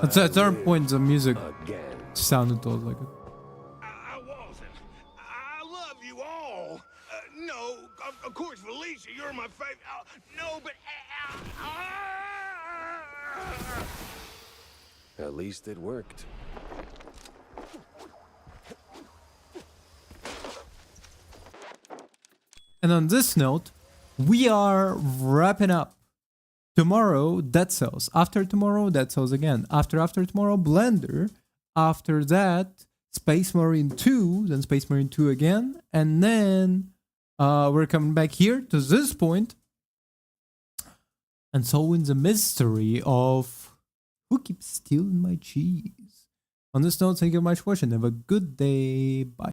At a certain point, the music sounded like it. I wasn't. I love you all. No, of course, Felicia, you're my favorite. No, but... At least it worked. And on this note, we are wrapping up. Tomorrow, Dead Cells. After tomorrow, Dead Cells again. After tomorrow, Blender. After that, Space Marine 2. Then Space Marine 2 again. And then we're coming back here to this point. And solving the mystery of who keeps stealing my cheese. On this note, thank you very much for watching. Have a good day. Bye.